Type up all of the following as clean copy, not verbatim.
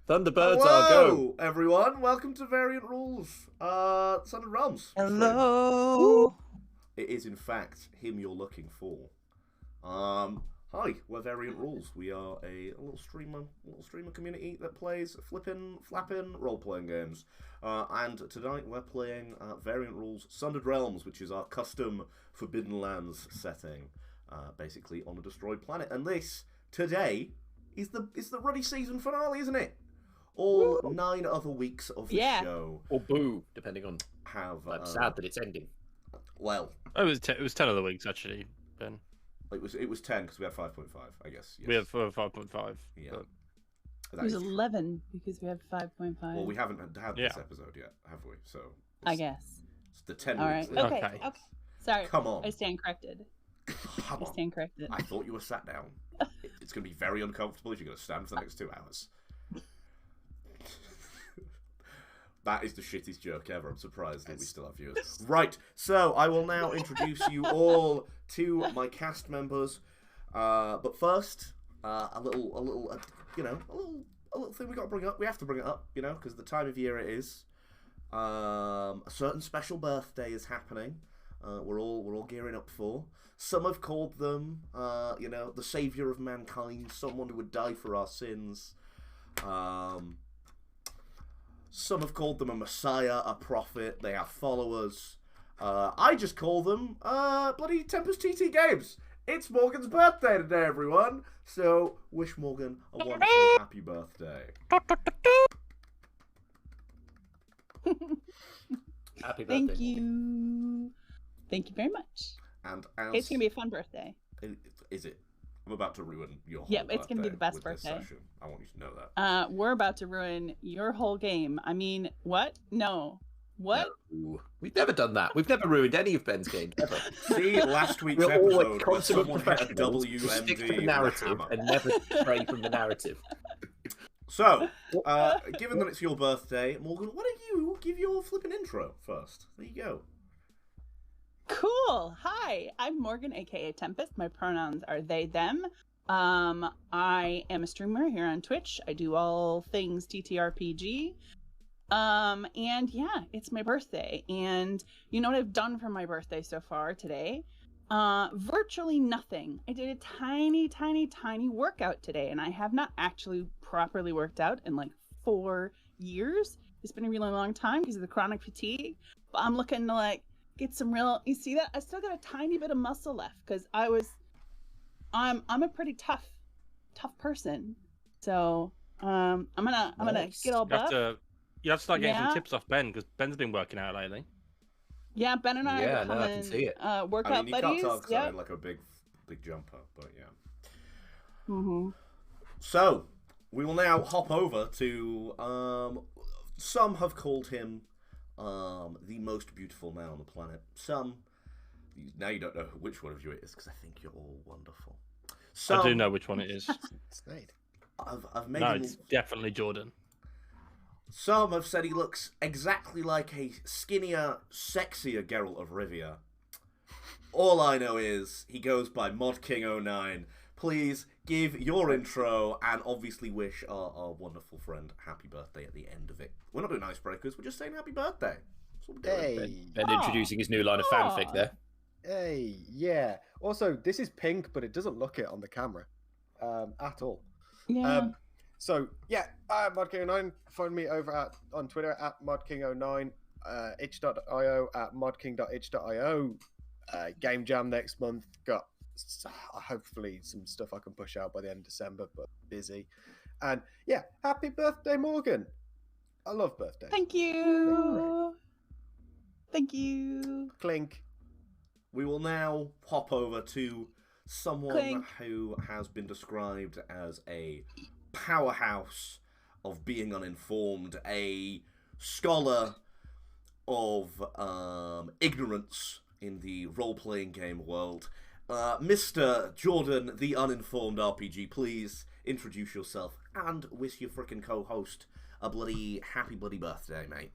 Thunderbirds are go. Hello, everyone. Welcome to Variant Rules. Sundered Realms. Hello. It is, in fact, him you're looking for. Hi, we're Variant Rules. We are a little streamer community that plays flapping role-playing games. And tonight we're playing Variant Rules Sundered Realms, which is our custom Forbidden Lands setting, basically on a destroyed planet. And this today is the ruddy season finale, isn't it? All 9 other weeks of the show. Or boo, depending on have. I'm sad that it's ending. Well, it was 10 other weeks actually, Ben. It was 10 because we had 5.5, I guess. Yes. We have 5.5. Yeah. It was 11 because we had 5.5. Well, we haven't had this episode yet, have we? So I guess it's the 10 All weeks. right. Okay. Sorry. Come on. I stand corrected. Come on. I stand corrected. I thought you were sat down. It's going to be very uncomfortable if you're going to stand for the next 2 hours. That is the shittiest joke ever. I'm surprised that we still have viewers. Right, so I will now introduce you all to my cast members. But first, a little thing we got to bring up. We have to bring it up, because the time of year it is. A certain special birthday is happening. We're all gearing up for. Some have called them, the savior of mankind, someone who would die for our sins. Some have called them a messiah, a prophet. They have followers. I just call them bloody Tempest TT Games. It's Morgan's birthday today, everyone. So wish Morgan a wonderful happy birthday. Happy birthday. Thank you. Thank you very much. And it's gonna be a fun birthday. Is it? I'm about to ruin your whole Yep, it's gonna be the best with birthday. This session. I want you to know that. We're about to ruin your whole game. I mean, what? No. What? No. We've never done that. We've never ruined any of Ben's games ever. See last week's We're all episode where consummate someone had a professionals who WMD stick to the with a narrative hammer. and never stray from the narrative. So, given that it's your birthday, Morgan, why don't you give your flipping intro first? There you go. Cool. Hi, I'm Morgan, aka Tempest. My pronouns are they, them. I am a streamer here on Twitch. I do all things TTRPG. And yeah, it's my birthday. And you know what I've done for my birthday so far today? Virtually nothing. I did a tiny workout today, and I have not actually properly worked out in like 4 years. It's been a really long time because of the chronic fatigue. But I'm looking to like get some real. You see that? I still got a tiny bit of muscle left because I'm a pretty tough person. So I'm gonna get all buff. You have to start getting some tips off Ben because Ben's been working out lately. Yeah, Ben and I are becoming I can see it. workout you buddies. can't tell because I'm like a big jumper, but yeah. Mm-hmm. So we will now hop over to some have called him the most beautiful man on the planet. Some now you don't know which one of you it is because I think you're all wonderful. I do know which one it is. I've made him... it's definitely Jordan. Some have said he looks exactly like a skinnier, sexier Geralt of Rivia. All I know is he goes by ModKing09. Please give your intro and obviously wish our wonderful friend happy birthday at the end of it. We're not doing icebreakers, we're just saying happy birthday. That's what we're doing. Ben introducing his new line of fanfic there. Hey, yeah. Also, this is pink, but it doesn't look it on the camera at all. Yeah. So, yeah, ModKing09. Find me over on Twitter at ModKing09, itch.io at modking.itch.io. Game Jam next month. Got hopefully some stuff I can push out by the end of December, but busy. And yeah, happy birthday, Morgan. I love birthdays. Thank you. Thank you. Clink. We will now hop over to someone Clink. who has been described as a powerhouse of being uninformed, a scholar of ignorance in the role-playing game world. Mr. Jordan, the uninformed RPG, please introduce yourself and wish your frickin' co-host a bloody happy bloody birthday, mate.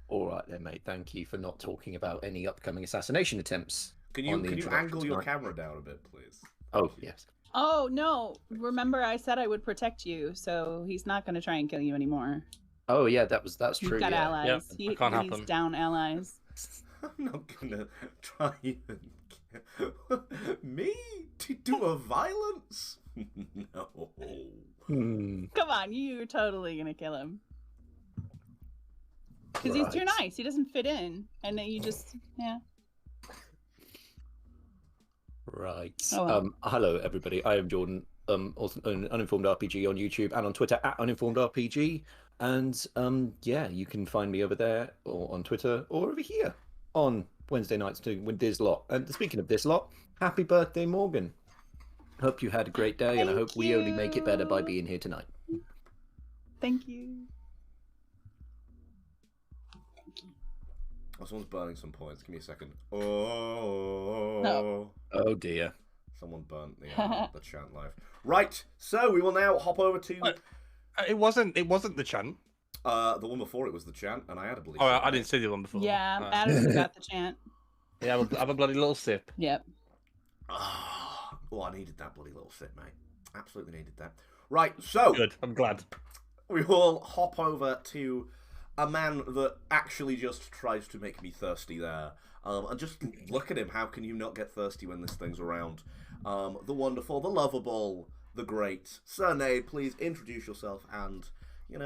All right then, mate. Thank you for not talking about any upcoming assassination attempts. Can you angle your camera down a bit, please? Oh, yes. Oh no! Remember, I said I would protect you, so he's not going to try and kill you anymore. Oh yeah, that's He's true. got Yeah. allies. Yep, that can't He's happen. down allies. I'm not gonna try and me to do a violence. No. Come on, you're totally going to kill him. Because he's too Right. nice. He doesn't fit in. And then you just, yeah. Right. Oh, well. Hello, everybody. I am Jordan. Also an Uninformed RPG on YouTube and on Twitter at Uninformed RPG. And yeah, you can find me over there or on Twitter or over here on Wednesday nights too with this lot. And speaking of this lot, happy birthday, Morgan. Hope you had a great day, and I hope we only make it better by being here tonight. Thank you. Oh, someone's burning some points. Give me a second. Oh. No. Oh dear. Someone burnt the chant live. Right. So we will now hop over to It wasn't the chant. the one before it was the chant, and I had a belief. Oh, I didn't see the one before. Yeah, Oh. Adam forgot the chant. Yeah, have a bloody little sip. Yep. Oh, I needed that bloody little sip, mate. Absolutely needed that. Right. So Good. I'm glad. we will hop over to a man that actually just tries to make me thirsty there. And just look at him. How can you not get thirsty when this thing's around? The wonderful, the lovable, the great Sir Nade. Please introduce yourself and,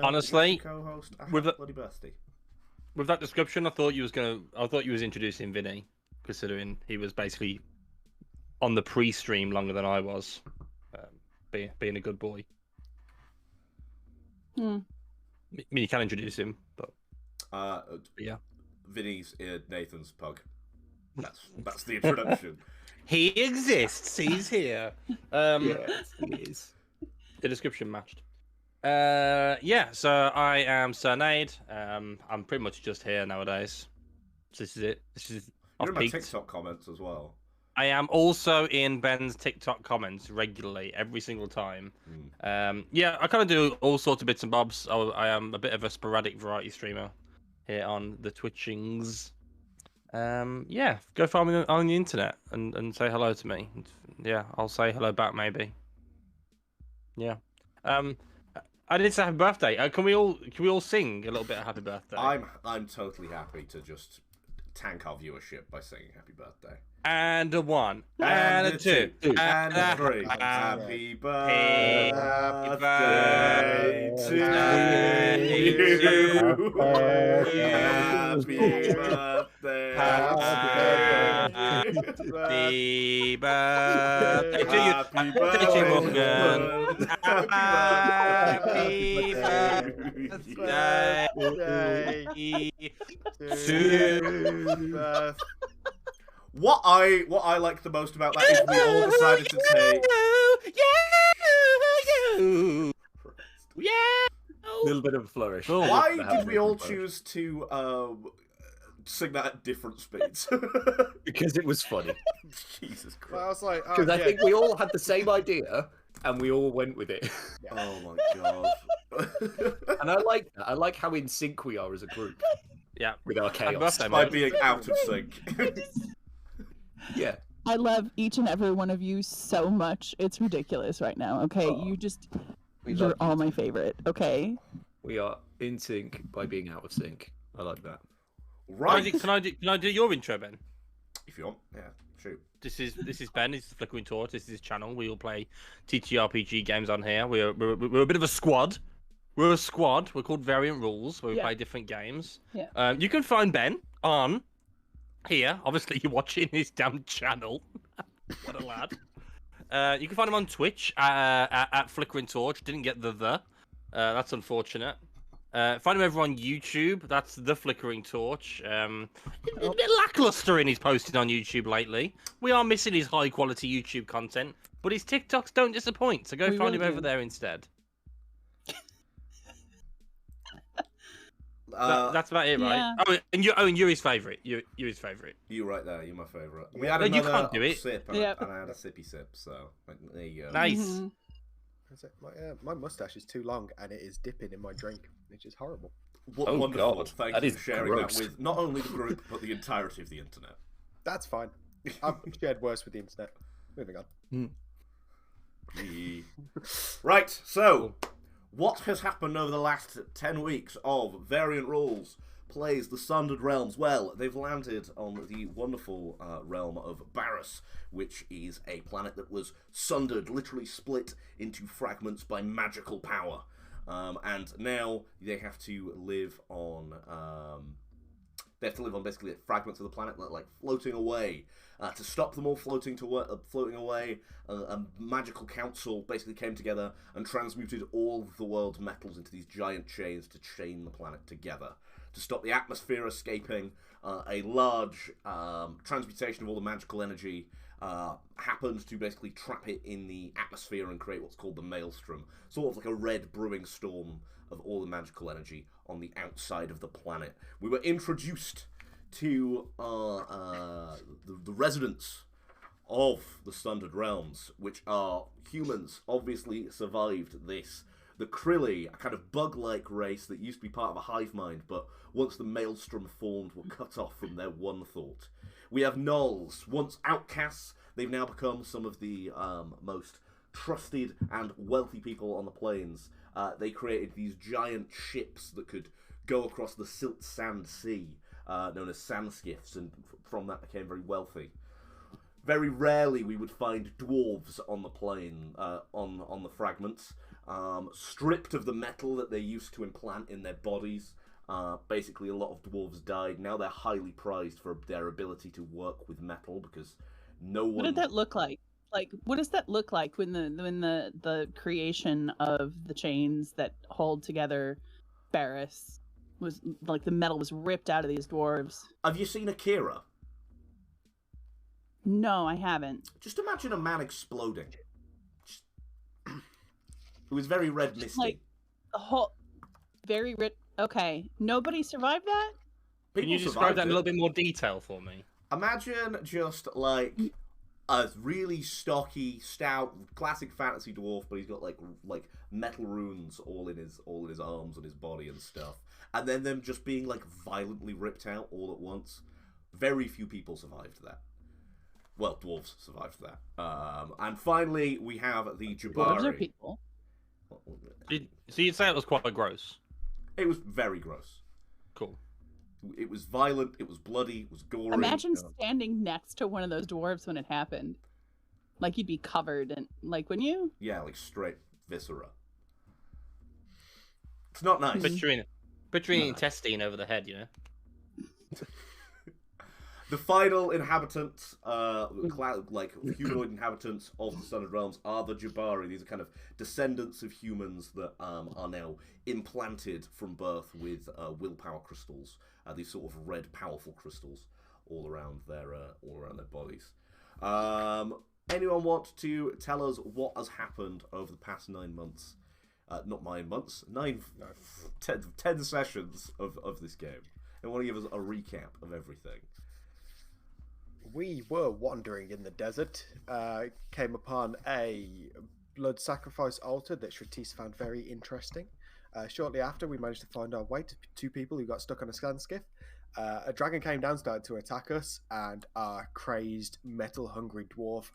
Honestly, co-host. with the- Bloody birthday. With that description, I thought you was introducing Vinny, considering he was basically on the pre-stream longer than I was, being a good boy. I mean, you can introduce him, but yeah, Vinny's Nathan's pug. That's the introduction. he exists. He's here. Yes, he is. The description matched. Yeah. So I am Sir Nade. I'm pretty much just here nowadays. So this is it. You're I've in my peaked. TikTok comments as well. I am also in Ben's TikTok comments regularly, every single time. Yeah, I kind of do all sorts of bits and bobs. I am a bit of a sporadic variety streamer here on the Twitchings. Yeah, go find me on the internet and say hello to me. Yeah, I'll say hello back maybe. Yeah. I did say happy birthday. Can we all sing a little bit of happy birthday? I'm totally happy to just tank our viewership by singing happy birthday. And a one, and a two, and a three. Happy birthday to you. Happy birthday. Happy birthday to you. Happy birthday to you, Morgan. Happy birthday. What I like the most about that is we all decided to take. A little bit of a flourish. Oh, Why The did we all flourish. choose to sing that at different speeds? Because it was funny. Jesus Well, I Christ! was like, oh, Because I yeah. think we all had the same idea, and we all went with it. Oh my god! And I like that. I like how in sync we are as a group Yeah. with our Happy chaos. birthday, By mate. being out of sync. Yeah. I love each and every one of you so much. It's ridiculous right now. Okay, Oh, We you're love all you. my favorite. Okay. We are in sync by being out of sync. I like that. Right. Can I do your intro, Ben? If you want, yeah, shoot. This is Ben. This is the Flickering Torch. This is his channel. We all play TTRPG games on here. We're a bit of a squad. We're a squad. We're called Variant Rules, where we Yeah. play different games. Yeah. You can find Ben on here. Obviously, you're watching his damn channel. What a lad. You can find him on Twitch at Flickering Torch. Didn't get the. That's unfortunate. Find him over on YouTube. That's the Flickering Torch. A bit lackluster in his posting on YouTube lately. We are missing his high quality YouTube content, but his TikToks don't disappoint. So go We find really him over do. there instead. That's That's about it, right? Yeah. And you're his favorite. You're his favorite. you right there. You're my favourite. We had No, you another can't do it. sip, and, Yep. and I had a sippy sip. So there you go. Nice. Mhm. That's it. My mustache is too long and it is dipping in my drink, which is horrible. What Oh, wonderful! God. Thank That you is for sharing gross. that with not only the group but the entirety of the internet. That's fine. I've shared worse with the internet. Moving on. Right, so what has happened over the last 10 weeks of Variant Rules plays the Sundered Realms? Well, they've landed on the wonderful realm of Barris, which is a planet that was sundered, literally split into fragments by magical power. And now they have to live on basically fragments of the planet that like floating away. To stop them all floating away, a magical council basically came together and transmuted all of the world's metals into these giant chains to chain the planet together. To stop the atmosphere escaping, a large transmutation of all the magical energy happened to basically trap it in the atmosphere and create what's called the Maelstrom, sort of like a red brewing storm of all the magical energy on the outside of the planet. We were introduced to the residents of the Sundered Realms, which are humans. Obviously survived this. The Krilli, a kind of bug-like race that used to be part of a hive mind, but once the Maelstrom formed, were cut off from their one thought. We have Gnolls, once outcasts. They've now become some of the most trusted and wealthy people on the plains. They created these giant ships that could go across the silt sand sea, known as sandskiffs, and from that became very wealthy. Very rarely we would find dwarves on the plane, on the fragments, stripped of the metal that they used to implant in their bodies. Basically, a lot of dwarves died. Now they're highly prized for their ability to work with metal because no one. What did that look like? Like, what does that look like when the creation of the chains that hold together Barris was like the metal was ripped out of these dwarves? Have you seen Akira? No, I haven't. Just imagine a man exploding. It was very red misty. Like the whole very rich. Okay, nobody survived that. Can you describe that in a little bit more detail for me? Imagine just like a really stocky, stout, classic fantasy dwarf, but he's got like metal runes all in his arms and his body and stuff, and then them just being like violently ripped out all at once. Very few people survived that. Well, dwarves survived that. And finally, we have the Jabari. Dwarves are people. So you'd say it was quite gross? It was very gross. Cool. It was violent, it was bloody, it was gory. Imagine standing next to one of those dwarves when it happened. Like you'd be covered in, like, wouldn't you? Yeah, like straight viscera. It's not nice. Picturing an intestine over the head, you know? The final inhabitants, like humanoid inhabitants of the Sundered Realms, are the Jabari. These are kind of descendants of humans that are now implanted from birth with willpower crystals. These sort of red, powerful crystals all around their bodies. Anyone want to tell us what has happened over the past 9 months? Not 9 months, 10 sessions of this game. And want to give us a recap of everything. We were wandering in the desert, came upon a blood sacrifice altar that Shratis found very interesting. Shortly after, we managed to find our way to 2 people who got stuck on a sandskiff. A dragon came down, started to attack us, and our crazed, metal-hungry dwarf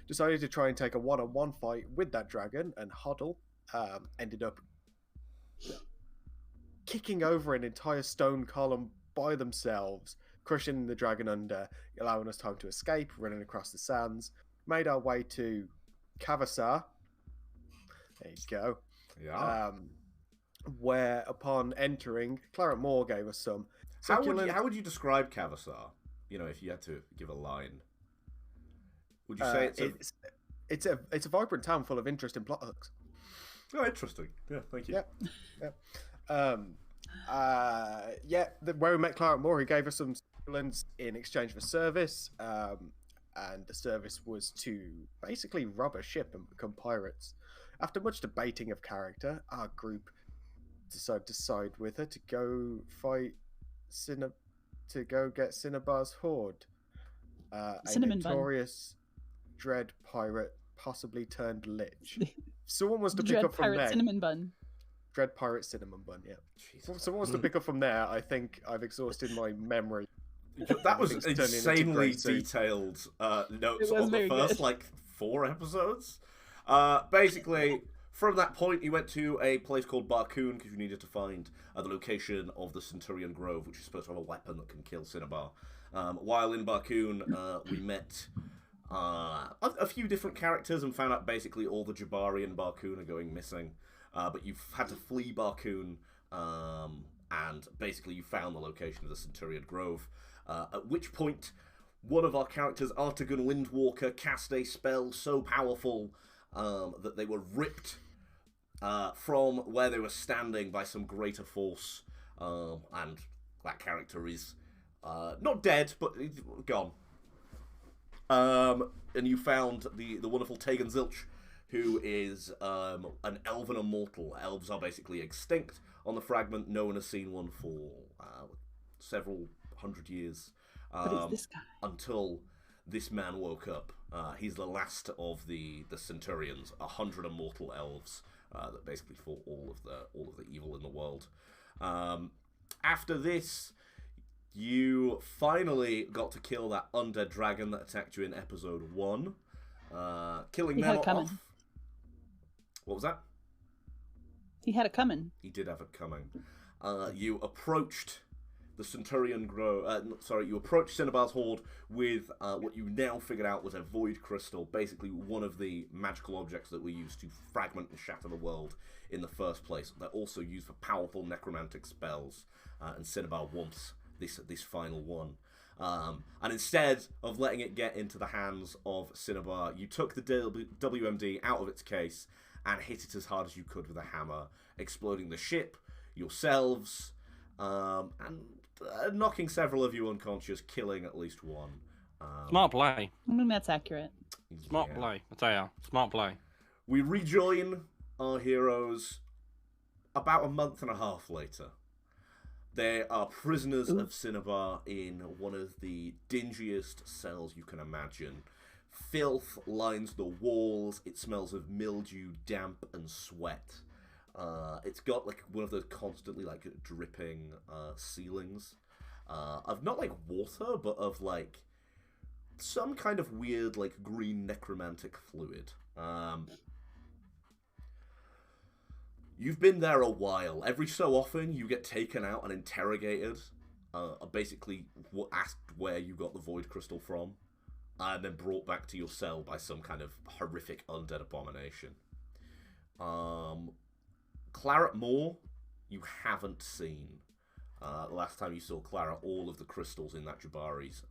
decided to try and take a one-on-one fight with that dragon, and Hoddle ended up kicking over an entire stone column by themselves, crushing the dragon under, allowing us time to escape, running across the sands, made our way to Kavasar. There you go. Yeah. Where, upon entering, Claret Moore gave us some How would you describe Kavasar? You know, if you had to give a line, would you say it's a vibrant town full of interesting plot hooks. Oh, interesting. Yeah, thank you. Where we met Claret Moore, he gave us some stimulants in exchange for service, and the service was to basically rob a ship and become pirates. After much debating of character, our group decided to side with her to go fight to go get Cinnabar's horde, a notorious dread pirate, possibly turned lich. Someone was to pick up from there. Cinnamon bun. Dread pirate cinnamon bun. Yeah. Someone was to pick up from there. I think I've exhausted my memory. That was insanely detailed notes on the first 4 episodes. Basically, from that point, you went to a place called Barcoon because you needed to find the location of the Centurion Grove, which is supposed to have a weapon that can kill Cinnabar. While in Barcoon, we met a few different characters and found out basically all the Jabari in Barcoon are going missing. But you've had to flee Barcoon, and basically you found the location of the Centurion Grove. At which point, one of our characters, Artagon Windwalker, cast a spell so powerful that they were ripped from where they were standing by some greater force, and that character is not dead, but gone. And you found the wonderful Tegan Zilch, who is an elven immortal. Elves are basically extinct on the fragment. No one has seen one for several hundred years. But it's this guy. Until this man woke up. He's the last of the Centurions, 100 immortal elves that basically fought all of the evil in the world. After this, you finally got to kill that undead dragon that attacked you in episode 1. Killing them off. What was that? He had it coming. He did have it coming. You approached the Centurion Grove. You approached Cinnabar's Horde with what you now figured out was a void crystal, basically one of the magical objects that were used to fragment and shatter the world in the first place. They're also used for powerful necromantic spells, and Cinnabar wants this final one. And instead of letting it get into the hands of Cinnabar, you took the WMD out of its case and hit it as hard as you could with a hammer, exploding the ship, yourselves, and knocking several of you unconscious, killing at least one. Smart play. I mean, that's accurate. Smart play. I tell you, smart play. We rejoin our heroes about a month and a half later. They are prisoners of Cinnabar in one of the dingiest cells you can imagine. Filth lines the walls. It smells of mildew, damp, and sweat. It's got like one of those constantly like dripping ceilings of not like water, but of like some kind of weird like green necromantic fluid. You've been there a while. Every so often, you get taken out and interrogated. Basically, asked where you got the void crystal from, and then brought back to your cell by some kind of horrific undead abomination. Claret Moore, you haven't seen. The last time you saw Clara, all of the crystals in that Jabari's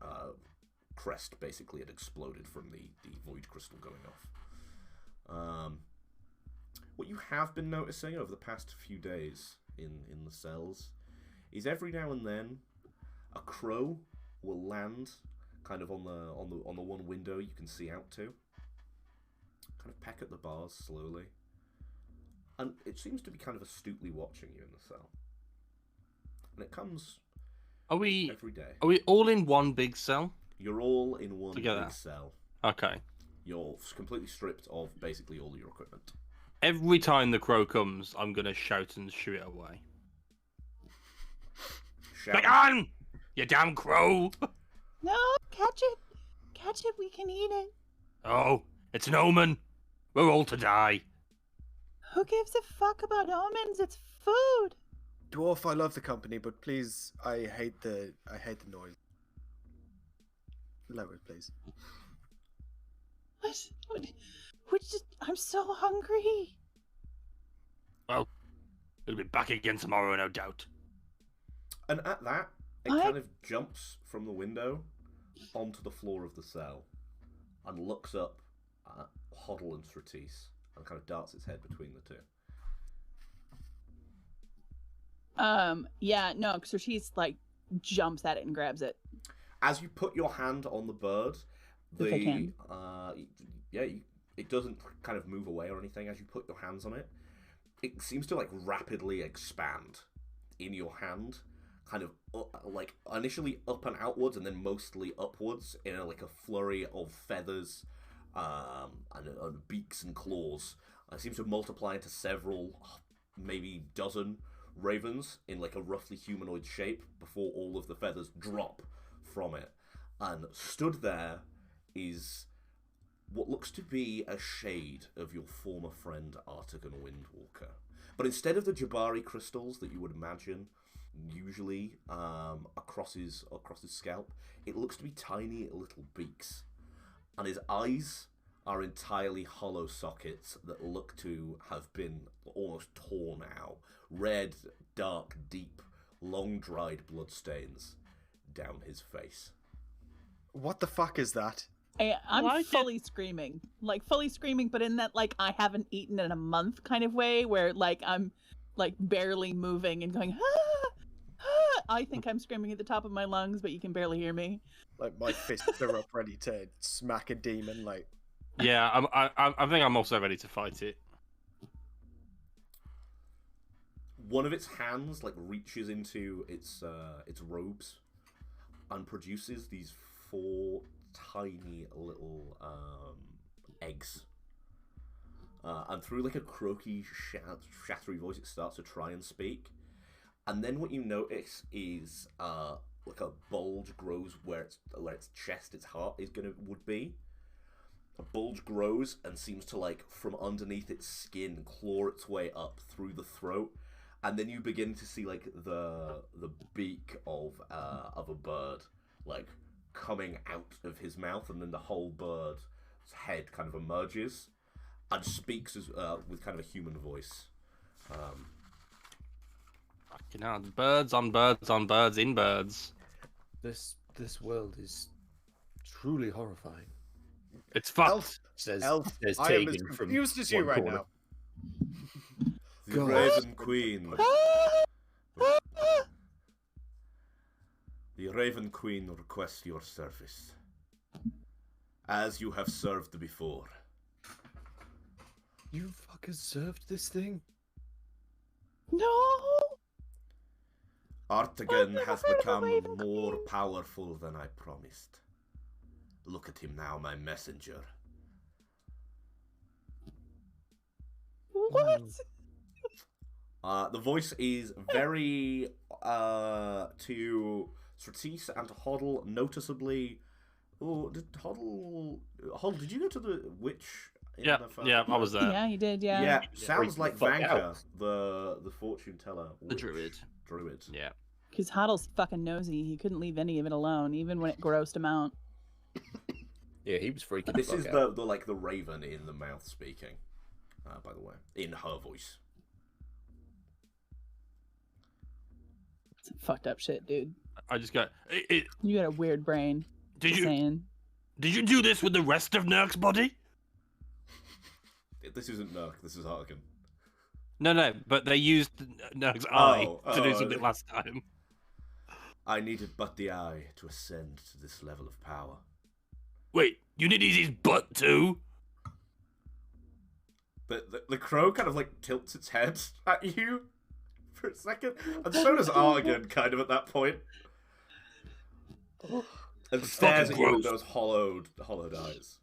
crest basically had exploded from the void crystal going off. What you have been noticing over the past few days in the cells is every now and then a crow will land kind of on the one window you can see out to, kind of peck at the bars slowly, and it seems to be kind of astutely watching you in the cell. And it comes every day. Are we all in one big cell? You're all in one Together. big cell. Okay. You're completely stripped of basically all your equipment. Every time the crow comes, I'm gonna shout and shoo it away. Shout. Get on, you damn crow! No, catch it. Catch it, we can eat it. Oh, it's an omen. We're all to die. Who gives a fuck about omens? It's food. Dwarf, I love the company, but please, I hate the noise. Lower, please. What? I'm so hungry. Well, it'll be back again tomorrow, no doubt. And at that, it kind of jumps from the window onto the floor of the cell and looks up at Hoddle and Stratis and kind of darts its head between the two. Yeah, no, Stratis like jumps at it and grabs it. As you put your hand on the bird, If I can. It doesn't kind of move away or anything. As you put your hands on it, it seems to like rapidly expand in your hand, kind of like initially up and outwards, and then mostly upwards in like a flurry of feathers and beaks and claws. It seems to multiply into several, maybe dozen ravens in like a roughly humanoid shape before all of the feathers drop from it. And stood there is what looks to be a shade of your former friend Artigan Windwalker. But instead of the Jabari crystals that you would imagine usually across his scalp, it looks to be tiny little beaks. And his eyes are entirely hollow sockets that look to have been almost torn out. Red, dark, deep, long-dried bloodstains down his face. What the fuck is that? I'm Like fully screaming, but in that like I haven't eaten in a month kind of way, where like I'm like barely moving and going. Ah, ah. I think I'm screaming at the top of my lungs, but you can barely hear me. Like my fists are up ready to smack a demon. Like Yeah, I think I'm also ready to fight it. One of its hands like reaches into its robes and produces these 4 tiny little eggs. And through like a croaky, shattery voice, it starts to try and speak. And then what you notice is like a bulge grows where its chest, its heart would be. A bulge grows and seems to like from underneath its skin claw its way up through the throat. And then you begin to see like the beak of a bird like coming out of his mouth, and then the whole bird's head kind of emerges and speaks with kind of a human voice. Fucking hell, birds on birds on birds in birds. This world is truly horrifying. It's fucked. Elf, Says Elf, says I am as Tegan from confused as you one right corner. now. The God. Raven Queen. The Raven Queen requests your service, as you have served before. You fuckers served this thing? No. Artigan I've has never heard of a become Raven more Queen. powerful than I promised. Look at him now, my messenger. What? The voice is very to Stratis and Hoddle noticeably. Oh, did Hoddle? Did you go to the witch? Yeah, I was there. Yeah, you did. Yeah. Yeah, sounds Freak like the fuck Vanka, out. the fortune teller. The witch. druid. Druid. Yeah. Because Hoddle's fucking nosy. He couldn't leave any of it alone, even when it grossed him out. Yeah, he was freaking This the is fuck out. the like the raven in the mouth speaking. By the way, in her voice. Some fucked up shit, dude. I just got. You got a weird brain. Did Just you saying. do this with the rest of Nurk's body? This isn't Nurk. This is Artigan. No, but they used Nurk's eye to do oh, something last time. I needed but the eye to ascend to this level of power. Wait, you need his butt too? The crow kind of like tilts its head at you for a second, and so does Artigan kind of at that point. And stares at you with those hollowed eyes.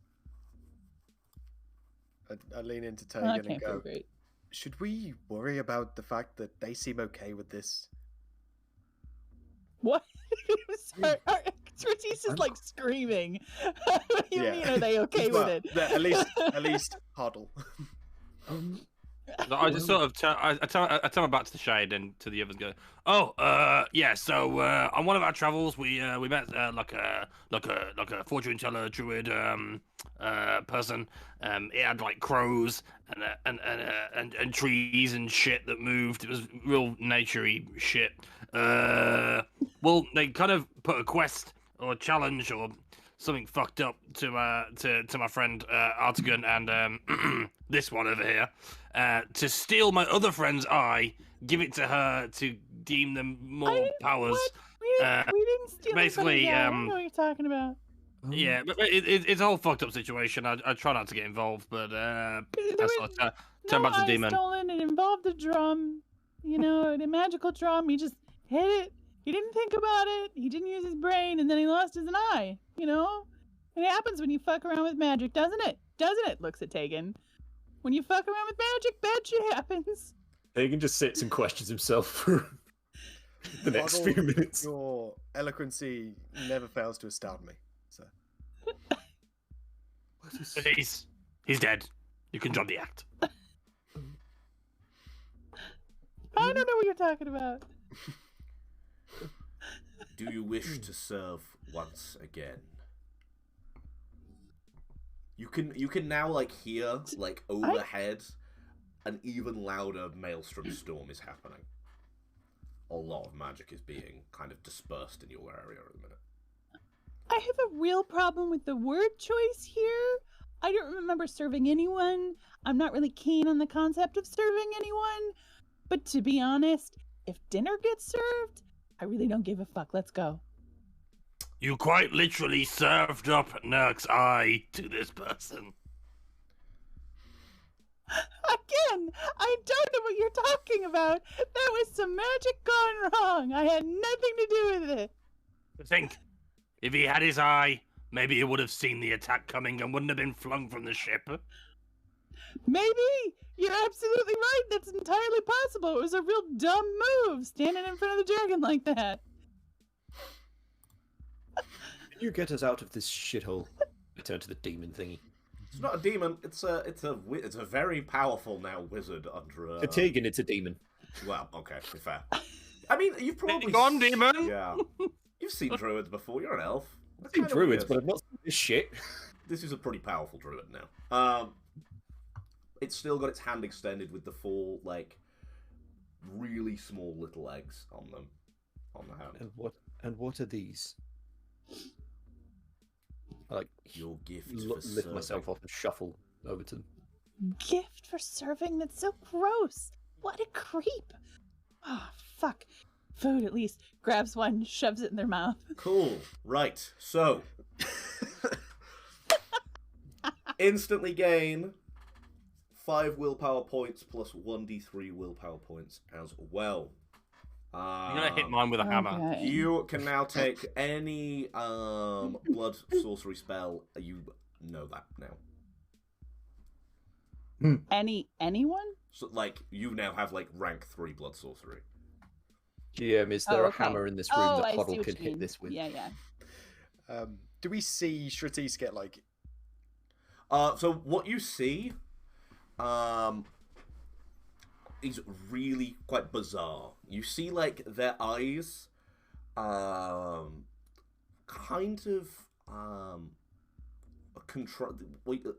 I lean into That Tegan and can't feel go, great. should we worry about the fact that they seem okay with this? What? Sorry, Stratis is like screaming. What do you mean? Are they okay with Well, it? At least Hoddle. So I just sort of I tell my back to the shade and to the others. Go, yeah. So on one of our travels, we met like a fortune teller druid person. It had like crows and trees and shit that moved. It was real naturey shit. Well, they kind of put a quest or a challenge or something fucked up to my friend Artigan and this one over here to steal my other friend's eye, give it to her to deem them more powers. What? We didn't steal basically, anybody's eye. I don't know what you're talking about. Yeah, but it's a whole fucked up situation. I try not to get involved, but I sort of turn back to the demon. Stolen. It involved a drum. You know, a magical drum. He just hit it. He didn't think about it. He didn't use his brain, and then he lost his eye. You know, it happens when you fuck around with magic, doesn't it? Doesn't it? Looks at Tegan. When you fuck around with magic, bad shit happens. Tegan just sits and questions himself for the next Hoddle, few minutes. Your eloquency never fails to astound me. So He's dead. You can drop the act. I don't know what you're talking about. Do you wish to serve once again? You can now like hear like overhead an even louder maelstrom storm is happening. A lot of magic is being kind of dispersed in your area at the minute. I have a real problem with the word choice here. I don't remember serving anyone. I'm not really keen on the concept of serving anyone. But to be honest, if dinner gets served, I really don't give a fuck. Let's go. You quite literally served up Nurk's eye to this person. Again, I don't know what you're talking about. There was some magic gone wrong. I had nothing to do with it. Think, if he had his eye, maybe he would have seen the attack coming and wouldn't have been flung from the ship. Maybe. You're absolutely right. That's entirely possible. It was a real dumb move, standing in front of the dragon like that. Can you get us out of this shithole? I turn to the demon thingy. It's not a demon. It's a very powerful now wizard under. Fatigue, and it's a demon. Well, okay, fair. I mean, you've probably Gone, demon. Yeah, you've seen druids before. You're an elf. I've seen druids, but I've not seen this shit. This is a pretty powerful druid now. It's still got its hand extended with the four like really small little eggs on them, on the hand. And what are these? I like Your gift lift for myself serving. off and shuffle over to them. Gift for serving? That's so gross. What a creep. Oh, fuck. Food, at least. Grabs one, shoves it in their mouth. Cool. Right. So, instantly gain 5 willpower points plus 1d3 willpower points as well. I'm gonna hit mine with a hammer. Okay. You can now take any blood sorcery spell. You know that now. Anyone? So, like, you now have like rank 3 blood sorcery. GM, is there Oh, a okay. hammer in this room Oh, I that see Puddle what can you hit mean. this with? Yeah. Do we see Shratis get like? So what you see, is really quite bizarre. You see, like, their eyes, kind of, control.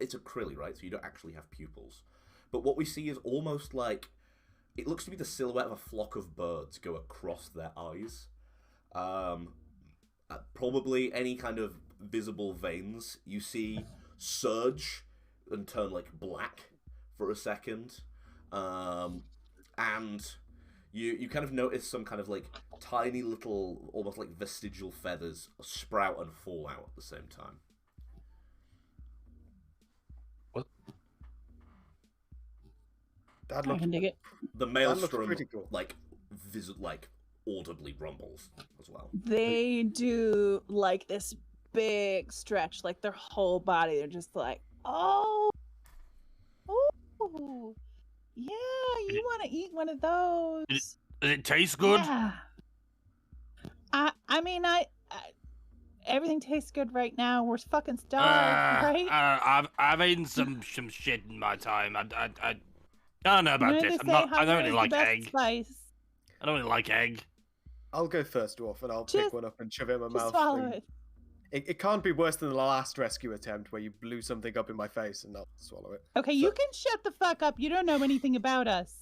It's acrylic, right? So you don't actually have pupils. But what we see is almost like it looks to be the silhouette of a flock of birds go across their eyes. Probably any kind of visible veins you see surge and turn like black for a second, and you kind of notice some kind of like tiny little, almost like vestigial feathers sprout and fall out at the same time. What? That I looked can dig it. The looks maelstrom pretty cool. like audibly rumbles as well. They do like this big stretch, like their whole body. They're just like, oh, yeah, you want to eat one of those? Does it taste good? Yeah. I mean, everything tastes good right now. We're fucking starved, right? I've eaten some shit in my time. I don't know about You know, this. they say I don't hunger really is like the best egg. spice. I don't really like egg. I'll go first, dwarf, and I'll Just- pick one up and shove it in my Just mouth. swallow and it. It can't be worse than the last rescue attempt where you blew something up in my face and I'll swallow it. Okay, you can shut the fuck up. You don't know anything about us.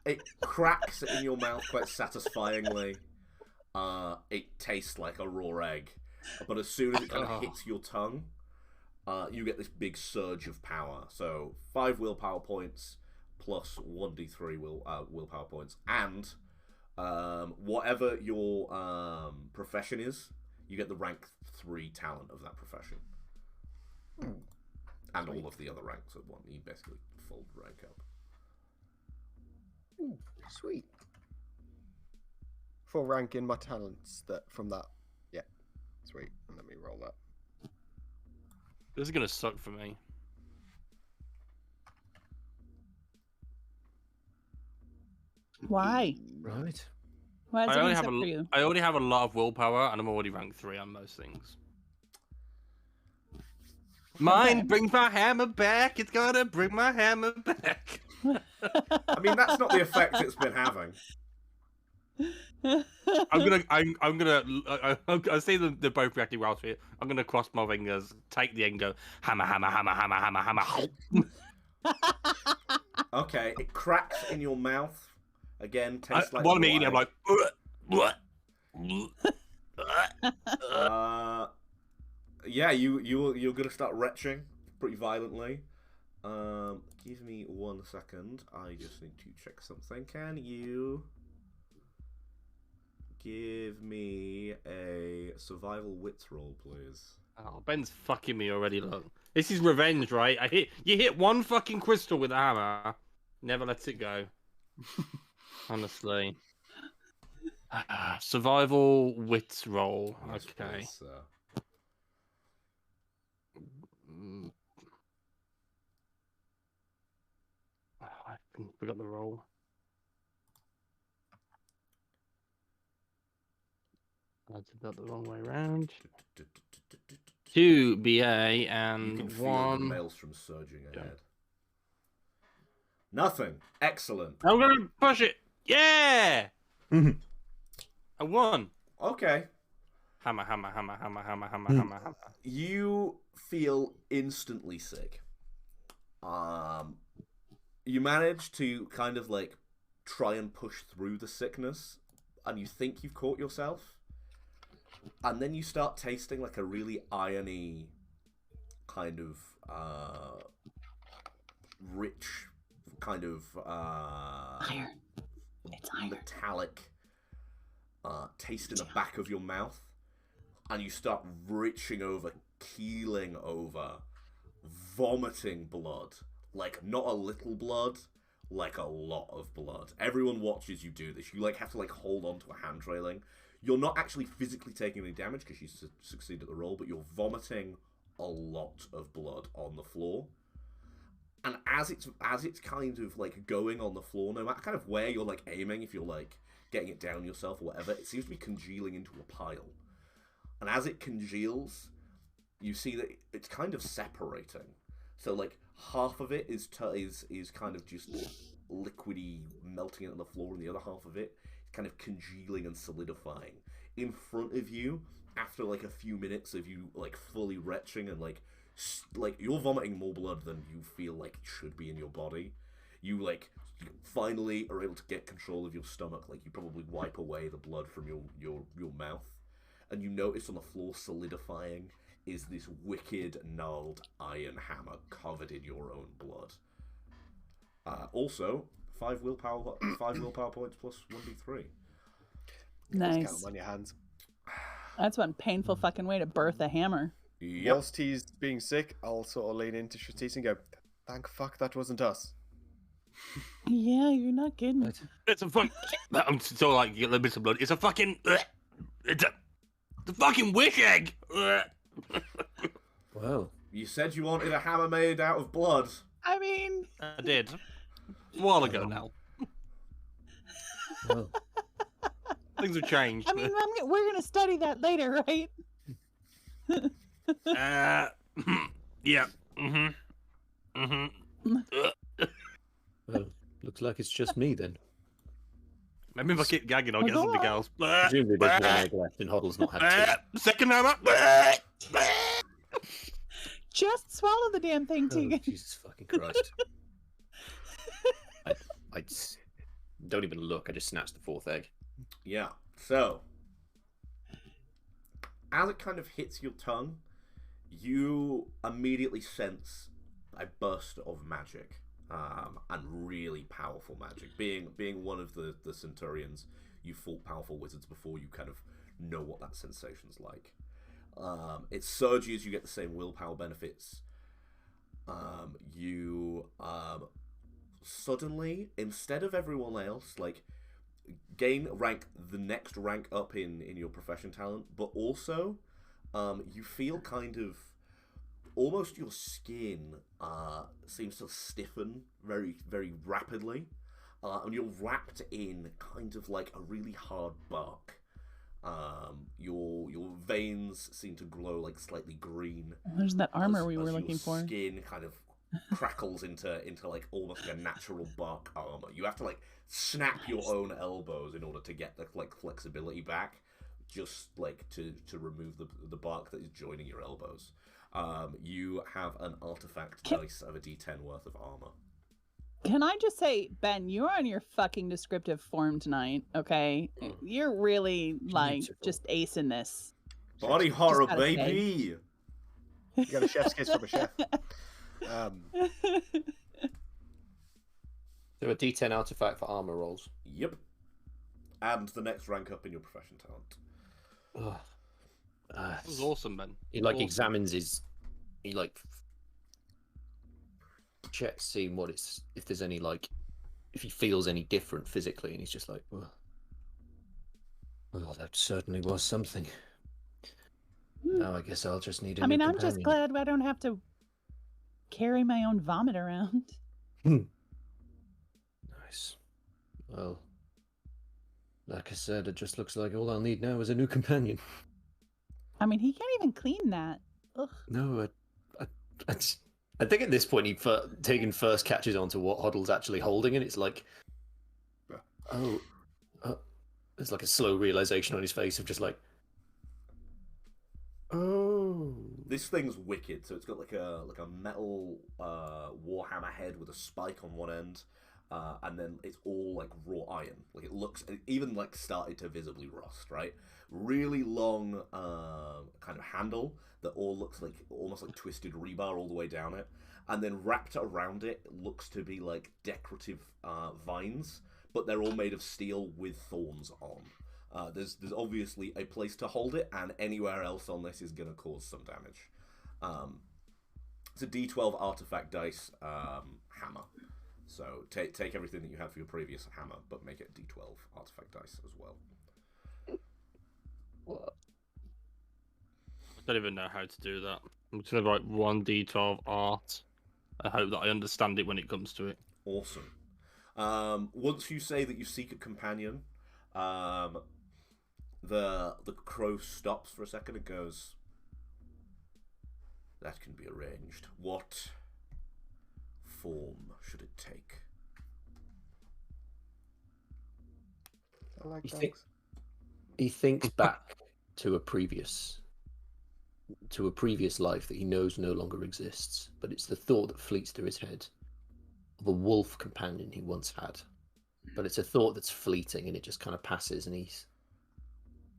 It cracks in your mouth quite satisfyingly. It tastes like a raw egg, but as soon as it kind of hits your tongue, you get this big surge of power. So 5 willpower points plus 1d3 willpower points, and whatever your profession is, you get the rank 3 talent of that profession, and all of the other ranks at one. You basically full rank up. Ooh, sweet. Full rank in my talents from that. Yeah, sweet. Let me roll that. This is gonna suck for me. Why? Right. Why is I it only gonna have suck for you? I already have a lot of willpower, and I'm already rank 3 on most things. Mine brings my hammer back. It's gonna bring my hammer back. I mean, that's not the effect it's been having. I see them. They're both reacting well to it. I'm gonna cross my fingers, take the end, and go hammer, hammer, hammer, hammer, hammer, hammer. Okay, it cracks in your mouth. Again, tastes like while I'm eating, I'm wine. like, Yeah, you're gonna start retching pretty violently. Give me 1 second. I just need to check something. Can you give me a survival wits roll, please? Oh, Ben's fucking me already. Look, this is revenge, right? You hit one fucking crystal with a hammer, never lets it go. Honestly. Survival wits roll. Yes, Okay. please, sir. I forgot the roll. I did that the wrong way around. 2 BA You and can feel the 1. maelstrom surging ahead. Nothing. Excellent. I'm gonna push it. Yeah. I won. Okay. Hammer, hammer, hammer, hammer, hammer, hammer, hammer, hammer. You feel instantly sick. You manage to kind of like try and push through the sickness, and you think you've caught yourself, and then you start tasting like a really irony kind of rich kind of Iron. It's iron. metallic taste in the back of your mouth, and you start reaching over, keeling over, vomiting blood. Like, not a little blood, like a lot of blood. Everyone watches you do this. You like have to like hold on to a hand railing. You're not actually physically taking any damage because you succeed at the roll, but you're vomiting a lot of blood on the floor. And as it's kind of like going on the floor, no matter kind of where you're like aiming, if you're like getting it down yourself or whatever, it seems to be congealing into a pile. And as it congeals, you see that it's kind of separating. So like half of it is kind of just liquidy melting into the floor, and the other half of it is kind of congealing and solidifying in front of you. After like a few minutes of you like fully retching and like you're vomiting more blood than you feel like it should be in your body. You like finally are able to get control of your stomach. Like you probably wipe away the blood from your mouth, and you notice on the floor solidifying is this wicked gnarled iron hammer covered in your own blood. Also, 5 willpower points plus 1d3. Nice. Count 'em on your hands. That's one painful fucking way to birth a hammer. Yep. Whilst he's being sick, I'll sort of lean into Shatis and go, "Thank fuck that wasn't us." Yeah, you're not kidding. It's a fucking. I'm still like get a little bit of blood. It's a fucking. It's a fucking wish egg. Well, You said you wanted a hammer made out of blood. I mean, I did. A while ago now. well, Things have changed. I mean, we're gonna study that later, right? Yeah. well, looks like it's just me then. Maybe if I keep gagging, I'll get Go something on. else. Presumably there's one egg left and Hoddle's not had two. Second hammer. Just swallow the damn thing, Oh, Tegan. Jesus fucking Christ. I just don't even look. I just snatched the fourth egg. Yeah. So, as it kind of hits your tongue, you immediately sense a burst of magic, and really powerful magic. Being one of the Centurions, you fought powerful wizards before. You kind of know what that sensation's like. It surges. You get the same willpower benefits. You suddenly, instead of everyone else, like gain the next rank up in your profession talent, but also you feel kind of almost your skin seems to stiffen very, very rapidly, and you're wrapped in kind of like a really hard bark, Your veins seem to glow like slightly green. There's that armor we as were your looking for. Skin kind of crackles into like almost like a natural bark armor. You have to like snap your own elbows in order to get the like flexibility back, just like to remove the bark that is joining your elbows. You have an artifact dice of a D10 worth of armor. Can I just say, Ben, you're on your fucking descriptive form tonight, okay? You're really, like, Beautiful. just acing this. Body horror, gotta say. baby! You got a chef's kiss from a chef. So a D10 artifact for armor rolls. Yep. And the next rank up in your profession talent. That was awesome, Ben. He like Awesome. examines his. He like checks, seeing what it's if there's any like if he feels any different physically, and he's just like, well, that certainly was something. Now I guess I'll just need a I mean, new I'm just companion. glad I don't have to carry my own vomit around. Nice. Well, like I said, it just looks like all I'll need now is a new companion. I mean, he can't even clean that. Ugh. No, I think at this point he'd taken first catches onto what Hoddle's actually holding, and it's like, there's like a slow realization on his face of just like, oh. This thing's wicked. So it's got like a metal warhammer head with a spike on one end, and then it's all like raw iron. Like it even like started to visibly rust. Right, really long kind of handle that all looks like almost like twisted rebar all the way down it, and then wrapped around it looks to be like decorative vines, but they're all made of steel with thorns on. There's obviously a place to hold it, and anywhere else on this is going to cause some damage. It's a D12 artifact dice hammer. So take everything that you had for your previous hammer, but make it a D12 artifact dice as well. What? I don't even know how to do that. I'm just gonna write 1d12 art. I hope that I understand it when it comes to it. Awesome. Once you say that you seek a companion, the crow stops for a second and goes, "That can be arranged. What form should it take?" I like You dogs. think- He thinks back to a previous life that he knows no longer exists, but it's the thought that fleets through his head of a wolf companion he once had. But it's a thought that's fleeting, and it just kind of passes, and he's...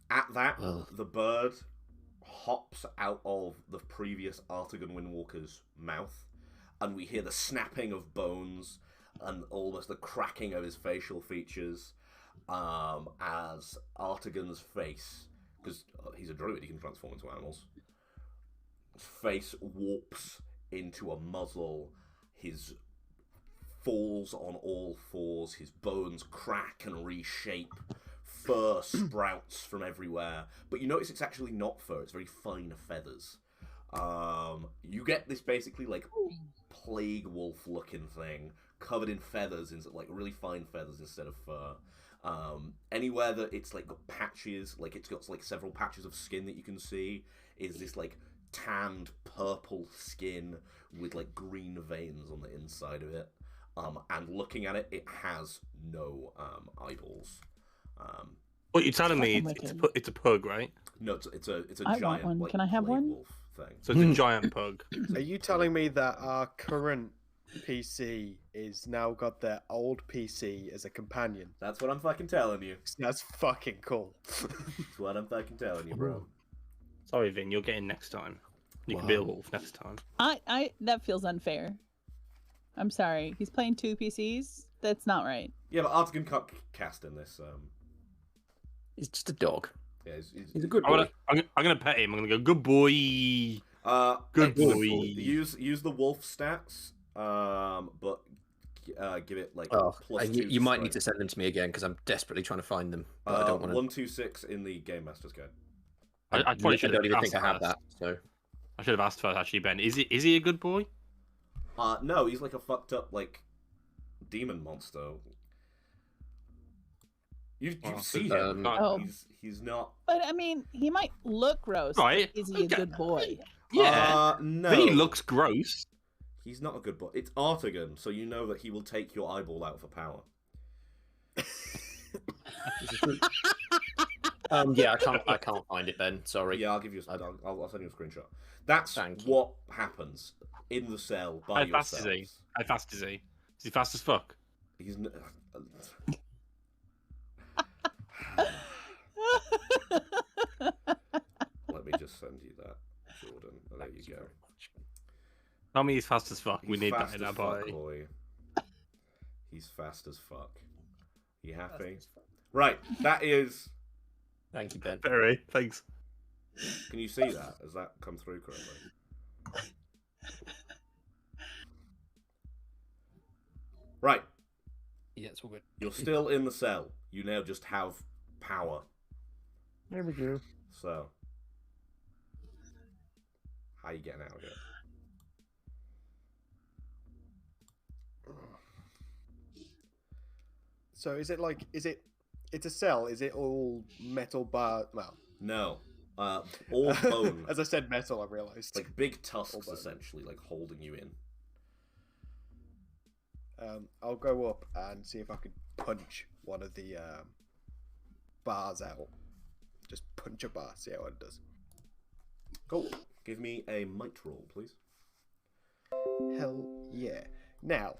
At that, Well. the bird hops out of the previous Artagon Windwalker's mouth, and we hear the snapping of bones and almost the cracking of his facial features as Artagon's face, because he's a druid, he can transform into animals, his face warps into a muzzle, his falls on all fours, his bones crack and reshape, fur sprouts from everywhere, but you notice it's actually not fur, it's very fine feathers. You get this basically like plague wolf looking thing covered in feathers, like really fine feathers instead of fur. Anywhere that it's like got patches, like it's got like several patches of skin that you can see, is this like tanned purple skin with like green veins on the inside of it. And looking at it, it has no eyeballs. What you're telling me Fucking it's a pug, right? No, it's a I want giant. one. Like, Can I have plague one? wolf thing. So it's a giant pug. Are you telling me that our current PC is now got their old PC as a companion? That's what I'm fucking telling you. That's fucking cool. That's what I'm fucking telling you, bro. Sorry, Vin, you're getting next time. You can be a wolf next time. I that feels unfair. I'm sorry. He's playing 2 PCs? That's not right. Yeah, but Artagon can't cast in this. He's just a dog. Yeah, He's a good I'm boy. gonna pet him. I'm gonna go, good boy. Good excellent. boy. Use the wolf stats, but give it like Oh, plus you, 2 you might need to strength. send them to me again, because I'm desperately trying to find them. But I don't want to... 126 in the Game Master's Guide. I probably should don't have even think I asked have first. that. So I should have asked first, actually, Ben. Is he a good boy? No, he's like a fucked up like demon monster. You Well, see him. Oh. He's not. But I mean, he might look gross. but Right. Is he a good boy? Yeah. No. But he looks gross. He's not a good boy. It's Artagan, so you know that he will take your eyeball out for power. Yeah, I can't find it, Ben. Sorry. Yeah, I'll give you. I'll send you a screenshot. That's Thank you. what happens in the cell by How fast is he? yourselves. How fast is he? Is he fast as fuck? He's. Let me just send you that, Jordan. Oh, there you go. Tell me he's fast as fuck. We He's need that fast in as our fuck, body. boy. He's fast as fuck. You happy? Right, that is. Thank you, Ben. Very. Thanks. Can you see that? Has that come through correctly? Right, Yeah, it's all good. you're still in the cell. You now just have power. There we go. So, how you getting out of it? So is it like it's a cell? Is it all metal bar? Well, No, all bone. as I said, metal. I realised. Like big tusks, All bone. essentially, like holding you in. I'll go up and see if I can punch one of the bars out. Just punch a bar, see how it does. Cool. Give me a might roll, please. Hell yeah. Now,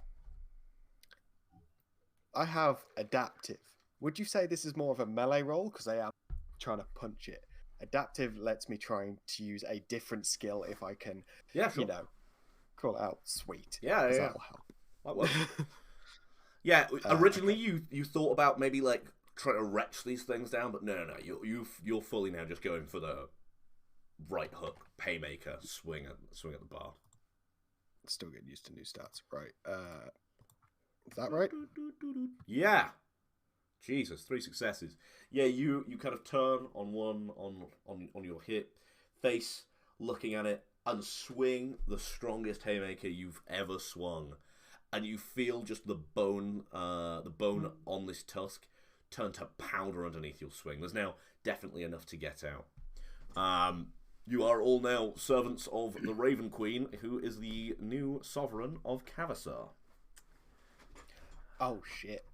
I have adaptive. Would you say this is more of a melee roll? Because I am trying to punch it. Adaptive lets me trying to use a different skill if I can, Yeah, sure. call it out. Sweet. Yeah, 'Cause yeah. that'll help. That works. Yeah, originally you thought about maybe like trying to wrench these things down, but no. You're fully now just going for the right hook, paymaker, swing at the bar. Still getting used to new stats. Right. Is that right? Yeah. Jesus, 3 successes. Yeah, you kind of turn on one on your hip, face, looking at it, and swing the strongest haymaker you've ever swung, and you feel just the bone on this tusk turn to powder underneath your swing. There's now definitely enough to get out. You are all now servants of the Raven Queen, who is the new sovereign of Cavasar. Oh shit.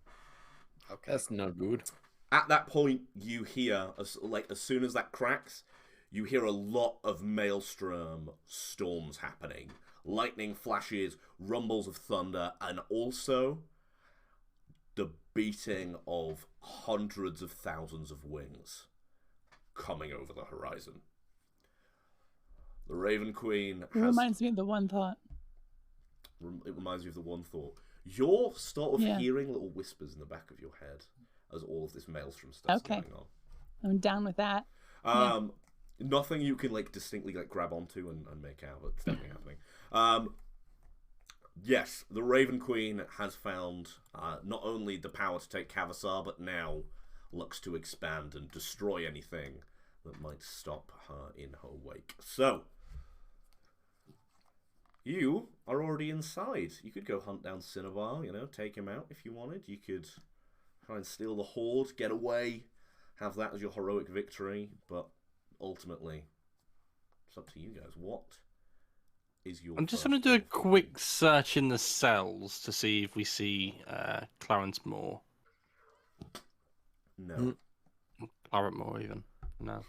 Okay. That's no good. At that point, you hear, as soon as that cracks, you hear a lot of maelstrom storms happening. Lightning flashes, rumbles of thunder, and also the beating of hundreds of thousands of wings coming over the horizon. The Raven Queen It reminds me of the one thought. It reminds you of the one thought. You're sort of Yeah. hearing little whispers in the back of your head as all of this maelstrom stuff's Okay. going on. I'm down with that. Nothing you can distinctly grab onto and make out, but it's definitely happening. Yes, the Raven Queen has found not only the power to take Cavasar, but now looks to expand and destroy anything that might stop her in her wake. So, you are already inside. You could go hunt down Cinnabar, take him out if you wanted. You could try and steal the Horde, get away, have that as your heroic victory, but ultimately, it's up to you guys. What is your... I'm just first going to do a move? quick search in the cells to see if we see Clarence Moore. No. Clarence Moore, even. No.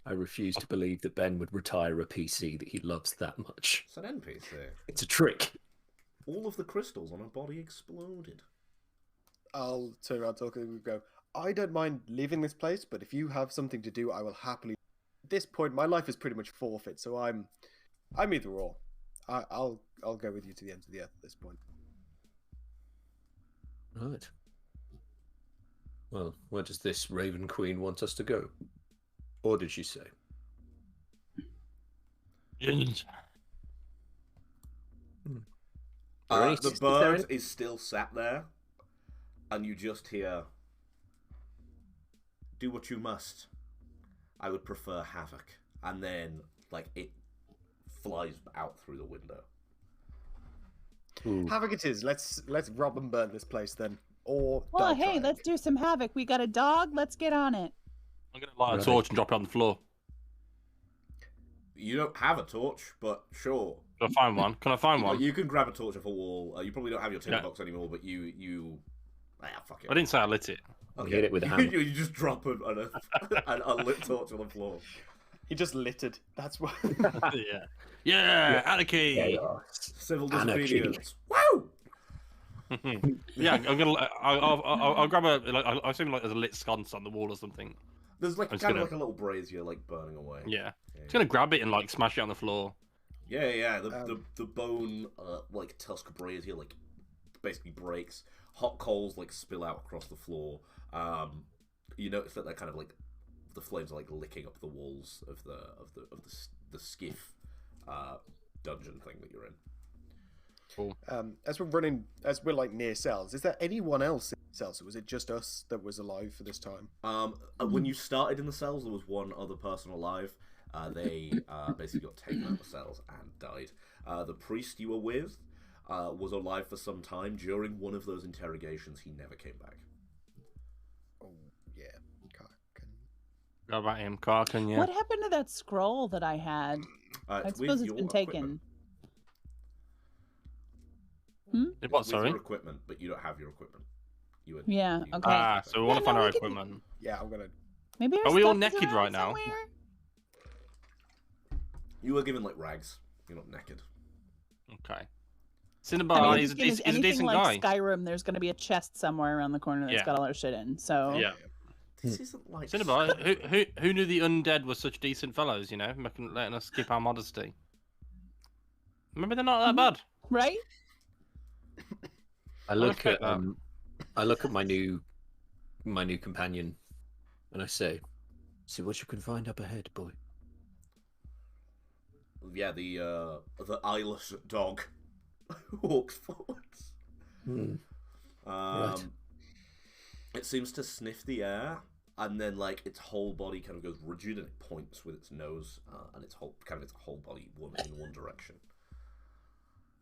I refuse to believe that Ben would retire a PC that he loves that much. It's an NPC. It's a trick. All of the crystals on her body exploded. I'll turn around talking and go, I don't mind leaving this place, but if you have something to do, I will happily. At this point, my life is pretty much forfeit, so I'm either or. I'll go with you to the ends of the earth at this point. Right. Well, where does this Raven Queen want us to go? Or did she say? The bird is still sat there, and you just hear, "Do what you must. I would prefer havoc." And then, it flies out through the window. Ooh. Havoc it is. Let's rob and burn this place then. or Well, die hey, trying. let's do some havoc. We got a dog. Let's get on it. I'm gonna light a Right. torch and drop it on the floor. You don't have a torch, but sure. Can I find one? Can I find one? You can grab a torch off a wall. You probably don't have your Yeah. tinderbox anymore, but you. Fuck it. I didn't say I lit it. Okay. Hit it with a hammer. You just drop a lit torch on the floor. He just littered. That's why. Yeah. Yeah, anarchy. Chaos. Civil Anarchy. disobedience. Woo! Yeah, I'm gonna. I'll grab a. Like, I assume like there's a lit sconce on the wall or something. There's like I'm just kind gonna- of like a little brazier like burning away. Yeah. Just gonna grab it and like smash it on the floor. Yeah. The bone like tusk brazier like basically breaks. Hot coals like spill out across the floor. You notice that they're kind of like the flames are like licking up the walls of the skiff dungeon thing that you're in. Cool. As we're like near cells, is there anyone else in cells, or was it just us that was alive for this time? When you started in the cells, there was one other person alive. They basically got taken out of the cells and died. The priest you were with was alive for some time. During one of those interrogations, he never came back. Oh yeah, Karkin. Go about him, Karkin, yeah. What happened to that scroll that I had? I It's with suppose it's your been equipment. taken. It's What, with sorry? your equipment, but you don't have your equipment. You Yeah, okay. Ah, so we want to Yeah, find no, our we can- equipment. Yeah, I'm gonna. Maybe our Are we all stuff is naked around right now? somewhere? You were given like rags. You're not naked. Okay. I Cinnabar, mean, he's if a, it's he's a anything decent like guy. Skyrim, there's going to be a chest somewhere around the corner that's Yeah. got all our shit in. So Yeah. This isn't like Cinnabar, who knew the undead were such decent fellows, you know, letting us keep our modesty. Maybe they're not that bad. right? I look respect at that. I look at my new companion, and I say, "See what you can find up ahead, boy." Yeah, the eyeless dog walks forwards. Right. It seems to sniff the air, and then like its whole body kind of goes rigid, and it points with its nose, and its whole body in one direction.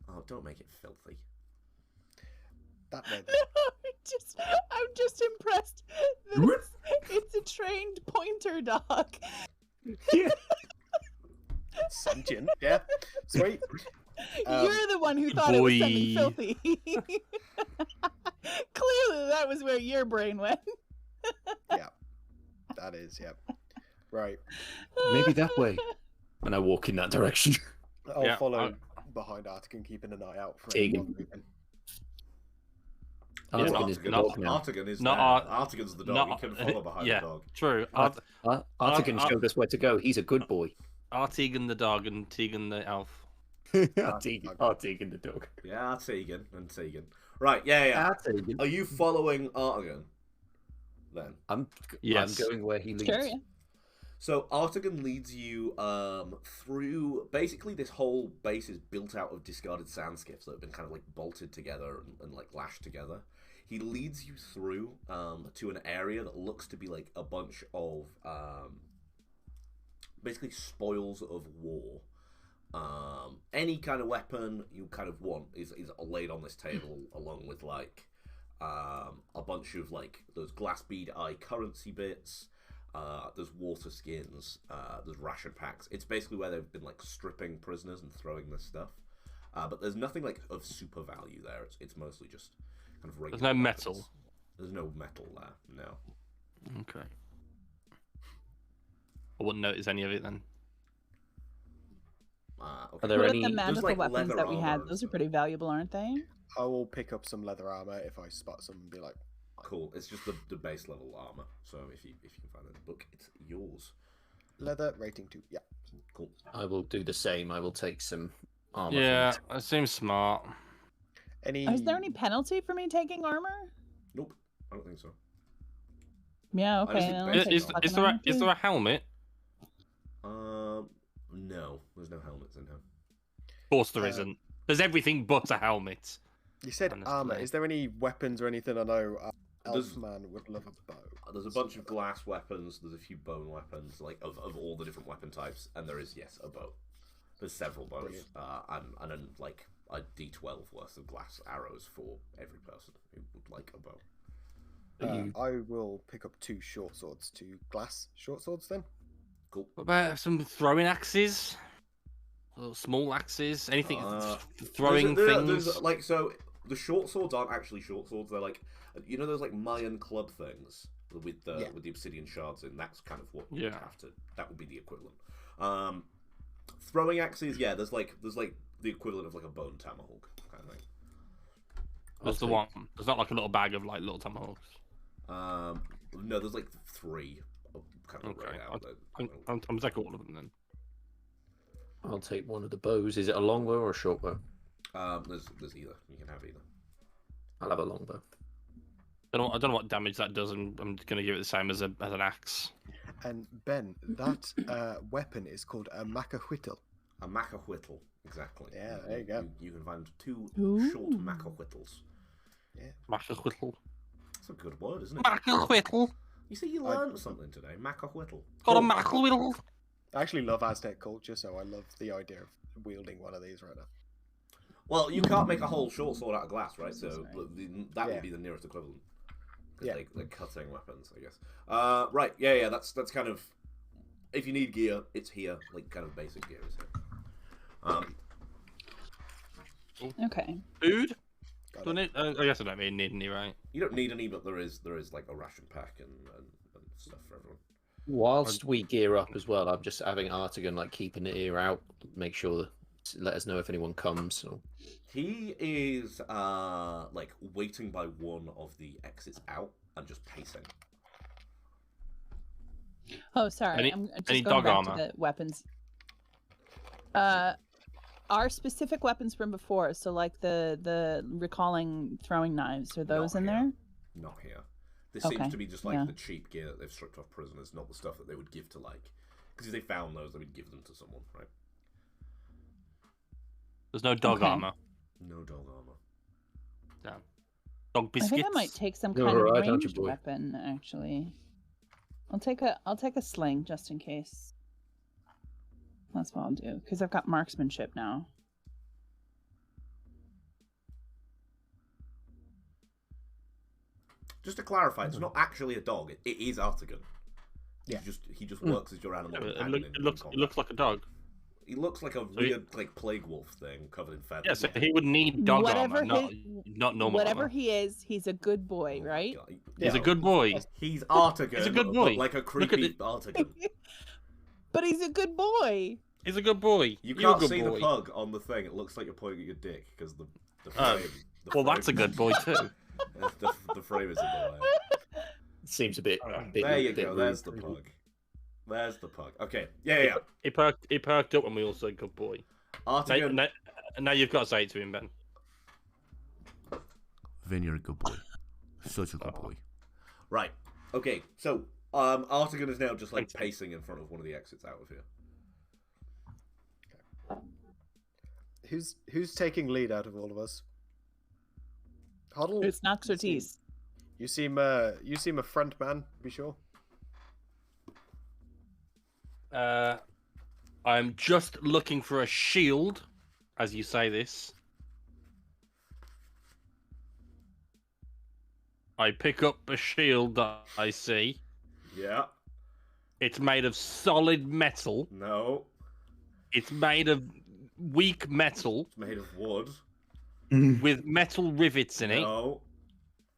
Oh, don't make it filthy. That way. I'm just impressed that it's a trained pointer dog. Yeah. Sentient. Yeah. Sweet. You're the one who thought it was something Boy. filthy. Clearly, that was where your brain went. Yeah. That is. Yeah. Right. Maybe that way. And I walk in that direction. I'll Yeah, follow behind Artigan, keeping an eye out for Tegan. anyone moving. Yeah, Artigan is the not- dog now. Artigan is Not there. Art- Artigan's the dog. not- He can follow behind yeah. the dog. True. Artigan Art- showed us where to go. He's a good boy. Artigan the dog and Tegan the elf. Artigan the dog. Yeah, Tegan and Tegan. Right, yeah. Artigan. Are you following Artigan? Then. Yes. I'm going where he leads. Sure, yeah. So Artigan leads you through. Basically, this whole base is built out of discarded sand skiffs that have been kind of like bolted together and like lashed together. He leads you through to an area that looks to be like a bunch of basically spoils of war. Any kind of weapon you kind of want is laid on this table, along with like a bunch of like those glass bead eye currency bits. There's water skins. There's ration packs. It's basically where they've been like stripping prisoners and throwing this stuff. But there's nothing like of super value there. It's mostly just kind of regular. There's no weapons. metal. There's no metal there. No. Okay. I wouldn't notice any of it then. Okay. Are there What any? about the there's, magical like, weapons leather that we armor had? and Those are stuff. pretty valuable, aren't they? I will pick up some leather armor if I spot some and be like, Cool. It's just the base level armor. So if you can find it in the book, it's yours. leather rating 2. Yeah. Cool. I will do the same. I will take some armor. Yeah, from that seems smart. Any? Is there any penalty for me taking armor? Nope. I don't think so. Yeah, I just okay. think then I'll basic take Is armor. fucking there armor is too. there a helmet? No. There's no helmets in here. Of course there isn't. There's everything but a helmet. You said Honestly. armor. Is there any weapons or anything? I know There's- Elfman would love a bow. There's a bunch of glass weapons. There's a few bone weapons, like of all the different weapon types, and there is a bow. There's several bows, Brilliant. and then like a D12 worth of glass arrows for every person who would like a bow. I will pick up 2 short swords, 2 glass short swords then. Cool. What about some throwing axes? Little small axes? Anything throwing things? There's, like, so the short swords aren't actually short swords. They're like, you know, those like Mayan club things with the obsidian shards in. That's kind of what you have to. That would be the equivalent. Throwing axes, yeah. There's like the equivalent of like a bone tomahawk kind of thing. That's the one. There's not like a little bag of like little tomahawks. No, there's like 3 kind of Okay, right out. I'm taking all of them then. I'll take one of the bows. Is it a long bow or a short bow? There's either. You can have either. I'll have a long bow. I don't know what damage that does, and I'm going to give it the same as an axe. And Ben, that weapon is called a macahuitl. A macahuitl, exactly. Yeah, there you go. You can find 2 short Ooh. macahuitls. Yeah. Macahuitl. That's a good word, isn't it? Macahuitl. You see, you learned something today. Macahuitl. Got a macahuitl. I actually love Aztec culture, so I love the idea of wielding one of these right now. Well, you can't make a whole short sword out of glass, right? So that Yeah. would be the nearest equivalent. Yeah. Because they're cutting weapons, I guess. Right, yeah, that's kind of... If you need gear, it's here. Like, kind of basic gear is here. Okay. Food? Got Do I, it. need, I guess I don't really need any, right? You don't need any, but there is like a ration pack and stuff for everyone. Whilst we gear up as well, I'm just having Artigan like keeping an ear out, make sure let us know if anyone comes. Or... He is like waiting by one of the exits out and just pacing. Oh, sorry. Any- I'm any just going dog back armor? to the weapons. Our specific weapons from before, so like the recalling throwing knives, are those Not in here. there? Not here. This Okay, seems to be just like yeah. the cheap gear that they've stripped off prisoners, not the stuff that they would give to like. Because if they found those, they would give them to someone, right? There's no dog Okay. armor. No dog armor. Damn. Dog I biscuits. think I might take some You're kind of alright, aren't you, ranged boy? weapon. Actually, I'll take a sling just in case. That's what I'll do because I've got marksmanship now. Just to clarify, it's not actually a dog. It is Artigan. Yeah. He just works as your animal Yeah, but companion. it looks like a dog. He looks like a weird like plague wolf thing covered in feathers. Yeah, so he would need dog Whatever armor, his- not normal Whatever armor. he is, he's a good boy, Oh my right? God. He's a No, good boy. He's Artigan. He's a good but boy. like a Look at creepy it. Artigan. But he's a good boy. He's a good boy. You You're a can't good see boy. the pug on the thing. It looks like you're pointing at your dick because the Oh, frame. Well, that's a good boy too. the frame is in the way. Seems a bit. There you go. There's the pug. There's the pug. Okay. Yeah. He perked up when we all said good boy. Artigan. Now you've got to say it to him, Ben. Vin, you're a good boy. Such a good boy. Right. Okay. So, Artigan is now just like pacing in front of one of the exits out of here. Who's taking lead out of all of us? Huddle. It's Nox Ortiz. You seem a front man. Be sure. I'm just looking for a shield, as you say this. I pick up a shield that I see. Yeah. It's made of solid metal. No. It's made of weak metal It's made of wood. with metal rivets in it, No.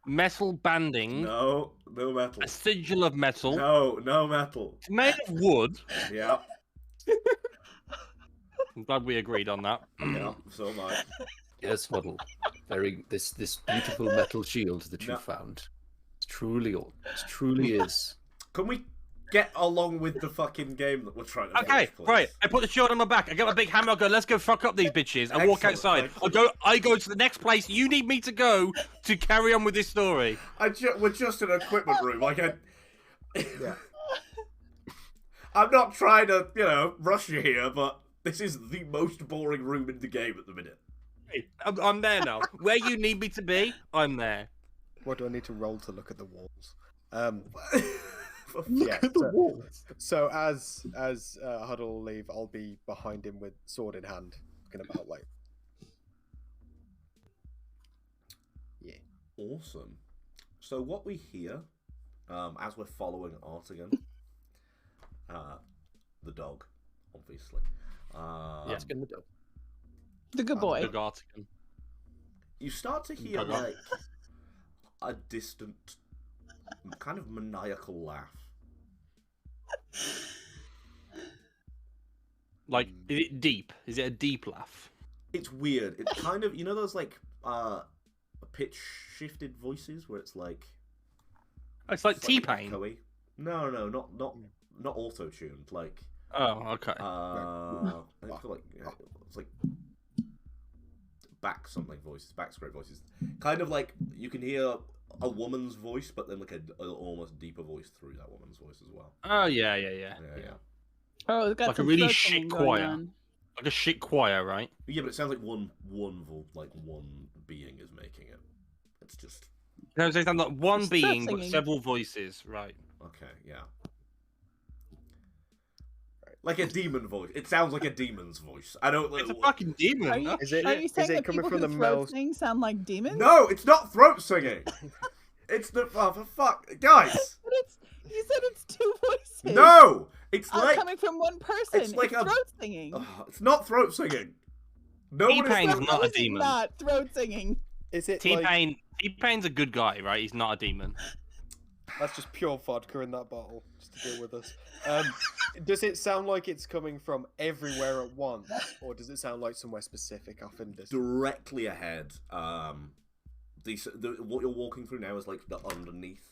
metal banding, No. No metal. a sigil of metal. No metal. It's made of wood. Yeah. I'm glad we agreed on that. Yeah. So am I. Yes, Waddle. This beautiful metal shield that you No. found. It truly is. Can we get along with the fucking game that we're trying to Okay, finish, please? right. I put the shield on my back. I get my big hammer. I go, let's go fuck up these bitches. I walk Excellent, outside. I go to the next place you need me to go to carry on with this story. We're just in an equipment room. Like Yeah. I'm not trying to, rush you here, but this is the most boring room in the game at the minute. Hey, I'm there now. Where you need me to be, I'm there. What do I need to roll to look at the walls? For Yeah, Look at the walls. So as Huddle will leave, I'll be behind him with sword in hand, looking about like Awesome. So what we hear, as we're following Artigan, the dog, obviously. Let's get the dog. The good boy. Doug Artigan. You start to hear Dog. like a distant, kind of maniacal laugh. Like, is it deep? Is it a deep laugh? It's weird. It's kind of, you know those like pitch shifted voices where it's like It's like it's T-Pain. echoey. No, not auto tuned. Like Oh, okay. it's like back something voices, back scrape voices. Kind of like you can hear a woman's voice, but then like a almost deeper voice through that woman's voice as well. Oh, yeah. Yeah. Oh, it's got Like a some really throat shit singing going choir. on. Like a shit choir, right? Yeah, but it sounds like one being is making it. It's just No, so it's not one It's throat being, but singing. several voices, right? okay, yeah. Like a demon voice. It sounds like a demon's voice. I don't. It's a fucking demon. Are you, huh? Is it- are you saying it that coming people from who the throat mouth? sing sound like demons? No, it's not throat singing. It's the for fuck, guys. But you said it's two voices. No, it's All like coming from one person. it's like a- throat singing. it's not throat singing. No one is. T-Pain's So not how a is it demon. Not throat singing. Is it like T-Pain's a good guy, right? He's not a demon. that's just pure vodka in that bottle just to deal with us? Does it sound like it's coming from everywhere at once, or does it sound like somewhere specific off in this? Directly ahead. What you're walking through now is like the underneath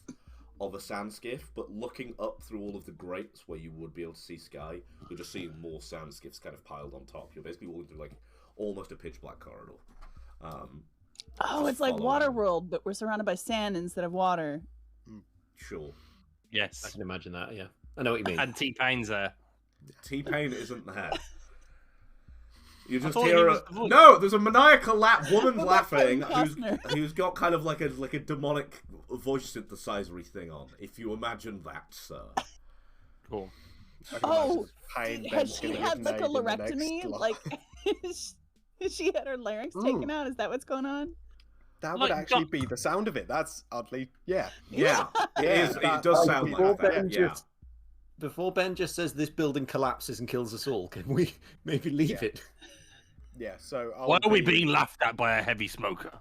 of a sand skiff, but looking up through all of the grates where you would be able to see sky, you're just seeing more sand skiffs kind of piled on top. You're basically walking through like almost a pitch black corridor. Oh, Just it's like following. Waterworld, but we're surrounded by sand instead of water. Sure. I Yes. can imagine that. Yeah, I know what you mean. And T-Pain's there. T-Pain isn't there. You just thought he hear was the voice. no. There's a maniacal woman What about laughing Kevin Costner? who's got kind of like a demonic voice synthesizer thing on. If you imagine that, sir. Cool. I can Oh, imagine Pain has Ben's she gonna had like a ignite in the next laryngectomy? lot. Like, has she had her larynx taken out? Is that what's going on? That would like, actually Doc- be the sound of it. That's oddly, yeah. Yeah, it Yeah, is. It that- does that sound would be- like that. Ben Yeah. just- Before Ben just says this building collapses and kills us all, can we maybe leave Yeah. it? Yeah, so I'll Why are we be- being laughed at by a heavy smoker?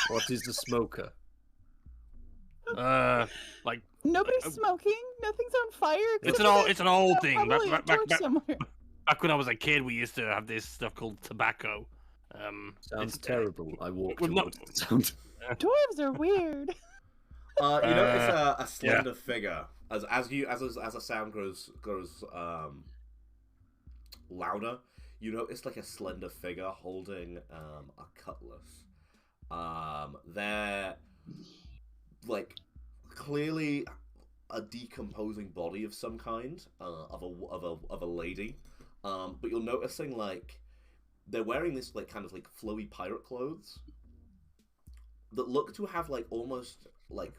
What is the smoker? Like Nobody's smoking. Nothing's on fire. it's except an old for thing. probably a torch somewhere. Back when I was a kid, we used to have this stuff called tobacco. Sounds it's- terrible. I walk We've not- towards the sound. Dwarves are weird. You know, it's a yeah. slender figure. As a sound grows louder, you notice like a slender figure holding a cutlass. They're like clearly a decomposing body of some kind of a lady. But you're noticing like they're wearing this like kind of like flowy pirate clothes that look to have like almost like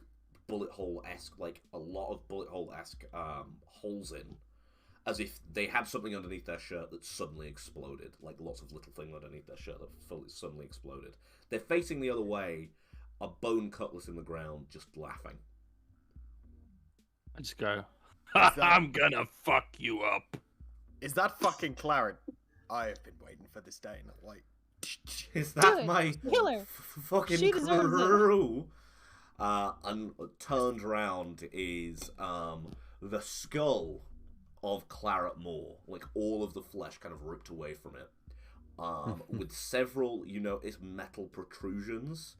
bullet hole-esque, like a lot of bullet hole-esque holes in, as if they had something underneath their shirt that suddenly exploded, like lots of little things underneath their shirt that suddenly exploded. They're facing the other way, a bone cutlass in the ground, just laughing. I just go, that- I'm gonna fuck you up. Is that fucking Claret? I have been waiting for this day, and I'm like, Is Do that it. my Kill her. fucking She deserves it. crew? And turned round is the skull of Claret Moore, like all of the flesh kind of ripped away from it, with several, you know, it's metal protrusions.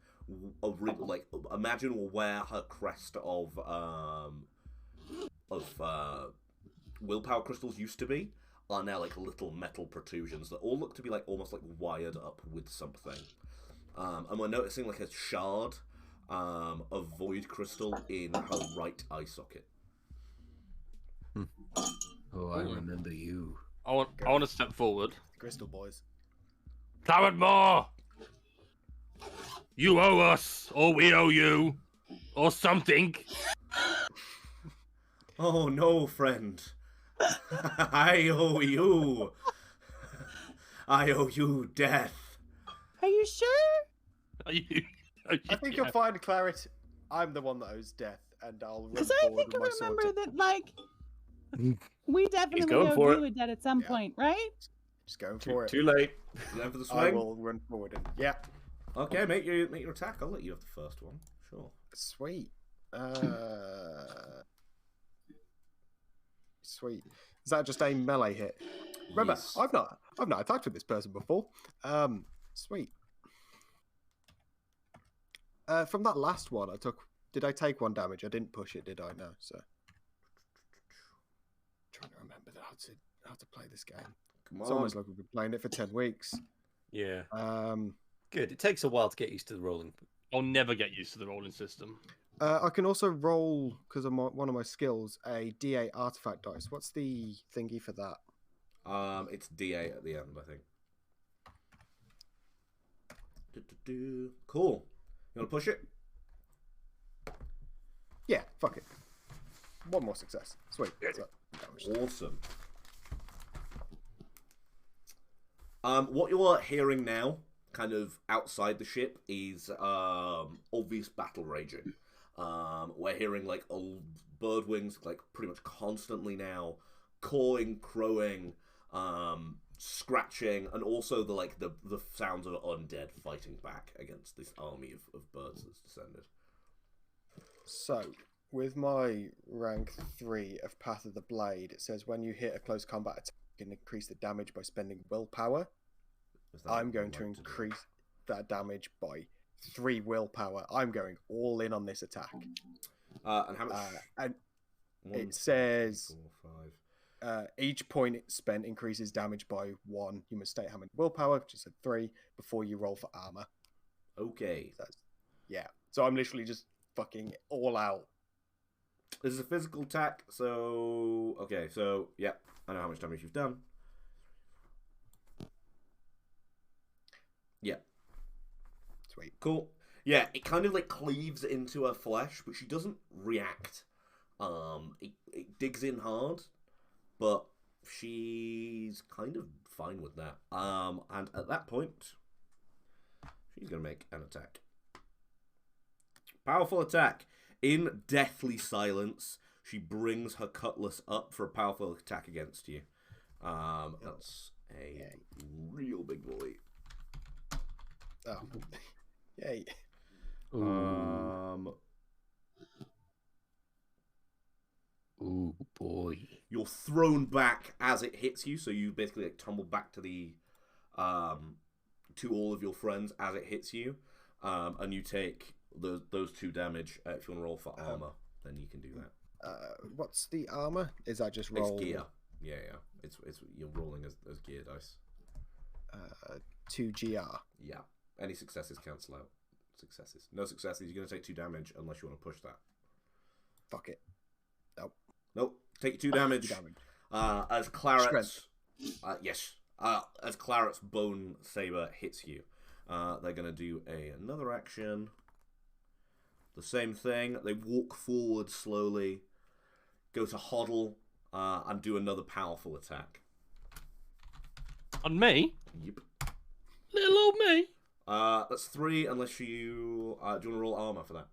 Like imagine where her crest of willpower crystals used to be are now like little metal protrusions that all look to be like almost like wired up with something. And we're noticing like a shard of void crystal in her right eye socket. Oh, I remember you. I want to step forward. Crystal Boys. Claret Moore! You owe us, or we owe you, or something. Oh no, friend. I owe you. I owe you death. Are you sure? I think you'll find, Claret, I'm the one that owes death, and I'll run Because I forward think with I my sword. remember that, like, we definitely going owed for you it. a debt at some Yeah. point, right? Just going for it. Too late. You going for the I swing? will run forward and yeah. Okay, make your attack. I'll let you have the first one. Sure. Sweet. Sweet. Is that just a melee hit? Remember, Yes. I've not attacked with this person before. Sweet. From that last one, did I take 1 damage? I didn't push it, did I? No. So, trying to remember how to play this game. Come It's on. almost like we've been playing it for 10 weeks. Yeah. Um, Good. It takes a while to get used to the rolling. I'll never get used to the rolling system. I can also roll, because of one of my skills, a D8 artifact dice. What's the thingy for that? It's D8 at the end, I think. Cool. You want to push it? Yeah, fuck it. 1 more success. Sweet. So, Awesome. What you're hearing now, kind of outside the ship, is obvious battle raging. We're hearing like old bird wings, like pretty much constantly now, cawing, crowing, scratching, and also the sounds of undead fighting back against this army of birds that's descended. So, with my rank 3 of Path of the Blade, it says when you hit a close combat attack, you can increase the damage by spending willpower. I'm going to increase that damage by 3 willpower. I'm going all in on this attack. And how much? And One, it two, says 3, 4, 5. each point spent increases damage by 1. You must state how many willpower, which is a 3, before you roll for armor. Okay. Yeah. So I'm literally just fucking all out. This is a physical attack, so... Okay, so, yeah. I know how much damage you've done. Yeah. Sweet. Cool. Yeah, it kind of, like, cleaves into her flesh, but she doesn't react. It digs in hard, but she's kind of fine with that. And at that point, she's going to make an attack. Powerful attack. In deathly silence, she brings her cutlass up for a powerful attack against you. That's a real big boy. Oh. Yay. Ooh, boy. You're thrown back as it hits you, so you basically like tumble back to the to all of your friends as it hits you, and you take those 2 damage. If you want to roll for armor, then you can do that. What's the armor? Is that just roll? It's gear. Yeah. It's you're rolling as gear dice. 2 GR. Yeah. Any successes cancel out. Successes. No successes. You're going to take 2 damage unless you want to push that. Fuck it. Nope. Take 2 damage. As Claret's... yes. As Claret's bone saber hits you. They're going to do another action. The same thing. They walk forward slowly. Go to Hoddle. And do another powerful attack. On me? Yep. Little old me? That's 3 unless you... do you want to roll armor for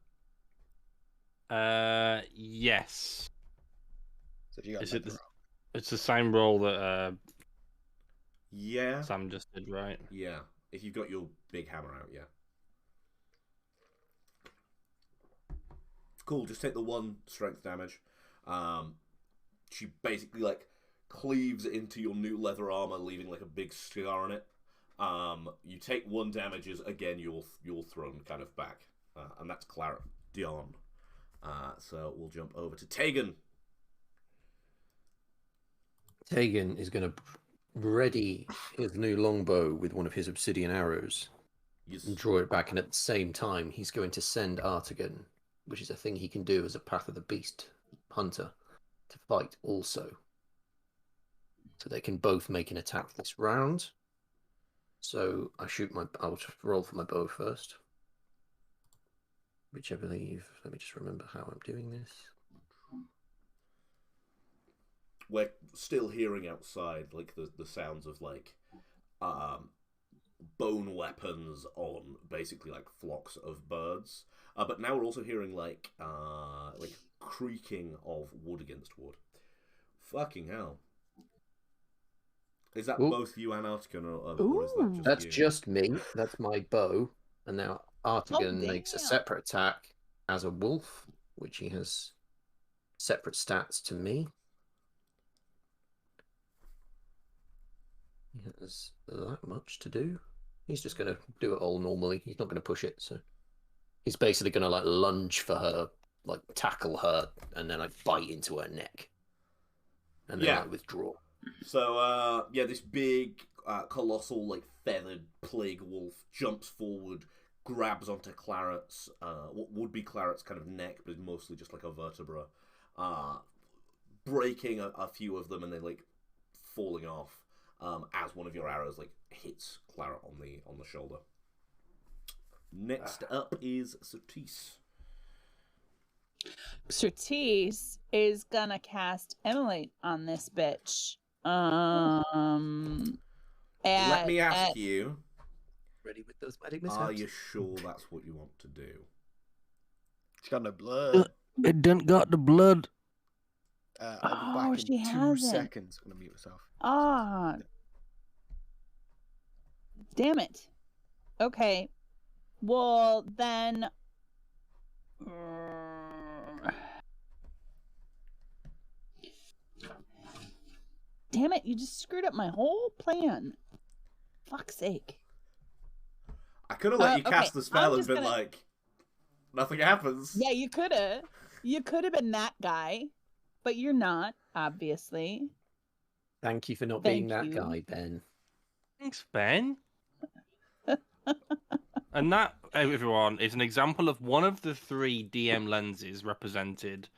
that? Yes. So you got Is it it's the same roll that Yeah. Sam just did, right? Yeah. If you've got your big hammer out, yeah. Cool, just take the 1 strength damage. She basically, like, cleaves into your new leather armor, leaving, like, a big scar on it. You take 1 damage as, again, you're thrown kind of back. And that's Claret Dion. So we'll jump over to Tegan. Tegan is going to ready his new longbow with one of his obsidian arrows Yes. and draw it back, and at the same time he's going to send Artigan, which is a thing he can do as a Path of the Beast hunter, to fight also. So they can both make an attack this round. So I'll roll for my bow first. Which I believe, let me just remember how I'm doing this. We're still hearing outside, like, the sounds of, like, bone weapons on basically like flocks of birds. But now we're also hearing like creaking of wood against wood. Fucking hell. Is that Ooh. both you and Artigan, or is that just That's you? just me. That's my bow. And now Artigan Oh, makes a damn. separate attack as a wolf, which he has separate stats to me. He has that much to do. He's just going to do it all normally. He's not going to push it, so he's basically going to like lunge for her, like tackle her, and then like bite into her neck, and then like withdraw. So this big, colossal, like feathered plague wolf jumps forward, grabs onto Claret's, what would be Claret's kind of neck, but is mostly just like a vertebra, breaking a few of them, and then like falling off. As one of your arrows like hits Claret on the shoulder. Next up is Surtees. Surtees is gonna cast Emulate on this bitch. Let me ask you. Ready with those magic Are mishaps? you sure that's what you want to do? She's got no blood. It didn't got the blood. I'll be back in 2 hasn't. seconds. I'm gonna mute myself. Ah, damn it. Okay. Well, then. Damn it, you just screwed up my whole plan. Fuck's sake. I could have let you cast okay, the spell I'm and just been gonna- like, nothing happens. Yeah, you could have. You could have been that guy, but you're not, obviously. Thank you for not Thank being that you. guy, Ben. Thanks, Ben. And that, everyone, is an example of one of the 3 DM lenses represented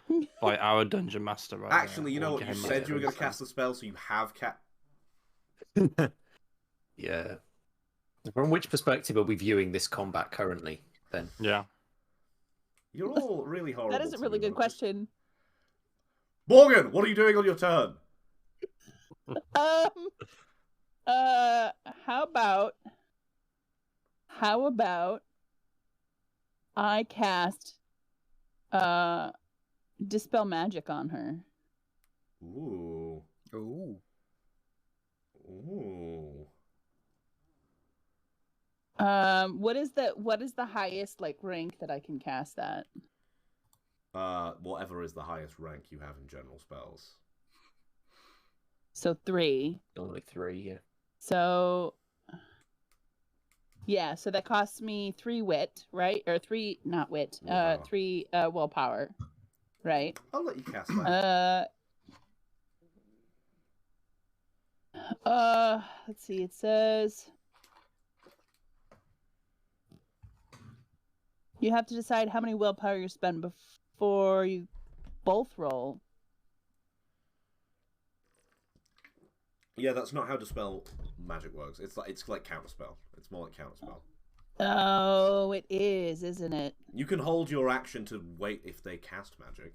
by our dungeon master. Right Actually, you there, know or what? You game said you were master. going to cast the spell, so you have Yeah. From which perspective are we viewing this combat currently, Ben? Yeah. You're all really horrible. That is a really good question. Morgan, what are you doing on your turn? How about I cast Dispel Magic on her? Ooh. Ooh. Ooh. What is the highest like rank that I can cast that? Whatever is the highest rank you have in general spells. So 3. Only 3, yeah. So yeah, so that costs me 3 wit, right? Or 3, not wit. Willpower. 3 willpower, right? I'll let you cast that. Let's see. It says you have to decide how many willpower you spend before you both roll. Yeah, that's not how Dispel Magic works. It's like Counterspell. It's more like Counterspell. Oh, it is, isn't it? You can hold your action to wait if they cast magic.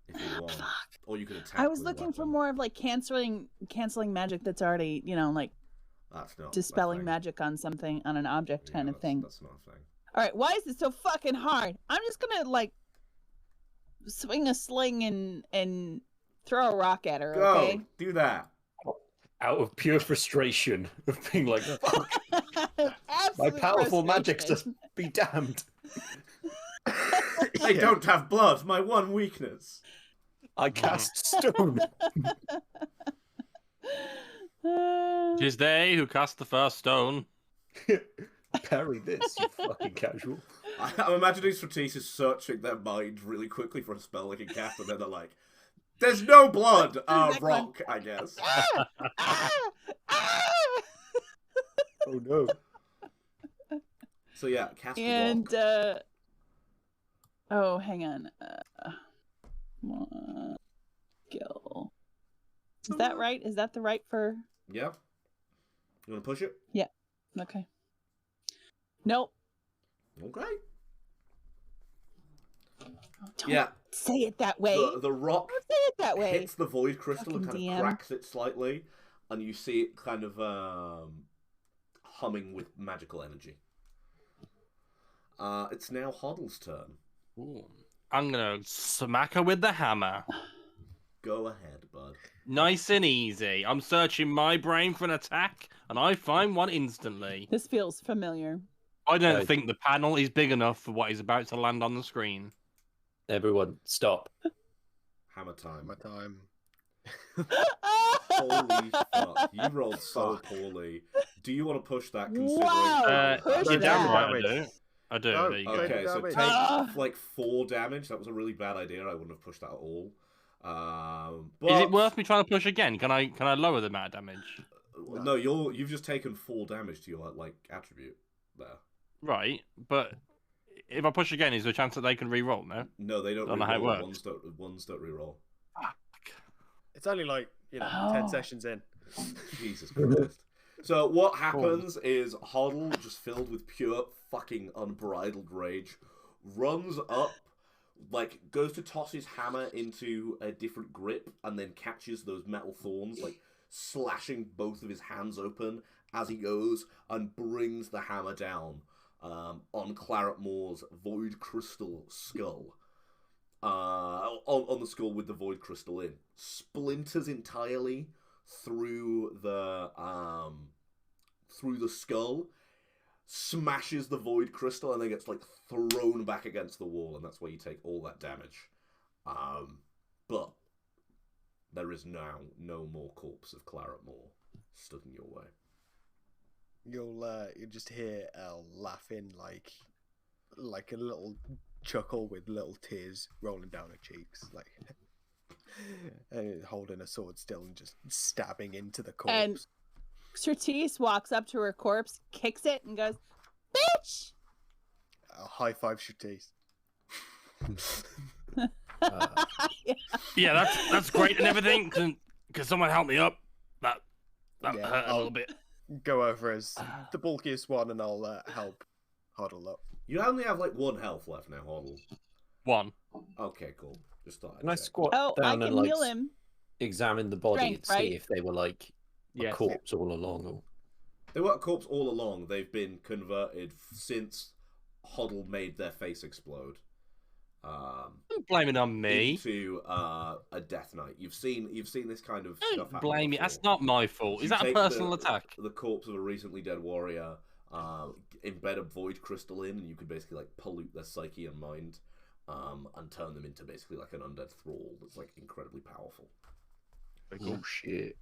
If you want. Or you can attack. I was with a looking for weapon. more of like canceling magic that's already, like That's not dispelling a thing. magic on something, on an object Yeah, kind of thing. That's not a thing. All right, why is it so fucking hard? I'm just gonna like swing a sling and throw a rock at her. Go! Okay. Do that. Out of pure frustration of being like, fuck, my Absolute powerful magic just frustration. be damned. I don't have blood, my one weakness. I cast stone. Tis they who cast the first stone. Parry this, you fucking casual. I'm imagining Strategies is searching their mind really quickly for a spell they can cast, and then they're like, there's no blood! Rock, I guess. Oh no. So yeah, cast And rock. oh, hang on. Skill. Is that right? Is that the right for? Yeah? You want to push it? Okay. Nope. Okay. Don't Yeah. say it that way. The rock Don't say it that way. hits the void crystal and Fucking kind of DM. cracks it slightly, and you see it kind of humming with magical energy. It's now Hoddle's turn. Ooh. I'm gonna smack her with the hammer. Go ahead, bud. Nice and easy. I'm searching my brain for an attack, and I find one instantly. This feels familiar. I don't Yeah. think the panel is big enough for what is about to land on the screen. Everyone, stop. Hammer time. My time. Holy fuck. You rolled so poorly. Do you want to push that considering... Wow. Push You're damn that. right, I do. I do. Oh, There you go. Okay, so damage. take Ah. like 4 damage. That was a really bad idea. I wouldn't have pushed that at all. But... Is it worth me trying to push again? Can I lower the amount of damage? No, you've just taken 4 damage to your like attribute there. Right, but if I push again, is there a chance that they can re-roll? No. No, they don't. Don't know how it Reroll. works. Ones don't reroll. It's only like 10 Oh. sessions in. Jesus Christ. So what happens is Hoddle, just filled with pure fucking unbridled rage, runs up, like goes to toss his hammer into a different grip, and then catches those metal thorns, like slashing both of his hands open as he goes, and brings the hammer down on Claret Moore's void crystal skull. On the skull with the void crystal in, splinters entirely through the skull, smashes the void crystal, and then gets like thrown back against the wall, and that's where you take all that damage. But there is now no more corpse of Claret Moore stood in your way. You'll just hear Elle laughing like a little chuckle with little tears rolling down her cheeks, like and holding a sword still and just stabbing into the corpse. And Certis walks up to her corpse, kicks it, and goes, "Bitch!" A high five, Shatis. Yeah, that's great and everything. Can someone help me up? That Yeah, hurt a little bit. Go over as the bulkiest one, and I'll help Huddle up. You only have like 1 health left now, Hoddle. 1. Okay, cool. Just thought I'd Can I check. squat Oh, I down can and like heal him. examine the body Strength, and see right? if they were like a Yes. corpse all along? Or... They were a corpse all along. They've been converted since Hoddle made their face explode. Don't blame it on me. Into a Death Knight. You've seen this kind of stuff Don't happen blame me. before. That's not my fault. You Is that a take personal attack? The corpse of a recently dead warrior, embed a void crystal in, and you can basically like pollute their psyche and mind, and turn them into basically like an undead thrall that's like incredibly powerful. Oh shit.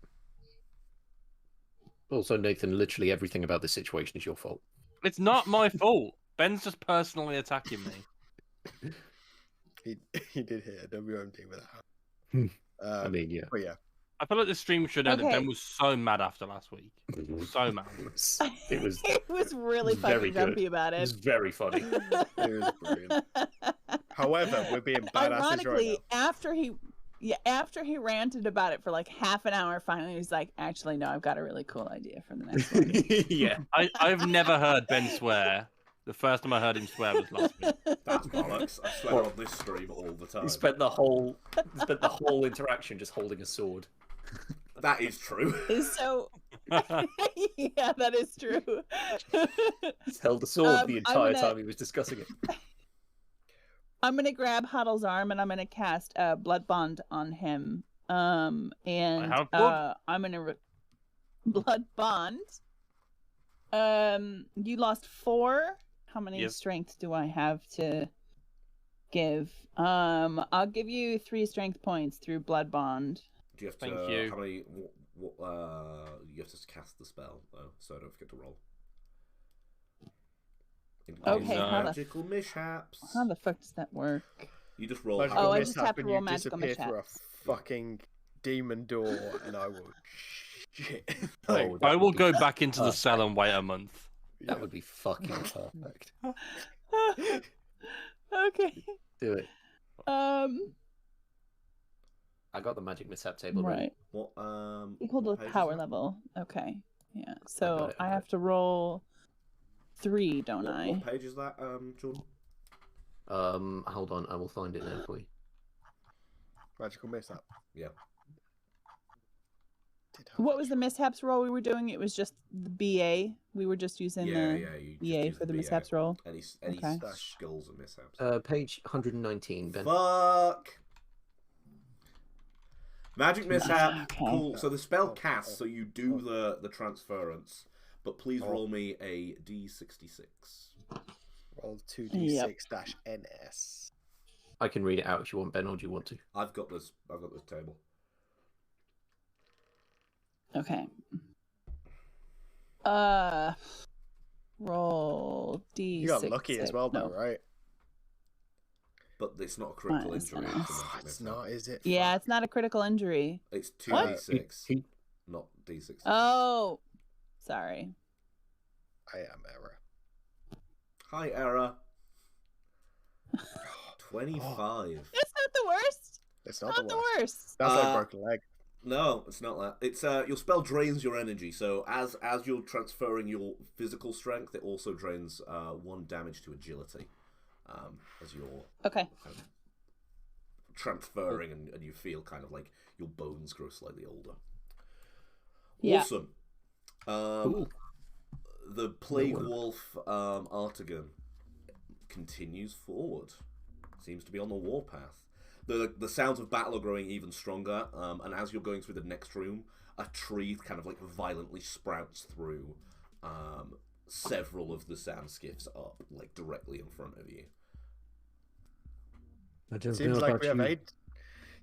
Also, Nathan, literally everything about this situation is your fault. It's not my fault. Ben's just personally attacking me. He did hit a WMD with Hmm. that. I mean, yeah. But yeah, I feel like the stream should know that Okay. Ben was so mad after last week. So mad. It was It was really very fucking good. grumpy about it was it. very funny. it was brilliant. However, we're being badasses Ironically, right after he ranted about it for like half an hour, finally he's like, "Actually, no, I've got a really cool idea for the next one." Yeah. I've never heard Ben swear. The first time I heard him swear was last week. That's bollocks. I swear on this stream all the time. He spent the whole interaction just holding a sword. That is true. So, yeah, that is true. He's held a sword the I'm entire gonna- time he was discussing it. I'm gonna grab Huddle's arm and I'm gonna cast Blood Bond on him. And have blood. I'm gonna Blood Bond. You lost 4. How many Yep. strength do I have to give? I'll give you 3 strength points through Blood Bond. Do you have to? Thank you. How many? You have to cast the spell though, so don't forget to roll. Okay, how the- magical mishaps. How the fuck does that work? You just roll. Magical Oh, I mishap just have to and roll you magical disappear through a mishaps. fucking demon door, and I will shit. Oh, I will would be go back into the perfect. cell and wait a month. That would be fucking perfect. Okay. Do it. I got the magic mishap table ready. Right. What? Equal to what page is power that? level. Okay. Yeah. So it, I okay. have to roll 3, don't What, I? what page is that, Jordan? Hold on, I will find it now for you. Magical mishap. Yeah. What was the mishaps roll we were doing? It was just the BA. We were just using You the just BA use for the BA. mishaps roll. Any Okay. skulls and mishaps. Page 119, Ben. Fuck. Magic mishap. Okay. Cool. So the spell casts, so you do the transference, but please roll me a d66. Roll 2d6-ns. I can read it out if you want, Ben, or do you want to? I've got this table. Okay. Roll D6. You got lucky as well, though, right? But it's not a critical Minus injury. NS. It's a magic It's mishap. not, is it? Yeah, it's not a critical injury. It's What? 2d6, not d6. Oh, sorry. I am error. Hi, Era. 25. It's not the worst. It's Not not the worst. worst. That's like broken leg. No, it's not that. It's your spell drains your energy. So as you're transferring your physical strength, it also drains 1 damage to agility. As you're Okay. kind of transferring, and you feel kind of like your bones grow slightly older. Yeah. Awesome. The Plague Wolf Artigan continues forward. Seems to be on the warpath. The sounds of battle are growing even stronger, and as you're going through the next room, a tree kind of like violently sprouts through several of the sand skiffs up, like directly in front of you. I don't Seems know like about we have you. 8.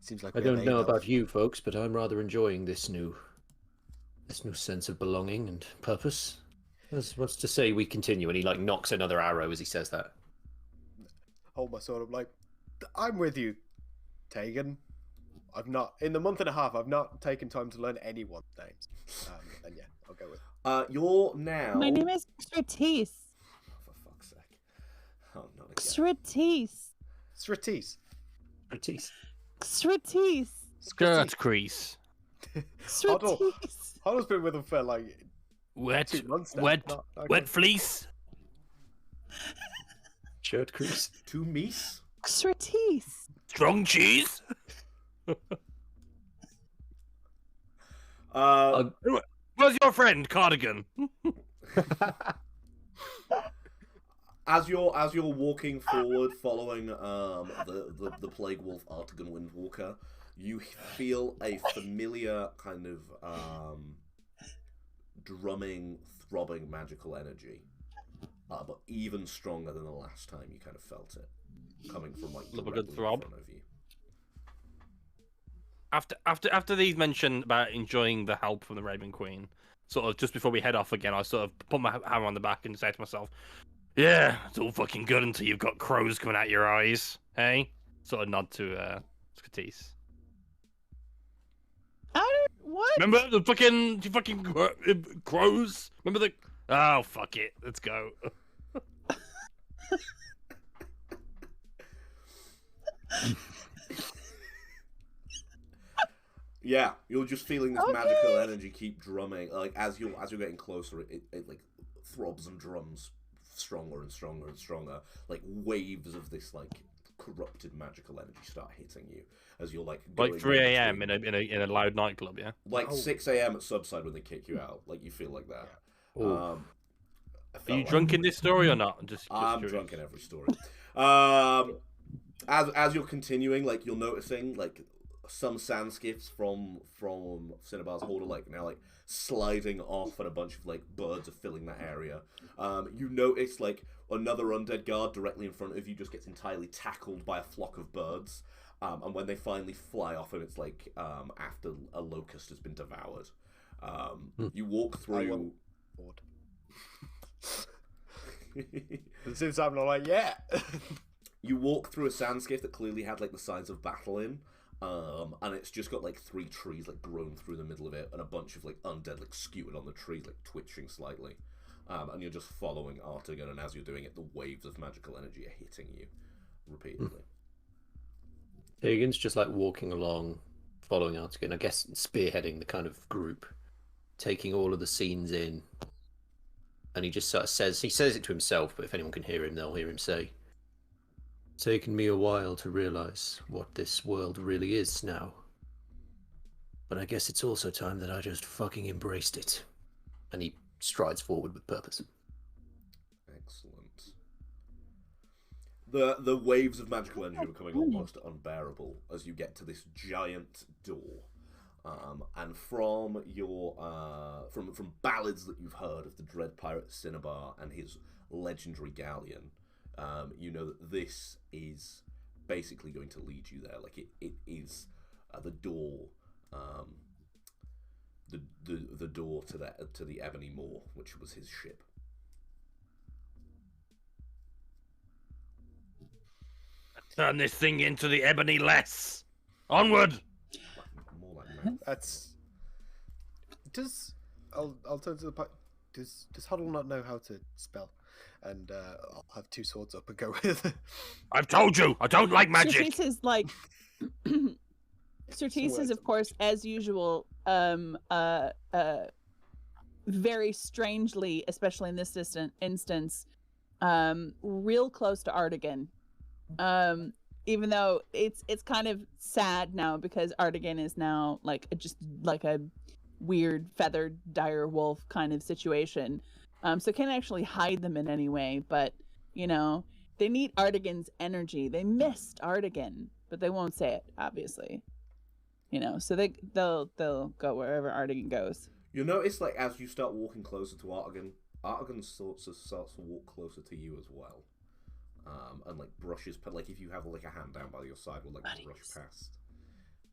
Seems like I we have don't 8 know health. about you folks, but I'm rather enjoying this new sense of belonging and purpose. What's to say we continue? And he like knocks another arrow as he says that. Hold my sword up like, I'm with you, Tegan. I've not, in the month and a half, I've not taken time to learn anyone's names. And yeah, I'll go with You're now... My name is Stratis. For fuck's sake. Oh, not again. Stratis. Stratis. Matisse. Stratis. Skirt crease. Stratis. Huddle's been with him for like Wet, 2 months now. wet, Not wet fleece. Shirt crease. Two meese? Stratis. Strong cheese. Where's your friend, Cardigan? As you're walking forward, following the Plague Wolf Artigan Windwalker, you feel a familiar kind of drumming, throbbing magical energy, but even stronger than the last time you kind of felt it, coming from like Love a directly good throb. in front of you. After these mentioned about enjoying the help from the Raven Queen, sort of just before we head off again, I sort of put my hammer on the back and say to myself, "Yeah, it's all fucking good until you've got crows coming out your eyes, hey?" Sort of nod to Skatis. What? Remember the fucking crows? Remember the? Oh fuck it, let's go. Yeah, you're just feeling this magical energy keep drumming. Like as you're getting closer, it like throbs and drums stronger and stronger and stronger. Like waves of this like corrupted magical energy start hitting you as you're like going Like 3 a.m. between- in a loud nightclub, yeah. like 6 a.m. at Subside when they kick you out. Like you feel like that. I Are felt you like- drunk in this story or not? Just I'm curious. drunk in every story. As you're continuing, like you're noticing like some sand skiffs from Cinnabar's Horde are like now like sliding off, and a bunch of like birds are filling that area. You notice like another undead guard directly in front of you just gets entirely tackled by a flock of birds. And when they finally fly off him, it's like after a locust has been devoured. You walk through. Bored. As soon as I'm like, yeah. You walk through a sand skiff that clearly had like the signs of battle in, and it's just got like 3 trees like grown through the middle of it, and a bunch of like undead like skewered on the trees, like twitching slightly. And you're just following Artigan, and as you're doing it, the waves of magical energy are hitting you repeatedly. Hagen's just like walking along, following Artigan, I guess spearheading the kind of group, taking all of the scenes in. And he just sort of says it to himself, but if anyone can hear him, they'll hear him say, "It's taken me a while to realize what this world really is now. But I guess it's also time that I just fucking embraced it. And he strides forward with purpose. Excellent. The waves of magical energy are becoming almost unbearable as you get to this giant door. And from your from ballads that you've heard of the dread pirate Cinnabar and his legendary galleon, you know that this is basically going to lead you there. Like it is the door, the door to the Ebony Moor, which was his ship. Turn this thing into the Ebony Less. Onward. More like mouth. That's. I'll turn to the pipe. Does Huddle not know how to spell? And I'll have two swords up and go with. I've told you, I don't like magic. Surtees is like. Surtees is, of course, as usual, very strangely, especially in this instance, real close to Artigan. Even though it's kind of sad now because Artigan is now just like a weird feathered dire wolf kind of situation. So can't actually hide them in any way, but you know, they need Artigan's energy. They missed Artigan, but they won't say it, obviously. You know, so they'll go wherever Artigan goes. You'll notice, like, as you start walking closer to Artigan, Artigan starts to walk closer to you as well. And like brushes, like if you have like a hand down by your side, will like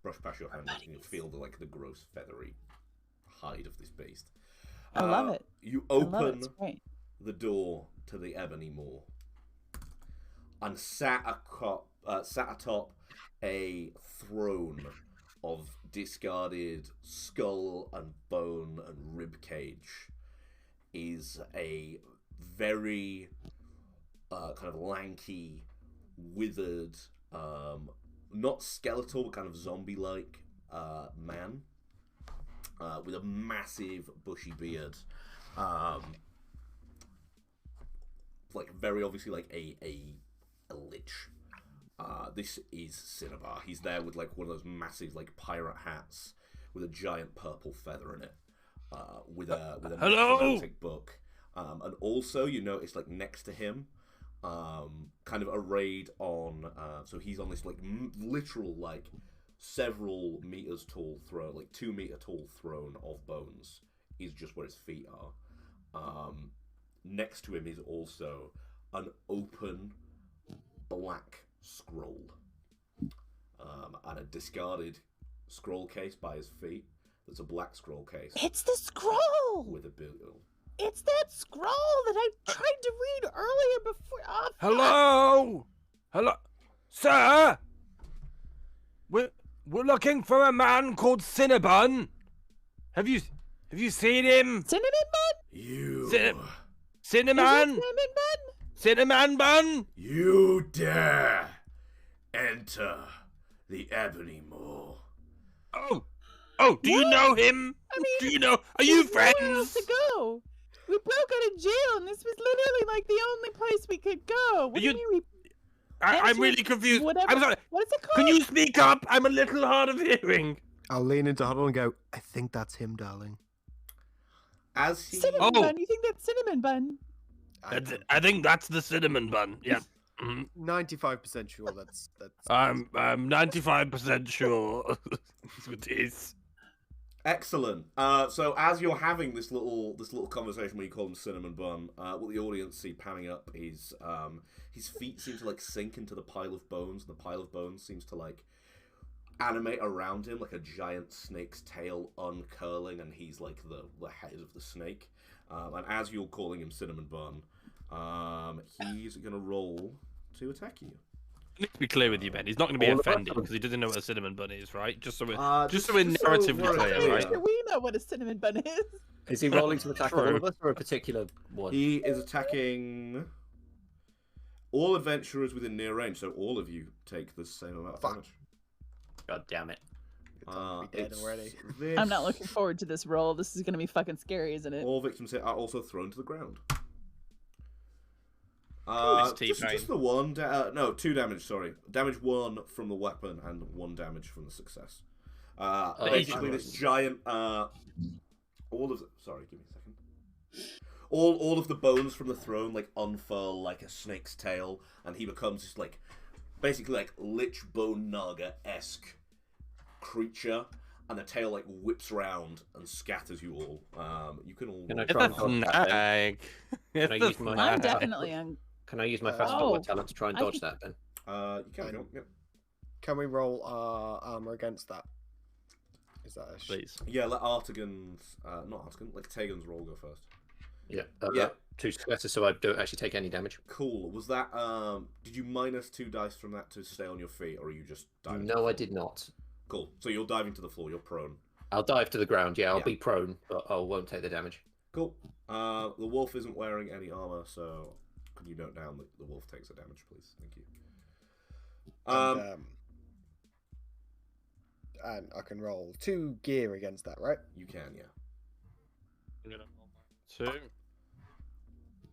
brush past your hand, and you feel the gross feathery hide of this beast. I love it. You open the door to the Ebony Moor, and sat atop a throne of discarded skull and bone and rib cage is a very kind of lanky, withered, not skeletal, but kind of zombie-like man with a massive bushy beard, like very obviously like a lich. This is Cinnabar. He's there with like one of those massive like pirate hats with a giant purple feather in it, with a necromantic book, and also you notice like next to him. Kind of arrayed on, so he's on this like literal like several meters tall throne, like 2 meter tall throne of bones is just where his feet are. Next to him is also an open black scroll, and a discarded scroll case by his feet. There's a black scroll case. It's the scroll With a bill. It's that scroll that I tried to read earlier before. Hello, sir. We're looking for a man called Cinnabon. Have you seen him? Cinnamon bun. You. Cinnamon. Cinnamon bun. You dare enter the Ebony Moor. Oh, do you know him? I mean, do you know? Are you friends? Where else to go? We broke out of jail, and this was literally like the only place we could go. What do you mean I'm really confused. Whatever. I'm sorry. What is it called? Can you speak up? I'm a little hard of hearing. I'll lean into Huddle and go, I think that's him, darling. As he... Cinnamon bun. You think that's cinnamon bun? I think that's the cinnamon bun. Yeah. 95% sure that's. I'm 95% sure. It is. Excellent. So as you're having this little conversation where you call him Cinnamon Bun, what the audience see panning up is his feet seem to like sink into the pile of bones. The pile of bones seems to like animate around him like a giant snake's tail uncurling, and he's like the head of the snake. And as you're calling him Cinnamon Bun, he's gonna roll to attack you. I need to be clear with you, Ben. He's not going to be offended because he doesn't know what a cinnamon bun is, right? Just so we're narratively clear, right? We know what a cinnamon bun is. Is he rolling to attack all of us or a particular one? He is attacking all adventurers within near range, so all of you take the same amount of damage. God damn it. It's already. I'm not looking forward to this roll. This is going to be fucking scary, isn't it? All victims hit are also thrown to the ground. Just the one. No, 2 damage. Sorry, damage 1 from the weapon and 1 damage from the success. Basically, this giant. Sorry, give me a second. All of the bones from the throne like unfurl like a snake's tail, and he becomes this like basically like Lich Bone Naga-esque creature, and the tail like whips around and scatters you all. You can all. Can I It's try a and dodge that then? snag. Can I use my? I'm definitely on. Can I use my fast Oh. forward talent to try and I dodge can- that then? You can go. Yep. Can we roll our armor against that? Is that a Please. Yeah, let Artigan's not Artigan, like Tegan's roll go first. Yeah. Yeah. 2 successes, so I don't actually take any damage. Cool. Was that did you minus 2 dice from that to stay on your feet, or are you just diving? to the No, I floor? did not. Cool. So you're diving to the floor. You're prone. I'll dive to the ground. Yeah, I'll Yeah. be prone, but I won't take the damage. Cool. The wolf isn't wearing any armor, so could you note down that the wolf takes the damage, please? Thank you. and I can roll 2 gear against that, right? You can, yeah. I'm gonna roll my 2.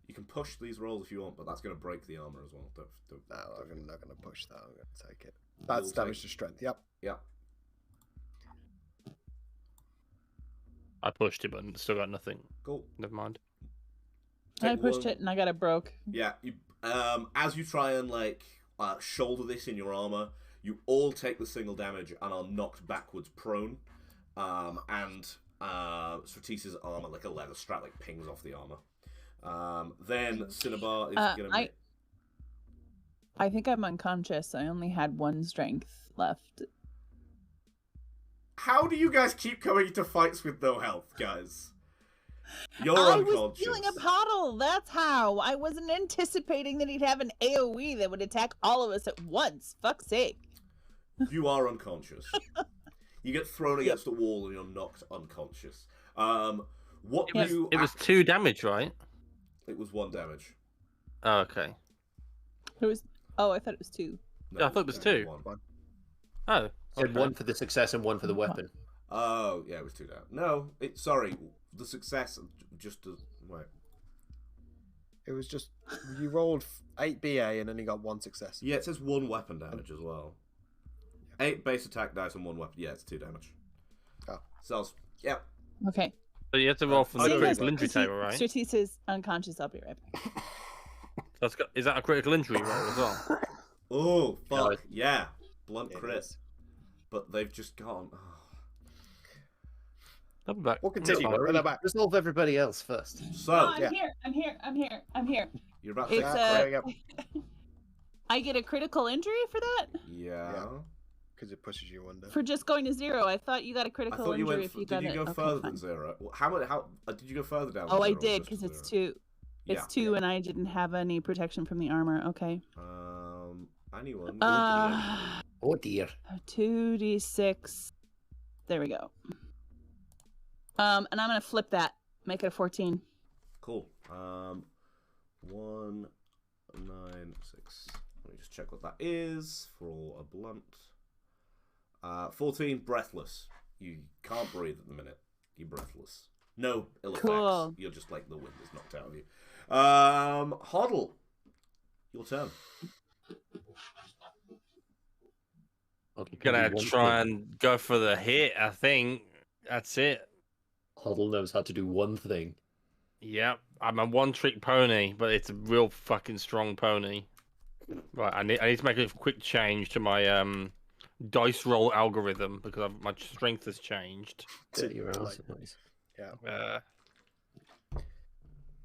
You can push these rolls if you want, but that's going to break the armor as well. Don't. No, I'm not going to push that. I'm going to take it. You'll That's take- damage to strength. Yep. Yeah. I pushed it, but still got nothing. Cool. Never mind. I Take pushed one- it and I got it broke. Yeah, you, as you try and like shoulder this in your armor, you all take the single damage and are knocked backwards prone. And Stratice's armor, like a leather strap, like pings off the armor. Then Cinnabar is gonna. I think I'm unconscious. I only had 1 strength left. How do you guys keep coming into fights with no health, guys? You're I unconscious. was feeling a puddle. That's how. I wasn't anticipating that he'd have an AoE that would attack all of us at once. Fuck's sake. You are unconscious. You get thrown against the wall and you're knocked unconscious. What you? It was 2 damage, right? It was 1 damage. Oh, okay. It was. Oh, I thought it was 2. Yeah, I thought it was 2. 1. Oh. Said okay. 1 for the success and 1 for the weapon. Oh, yeah, it was 2 down. No, sorry, the success just wait. It was just you rolled 8 BA and then you got 1 success. Yeah, it says 1 weapon damage as well. 8 base attack dice and 1 weapon. Yeah, it's 2 damage. Oh. So, yeah. Okay. So you have to roll from the Seeing critical as injury table, right? Stratis is unconscious. I'll be right back. Is that a critical injury roll as well? Oh, No, fuck. Yeah. Blunt It crit. is. But they've just gone. I'll be back. We'll continue. Don't worry, We're back. resolve everybody else first. So, Oh, I'm yeah. here. I'm here. I'm here. I'm here. you're about to It's take There you go. I get a critical injury for that? Yeah. Because it pushes you under. For just going to 0. I thought you got a I critical thought you injury went. if you Did got you it. go Okay, further fine. than 0? How did you go further down? Oh, than I 0 or did just because it's 0? 2. It's 2, and I didn't have any protection from the armor. Okay. Anyone? Oh dear. 2d6. There we go. And I'm gonna flip that. Make it a 14. Cool. 1, 9, 6. Let me just check what that is for a blunt. 14, breathless. You can't breathe at the minute. You're breathless. No ill effects. Cool. You're just like the wind is knocked out of you. Hoddle. Your turn. Gonna try and go for the hit, I think. That's it. Huddle knows how to do one thing. Yep. I'm a one-trick pony, but it's a real fucking strong pony. Right, I need to make a quick change to my dice roll algorithm because my strength has changed. Yeah, you're Like- nice.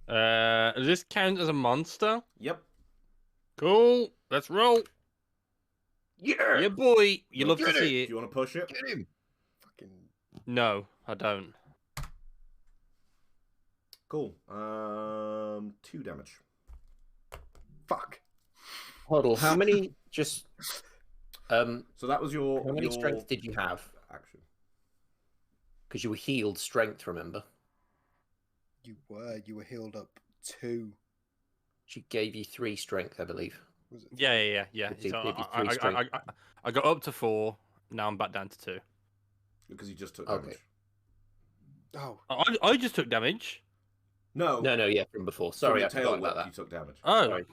Does this count as a monster? Yep. Cool. Let's roll. Yeah. Yeah, boy. You love to Get it. see Do it. you want to push it? Get him. Fucking. No, I don't. Cool. 2 damage. Fuck. Huddle. How many? Just. So that was your. How many your strength did you have? Action. Because you were healed strength. Remember? You were healed up 2. She gave you 3 strength, I believe. Was it? Yeah. It's So maybe I 3 strength. got up to 4. Now I'm back down to 2. Because you just took Okay. damage. Oh. I just took damage. No. No, yeah, from before. From Sorry, the I tail forgot whip, about you that. took damage. Oh, Sorry.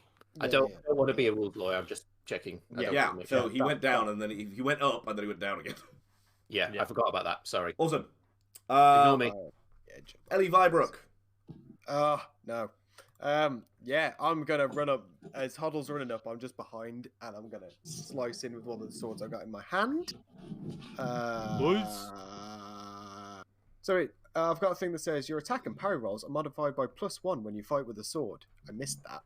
I Yeah, don't yeah. want to be a rules lawyer. I'm just checking. I don't Yeah. wanna make So sure. he went down and then he went up and then he went down again. Yeah, Yeah. I forgot about that. Sorry. Awesome. Ignore me. Yeah, Ellie Vibrook. No. Yeah, I'm gonna run up as Huddle's running up. I'm just behind, and I'm gonna slice in with one of the swords I got in my hand. Nice. Sorry, I've got a thing that says your attack and parry rolls are modified by +1 when you fight with a sword. I missed that.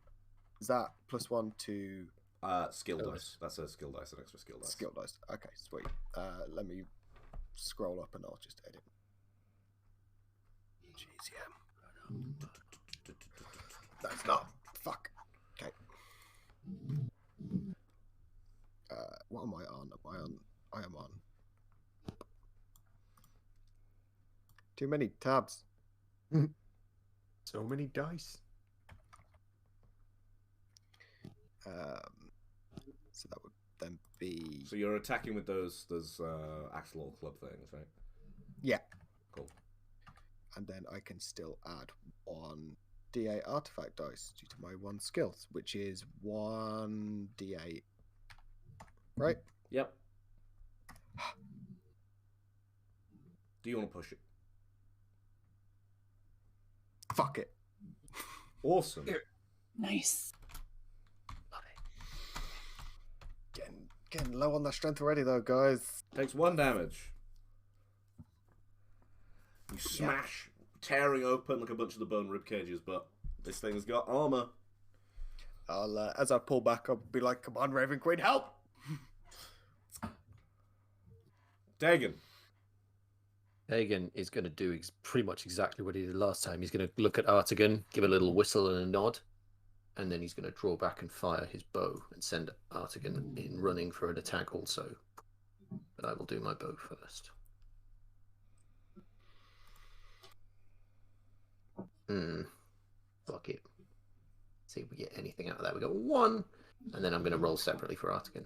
Is that +1 to Skill dice. That's a skill dice, an extra skill dice. skill dice? Okay, sweet. Let me scroll up and I'll just edit. Jeez, yeah. That's not. Fuck. Okay. What am I on? I am on. Too many tabs. So many dice. So that would then be. So you're attacking with those axle or club things, right? Yeah. Cool. And then I can still add 1 d8 artifact dice due to my 1 skills, which is 1 d8. Right? Yep. Do you want to push it? Fuck it. Awesome. Nice. Getting low on that strength already, though, guys. Takes 1 damage. You smash, tearing open like a bunch of the bone rib cages, but this thing's got armor. I'll, as I pull back, I'll be like, "Come on, Raven Queen, help!" Dagon. Hagen is going to do pretty much exactly what he did last time. He's going to look at Artigan, give a little whistle and a nod, and then he's going to draw back and fire his bow and send Artigan in running for an attack also. But I will do my bow first. Fuck it. See if we get anything out of that. We got 1, and then I'm going to roll separately for Artigan.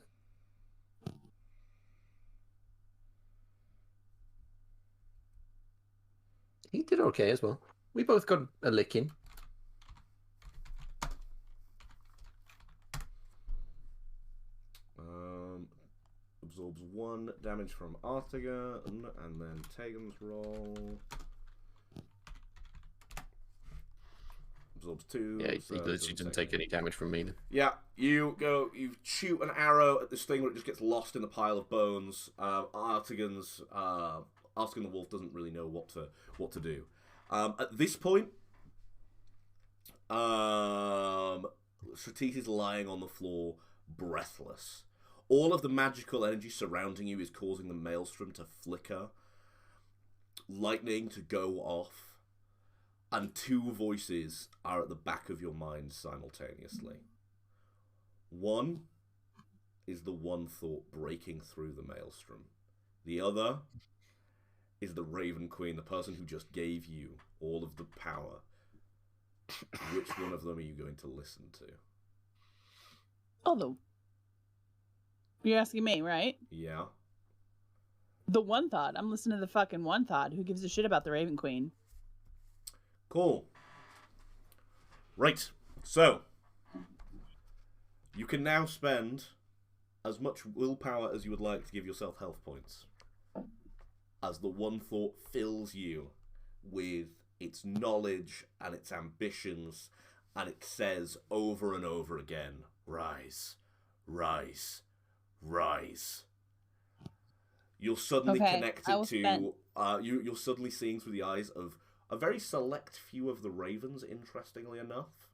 He did okay as well. We both got a lick in. Absorbs 1 damage from Artigan, and then Tegan's roll. Absorbs 2. Yeah, he so literally doesn't didn't take any damage from me then. Yeah, you shoot an arrow at this thing, but it just gets lost in the pile of bones. Artigan the wolf doesn't really know what to do. At this point, Strategic is lying on the floor, breathless. All of the magical energy surrounding you is causing the maelstrom to flicker, lightning to go off, and 2 voices are at the back of your mind simultaneously. One is the one thought breaking through the maelstrom. The other is the Raven Queen, the person who just gave you all of the power. Which one of them are you going to listen to? Although, you're asking me, right? Yeah. The one thought. I'm listening to the fucking one thought. Who gives a shit about the Raven Queen? Cool. Right. So, you can now spend as much willpower as you would like to give yourself health points, as the one thought fills you with its knowledge and its ambitions, and it says over and over again, rise, rise, rise. You're suddenly connected to... you're suddenly seeing through the eyes of a very select few of the ravens, interestingly enough,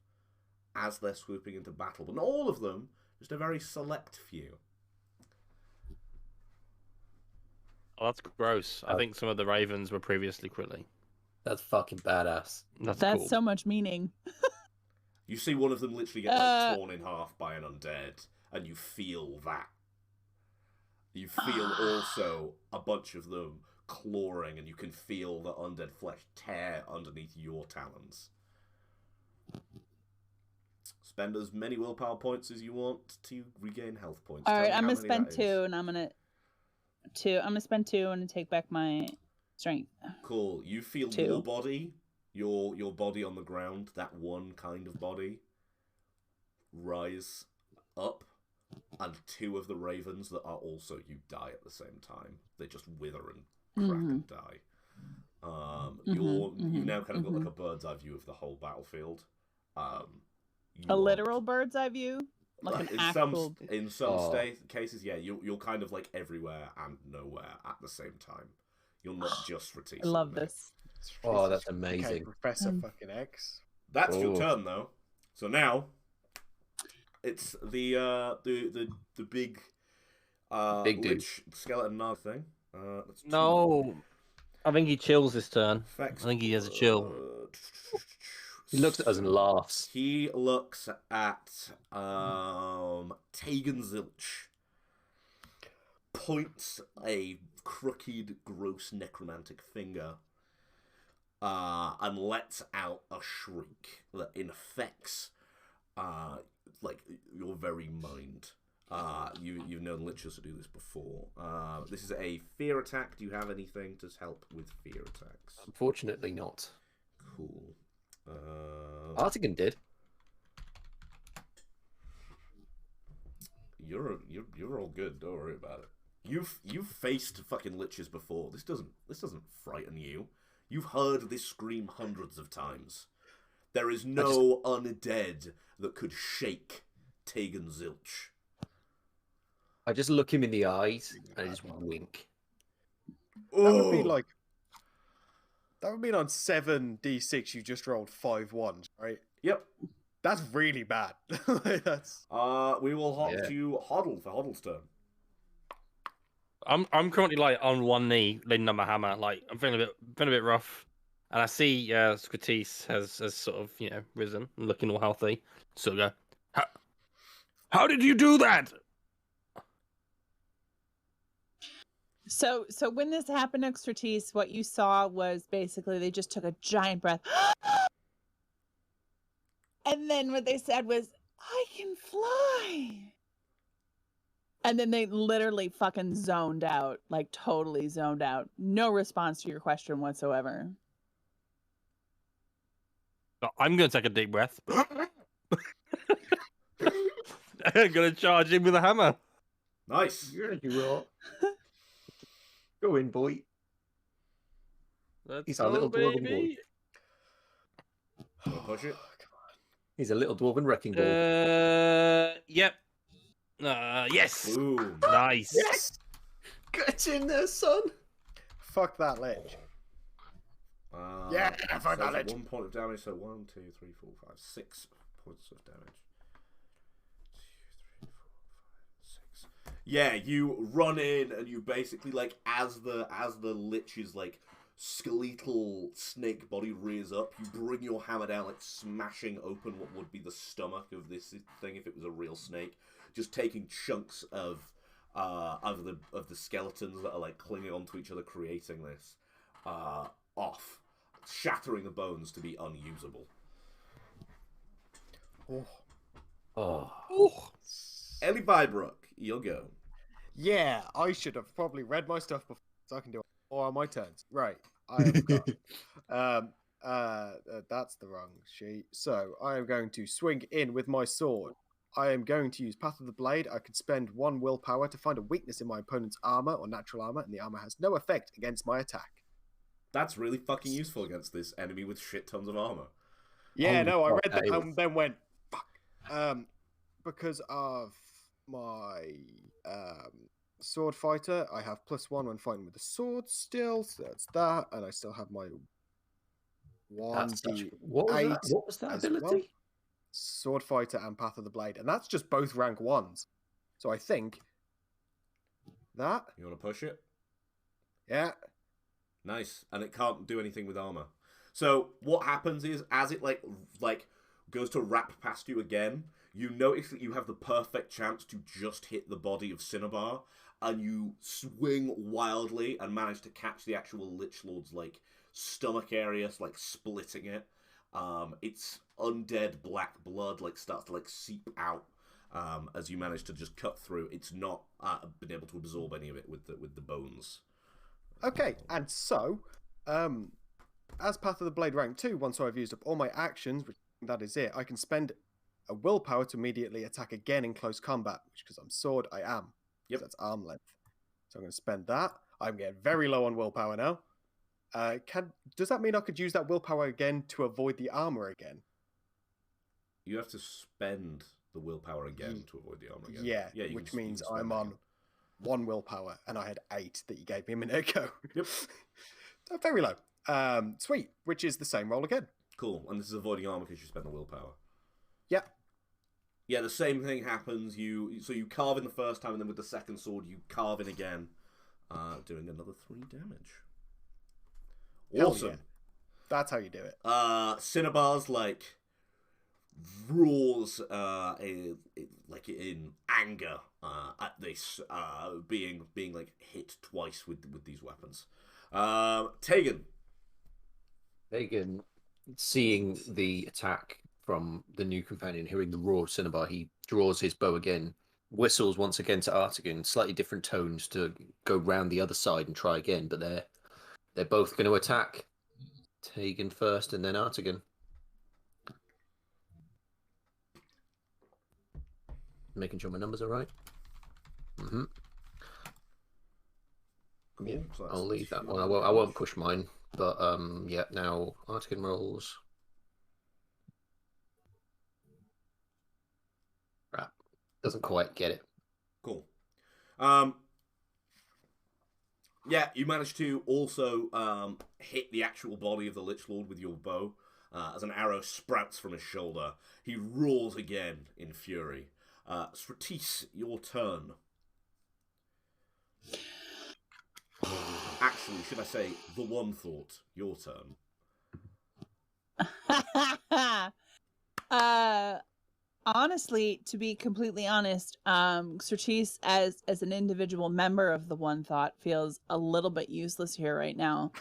as they're swooping into battle. But not all of them, just a very select few. Oh, that's gross. I think some of the ravens were previously Quilly. That's fucking badass. That's cool. so much meaning. You see one of them literally get torn in half by an undead, and you feel that. You feel also a bunch of them clawing, and you can feel the undead flesh tear underneath your talons. Spend as many willpower points as you want to regain health points. All Tell right, me I'm how gonna many spend that is. 2, and I'm gonna spend 2 and take back my strength. Cool. You feel 2. your body, your body on the ground, that one kind of body, rise up and 2 of the ravens that are also you die at the same time. They just wither and crack and die. You've now kind of got like a bird's eye view of the whole battlefield. A literal bird's eye view, like an actual. In some cases, yeah, you're kind of like everywhere and nowhere at the same time. You're not just Ratisse. I love this. Oh, that's amazing. Okay, Professor fucking X. That's your turn though. So now it's the big big dude skeleton Narg thing. No, I think he chills this turn. Effects. I think he has a chill. He looks at us and laughs. He looks at Tegan Zilch, points a crooked, gross necromantic finger, and lets out a shriek that infects like your very mind. You've known lichers to do this before. This is a fear attack. Do you have anything to help with fear attacks? Unfortunately not. Cool. Artigan did. You're all good. Don't worry about it. You've faced fucking lichers before. This doesn't frighten you. You've heard this scream hundreds of times. There is no undead that could shake Tegan Zilch. I just look him in the eyes and I just wink. That would be like. That would mean on 7d6 you just rolled 5 ones, right? Yep. That's really bad. That's. We will hop to Hoddle for Hoddle's turn. I'm currently like on one knee, leaning on my hammer. Like I'm feeling a bit rough, and I see Ratisse has sort of risen and looking all healthy. So I go, how did you do that? So when this happened to Ratisse, what you saw was basically they just took a giant breath. And then what they said was, I can fly. And then they literally fucking zoned out, like totally zoned out. No response to your question whatsoever. I'm going to take a deep breath. I'm going to charge him with a hammer. Nice. Yeah, you are. Go in, boy. He's a little dwarven boy. Push it. He's a little dwarven wrecking ball. Yep. Yes. Boom. Nice. Yes. Get in there, son. Fuck that lich. Yeah, fuck that lich. 1 point of damage, so 1, 2, 3, 4, 5, 6 points of damage. 2, 3, 4, 5, 6. Yeah, you run in and you basically as the lich's skeletal snake body rears up, you bring your hammer down, smashing open what would be the stomach of this thing if it was a real snake, just taking chunks of the skeletons that are clinging onto each other, creating this off, shattering the bones to be unusable. Ellie Bybrook, you'll go. Yeah, I should have probably read my stuff before so I can do it all on my turns. Right, I have got. That's the wrong sheet. So I am going to swing in with my sword. I am going to use Path of the Blade. I can spend 1 willpower to find a weakness in my opponent's armor or natural armor, and the armor has no effect against my attack. That's really fucking useful against this enemy with shit tons of armor. Yeah, no, I read that and then went, fuck. Because of my sword fighter, I have +1 when fighting with the sword still, so that's that, and I still have my 1d8. What was that ability? Well. Sword fighter and Path of the Blade, and that's just both rank 1s. So I think that. You want to push it? Yeah. Nice, and it can't do anything with armor. So what happens is, as it goes to wrap past you again, you notice that you have the perfect chance to just hit the body of Cinnabar, and you swing wildly and manage to catch the actual Lich Lord's stomach area, splitting it. Its undead black blood starts to seep out as you manage to just cut through. It's not been able to absorb any of it with the bones. Okay, and so as Path of the Blade rank 2, once I've used up all my actions, which that is it, I can spend a willpower to immediately attack again in close combat, which because I'm sword, I am. Yep. That's arm length. So I'm going to spend that. I'm getting very low on willpower now. Does that mean I could use that willpower again to avoid the armor again? You have to spend the willpower again to avoid the armor again. Yeah, you which can means spend I'm it on again. 1 willpower, and I had 8 that you gave me a minute ago. Yep. So very low. Sweet, which is the same roll again. Cool. And this is avoiding armor because you spend the willpower. Yeah. Yeah, the same thing happens. So you carve in the first time, and then with the second sword, you carve in again, doing another 3 damage. Hell Awesome. yeah. That's how you do it. Cinnabar's like roars like in anger at this being like hit twice with these weapons. Tegan. Tegan, seeing the attack from the new companion, hearing the roar of Cinnabar, he draws his bow again, whistles once again to Artigan, slightly different tones to go round the other side and try again, but they're both going to attack. Tegan first and then Artigan. Making sure my numbers are right. Mm-hmm. Cool. Yeah, So I'll leave that 2 one. I won't push mine. But yeah, now Artigan rolls. Crap. Doesn't quite get it. Cool. Yeah, you managed to also hit the actual body of the Lich Lord with your bow as an arrow sprouts from his shoulder. He roars again in fury. Stratis, your turn. Actually, should I say, the one thought, your turn. Honestly, to be completely honest, Certis as an individual member of the One Thought feels a little bit useless here right now.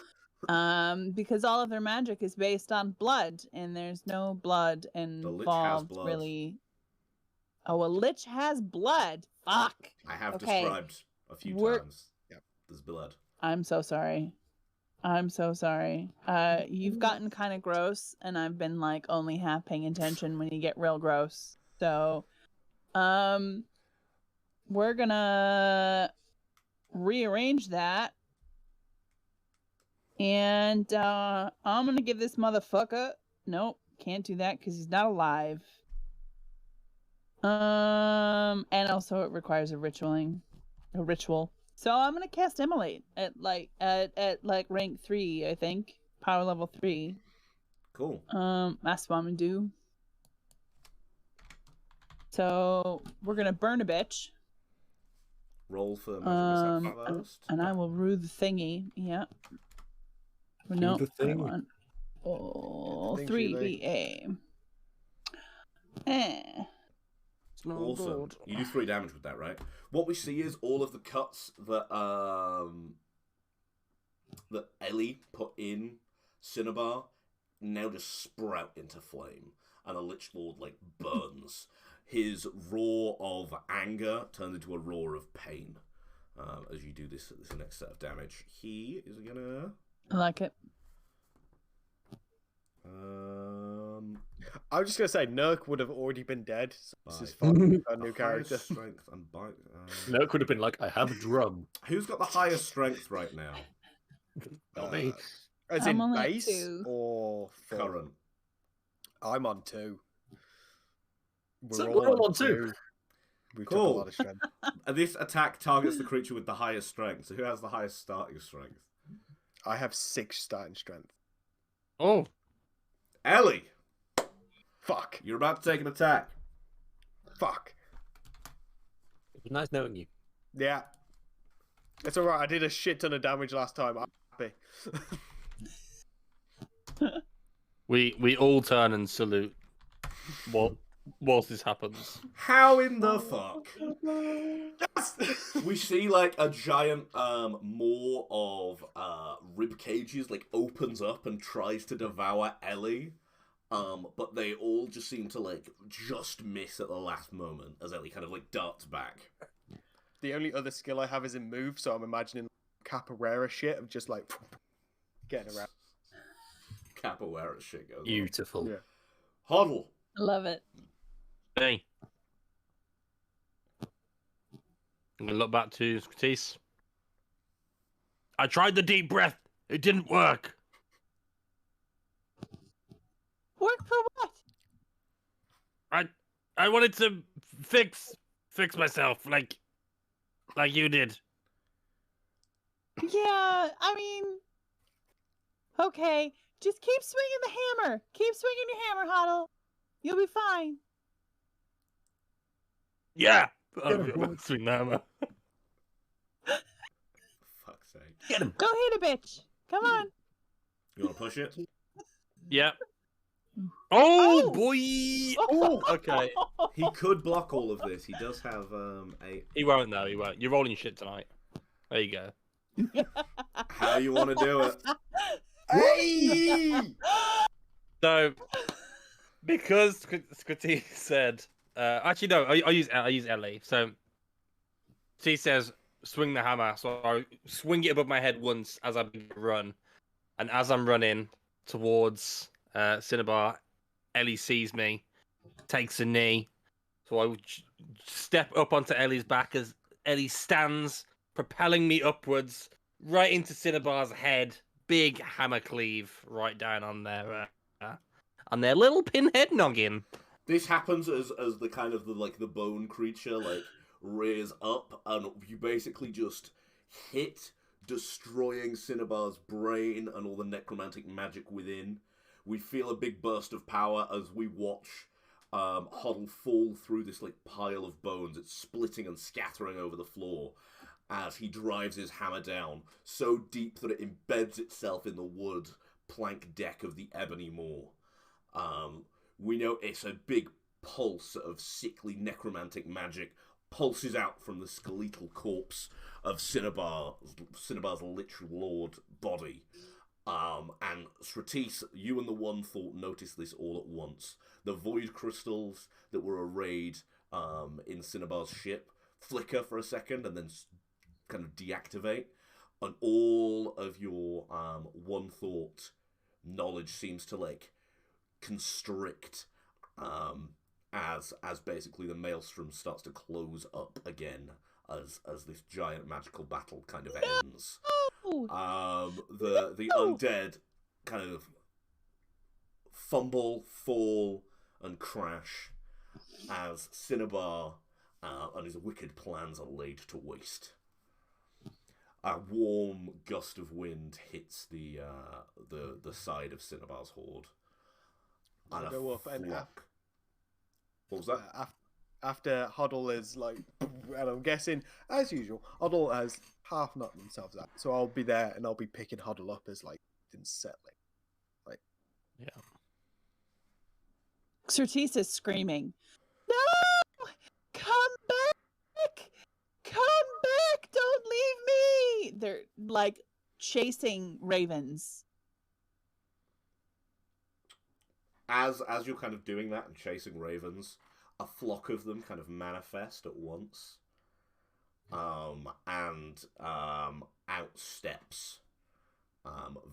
Because all of their magic is based on blood, and there's no blood involved blood. really. Oh, a lich has blood. Fuck. I have Okay. described a few times. Yep, there's blood. I'm so sorry. You've gotten kind of gross, and I've been like only half paying attention when you get real gross. So, we're gonna rearrange that, and I'm gonna give this motherfucker. Nope, can't do that because he's not alive. And also it requires a ritual. So I'm gonna cast Immolate at rank 3, I think. Power level 3. Cool. That's what I'm gonna do. So we're gonna burn a bitch. Roll for magic attack first. And I will rue the thingy. Yeah. No, I want 3 VA. Awesome. You do 3 damage with that, right? What we see is all of the cuts that that Ellie put in Cinnabar now just sprout into flame, and a Lich Lord like burns. His roar of anger turns into a roar of pain as you do this next set of damage. He is gonna. I like it. I was just gonna say Nurk would have already been dead. So this is fun with our new character. Strength and bite. No, it could have been like, I have a drum. Who's got the highest strength right now? Not me. As I'm in only at base 2. or full? Current. I'm on 2. So we're all on 2. We've Cool. got a lot of strength. This attack targets the creature with the highest strength. So who has the highest starting strength? I have 6 starting strength. Oh, Ellie, Fuck. you're about to take an attack. Fuck. It was nice knowing you. Yeah. It's alright. I did a shit ton of damage last time. I'm happy. we all turn and salute whilst this happens. How in the fuck? Yes! We see like a giant maw of rib cages like opens up and tries to devour Ellie. But they all just seem to like just miss at the last moment as Ellie kind of like darts back. The only other skill I have is in move, so I'm imagining capoeira shit of just like getting around. Capoeira shit goes on. Beautiful. Yeah. Huddle. Love it. me. I'm gonna look back to Scratisse. I tried the deep breath. It didn't work. Work for what? I wanted to fix myself like you did. Yeah, I mean, okay. Just keep swinging the hammer. Keep swinging your hammer, Huddle. You'll be fine. Yeah. Get him, I'm gonna swing the hammer. Fuck's sake. Get him. Go hit a bitch. Come on. You want to push it? Yeah. Oh, Oh! boy. Oh, okay. He could block all of this. He does have a. He won't though. He won't. You're rolling shit tonight. There you go. How you want to do it? Hey! So, because Scotty said, actually no, I use Ellie. So she says, swing the hammer. So I swing it above my head once as I run, and as I'm running towards Cinnabar, Ellie sees me, takes a knee. So I would step up onto Ellie's back as Ellie stands, propelling me upwards right into Cinnabar's head. Big hammer cleave right down on their little pinhead noggin. This happens as the kind of the bone creature rears up, and you basically just hit, destroying Cinnabar's brain and all the necromantic magic within. We feel a big burst of power as we watch Huddle fall through this pile of bones. It's splitting and scattering over the floor as he drives his hammer down so deep that it embeds itself in the wood plank deck of the ebony moor. We know it's a big pulse of sickly necromantic magic pulses out from the skeletal corpse of Cinnabar's lich lord body. And Stratis, you and the One Thought notice this all at once. The void crystals that were arrayed in Cinnabar's ship flicker for a second and then kind of deactivate, and all of your One Thought knowledge seems to constrict as basically the maelstrom starts to close up again as this giant magical battle kind of ends. The undead kind of fumble, fall, and crash as Cinnabar and his wicked plans are laid to waste. A warm gust of wind hits the side of Cinnabar's horde. And go up and what was that? After Huddle is and I'm guessing, as usual, Huddle has half knocked themselves out. So I'll be there and I'll be picking Huddle up as unsettling. Yeah. Certis is screaming, "No! Come back! Come back! Don't leave me!" They're chasing ravens. As you're kind of doing that and chasing ravens, a flock of them kind of manifest at once. And out steps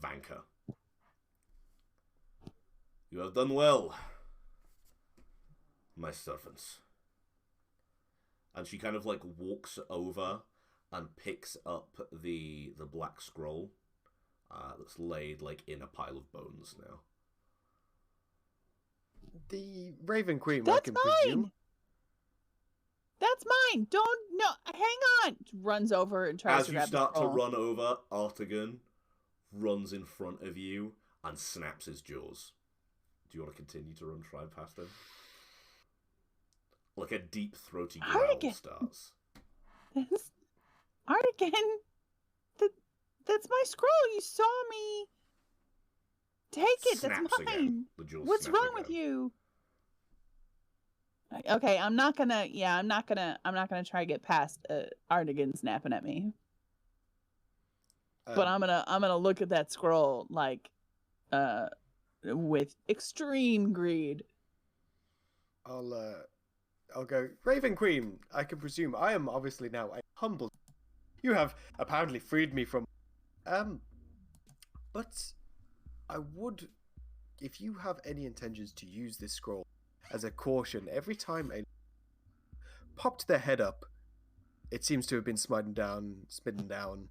Vanka. You have done well, my servants. And she kind of walks over and picks up the black scroll that's laid in a pile of bones now. The Raven Queen, I That's can mine. presume. That's mine. Hang on. Runs over and tries As to you grab start the to scroll. run over, Artagan runs in front of you and snaps his jaws. Do you want to continue to run right past him? A deep throaty growl Artagan. starts. Artigan, that's my scroll. You saw me take it. That's Snaps mine. again. The jaws What's snap wrong with again. you? Okay, I'm not gonna try to get past Artigan snapping at me. But I'm gonna look at that scroll with extreme greed. I'll go, Raven Queen, I can presume I am obviously now a humble. You have apparently freed me from but I would, if you have any intentions to use this scroll as a caution, every time a popped their head up, it seems to have been smitten down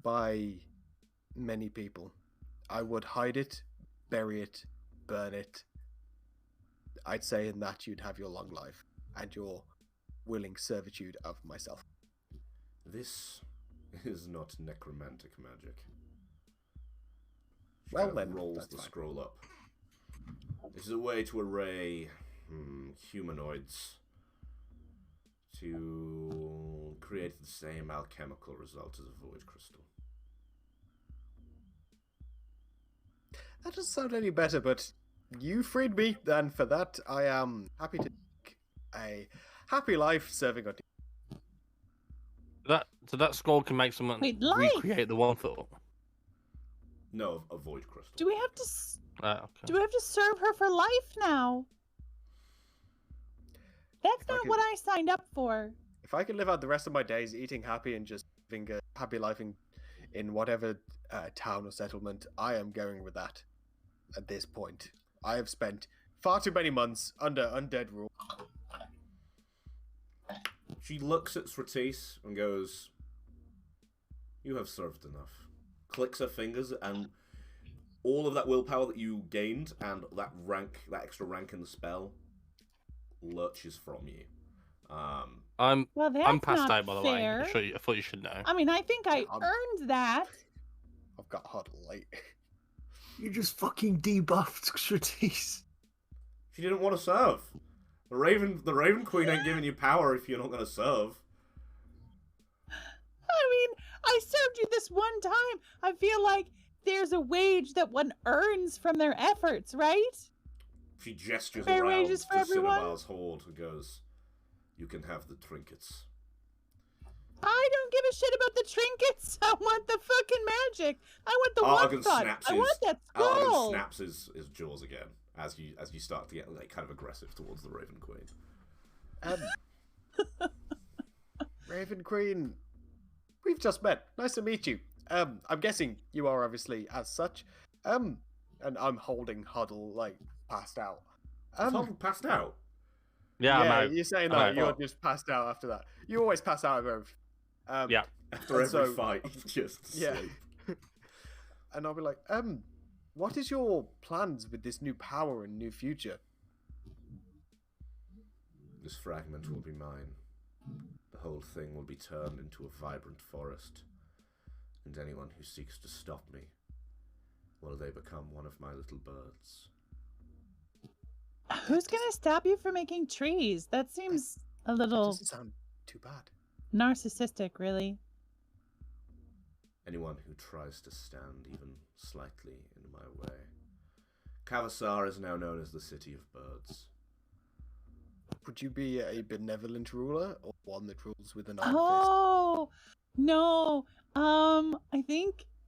by many people. I would hide it, bury it, burn it. I'd say in that you'd have your long life and your willing servitude of myself. This is not necromantic magic. She Well kind of then, rolls that's the fine. scroll up. This is a way to array humanoids to create the same alchemical result as a void crystal. That doesn't sound any better, but you freed me, and for that I am happy to take a happy life serving on. So that scroll can make someone Wait, life? recreate the one thought. No, a void crystal. Do we have to? Okay. Do we have to serve her for life now? That's If I not could- what I signed up for. If I can live out the rest of my days eating happy and just living a happy life in whatever town or settlement, I am going with that. At this point, I have spent far too many months under undead rule. She looks at Sratis and goes, "You have served enough." Clicks her fingers, and all of that willpower that you gained and that extra rank in the spell, lurches from you. I'm Well, passed that's out, by not the way. fair. I thought you should know. I mean, I think I I'm- earned that. I've got huddle late. You just fucking debuffed Stratis. She didn't want to serve. The Raven Queen ain't giving you power if you're not going to serve. I mean, I served you this one time. I feel like there's a wage that one earns from their efforts, right? She gestures Fair around wages for to everyone? Cinnabar's hoard and goes, "You can have the trinkets." I don't give a shit about the trinkets. I want the fucking magic. I want the Argon one thought. snaps I his want that Argon scroll. snaps his jaws again as you start to get like kind of aggressive towards the Raven Queen. Raven Queen, we've just met. Nice to meet you. I'm guessing you are obviously as such. And I'm holding Huddle like passed out. Tom passed out. Yeah, I'm out. you're saying I'm that out. you're just passed out after that. You always pass out of everything. Yeah. After And every so- fight, he's just Yeah. asleep. And I'll be like, what is your plans with this new power and new future? This fragment will be mine. The whole thing will be turned into a vibrant forest. And anyone who seeks to stop me, well, they become one of my little birds. Who's gonna stop you from making trees? That seems a That little doesn't sound too bad. narcissistic, really. Anyone who tries to stand even slightly in my way. Kavasar is now known as the City of Birds. Would you be a benevolent ruler or one that rules with an iron fist? Oh no.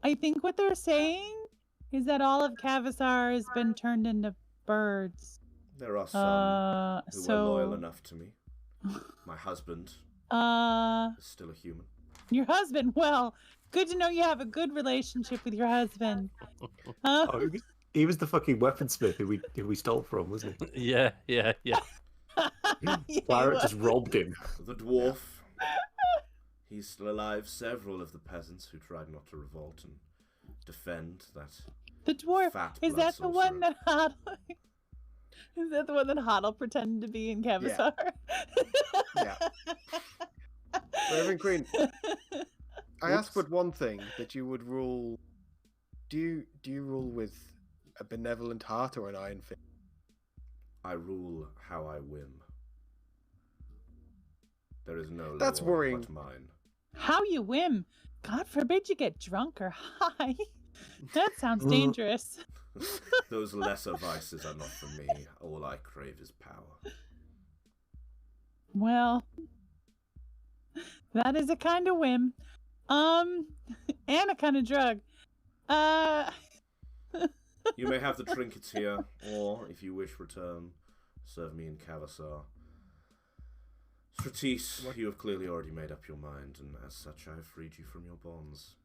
I think what they're saying is that all of Kavasar has been turned into birds. There are some who are loyal so enough to me. My husband is still a human. your husband, well, good to know you have a good relationship with your husband. Oh, he was the fucking weaponsmith who we stole from, wasn't he? Yeah. Yeah, Clara you- just robbed him. The dwarf. He's still alive. Several of the peasants who tried not to revolt and defend that the dwarf. fat Is blood that the one sorcerer. that Hoddle? Is that the one that Hoddle pretended to be in Kavasar? Yeah. Raven Queen, I asked but one thing, that you would rule. Do you rule with a benevolent heart or an iron fist? I rule how I whim. There is no That's law worrying. but mine. How you whim? God forbid you get drunk or high. That sounds Mm. dangerous. Those lesser vices are not for me. All I crave is power. Well, that is a kind of whim. And a kind of drug. You may have the trinkets here, or, if you wish, return. Serve me in Kavasar. Stratis, you have clearly already made up your mind, and as such I have freed you from your bonds.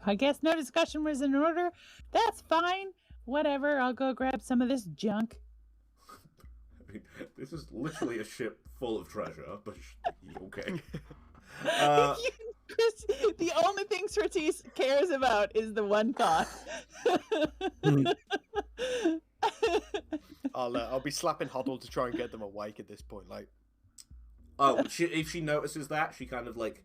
I guess no discussion was in order. That's fine. whatever, I'll go grab some of this junk. I mean, this is literally a ship full of treasure, but okay. Chris, the only thing Sratis cares about is the one thought. I'll be slapping Huddle to try and get them awake at this point. Like, oh, if she notices that, she kind of like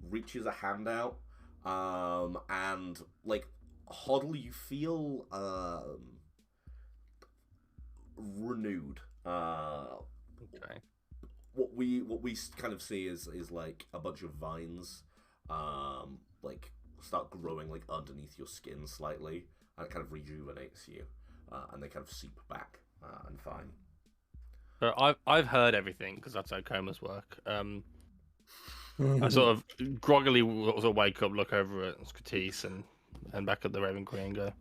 reaches a hand out, and like Huddle, you feel renewed. Okay. What we kind of see is like a bunch of vines, like start growing like underneath your skin slightly, and it kind of rejuvenates you, and they kind of seep back and fine. I've heard everything because that's how comas work. I sort of groggily sort of wake up, look over at Scotise and back at the Raven Queen and go,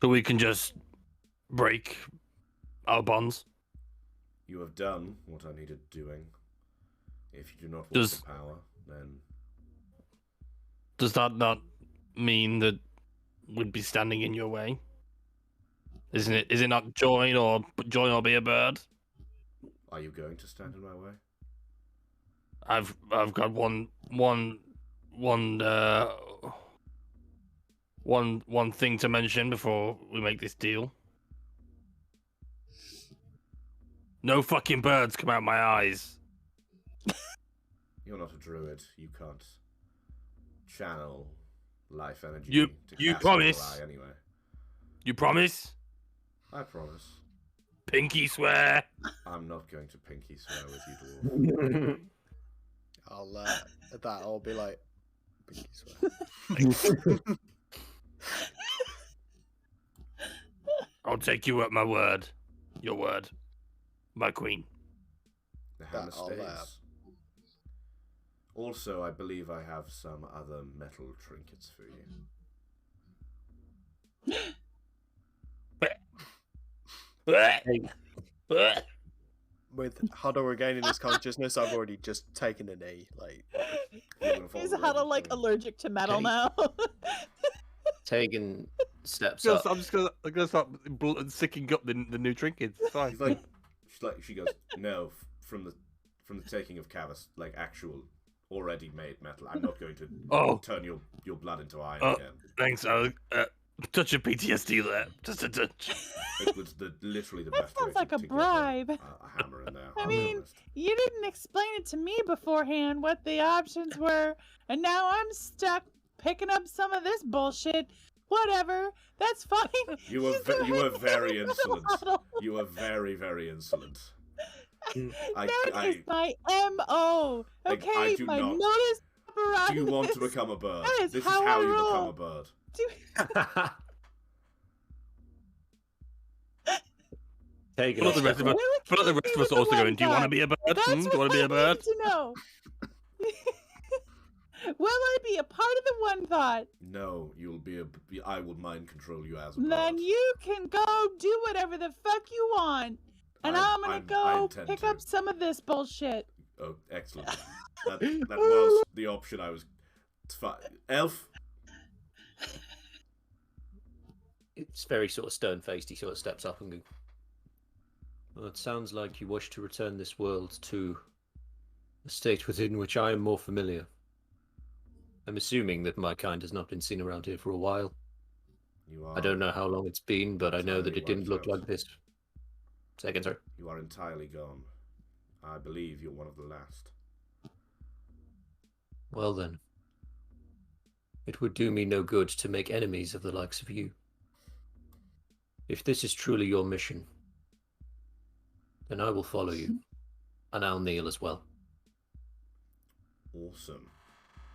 so we can just break our bonds. You have done what I needed doing. If you do not want Does- the power, then Does that not mean that we'd be standing in your way? Isn't it? Is it not join or be a bird? are you going to stand in my way? I've got one thing to mention before we make this deal. No fucking birds come out my eyes. You're not a druid. You can't channel life energy. You- to you cast promise? your eye anyway. You promise? I promise. Pinky swear. I'm not going to pinky swear with you, dwarf. I'll be like, pinky swear. I'll take you at my word. Your word. My queen. The hammer That I'll, stays. Also, I believe I have some other metal trinkets for you. With Huddle regaining his consciousness, I've already just taken a knee. Like, Is Huddle like allergic to metal Okay. now? Taking steps I'm up. just gonna start sicking up the new trinkets. It's fine. She goes, no, from the taking of Cavus, like actual already made metal. I'm not going to turn your blood into iron again. Thanks. Touch of PTSD there. Just a touch. It was literally the That best way sounds like a to get bribe. a hammer in there. I I'll be mean, honest. you didn't explain it to me beforehand what the options were, and now I'm stuck picking up some of this bullshit. Whatever, that's fine. You were go you were ahead and very handle insolent. Huddle. You were very, very insolent. That is my MO. Okay, I do my not. modus operandi. Do you want to is- become a bird? that is This how is how I you become roll. a bird. Taking Well, a the rest step of up. us- I feel like the rest of us also going, do you want to be a bird? That's Do you what want to be I a bird? need to know. Will I be a part of the one thought? No, I will mind control you as a bird. Then you can go do whatever the fuck you want. And I'm gonna I go intend pick to. up some of this bullshit. Oh, excellent. That was the option I was. It's fine. Elf. It's very sort of stone-faced. He sort of steps up and goes, well, it sounds like you wish to return this world to a state within which I am more familiar. I'm assuming that my kind has not been seen around here for a while. You are. I don't know how long it's been, but I know that it entirely didn't look wiped like this. Second, sir. You are entirely gone. I believe you're one of the last. Well then. It would do me no good to make enemies of the likes of you. If this is truly your mission, then I will follow you. And I'll kneel as well. Awesome.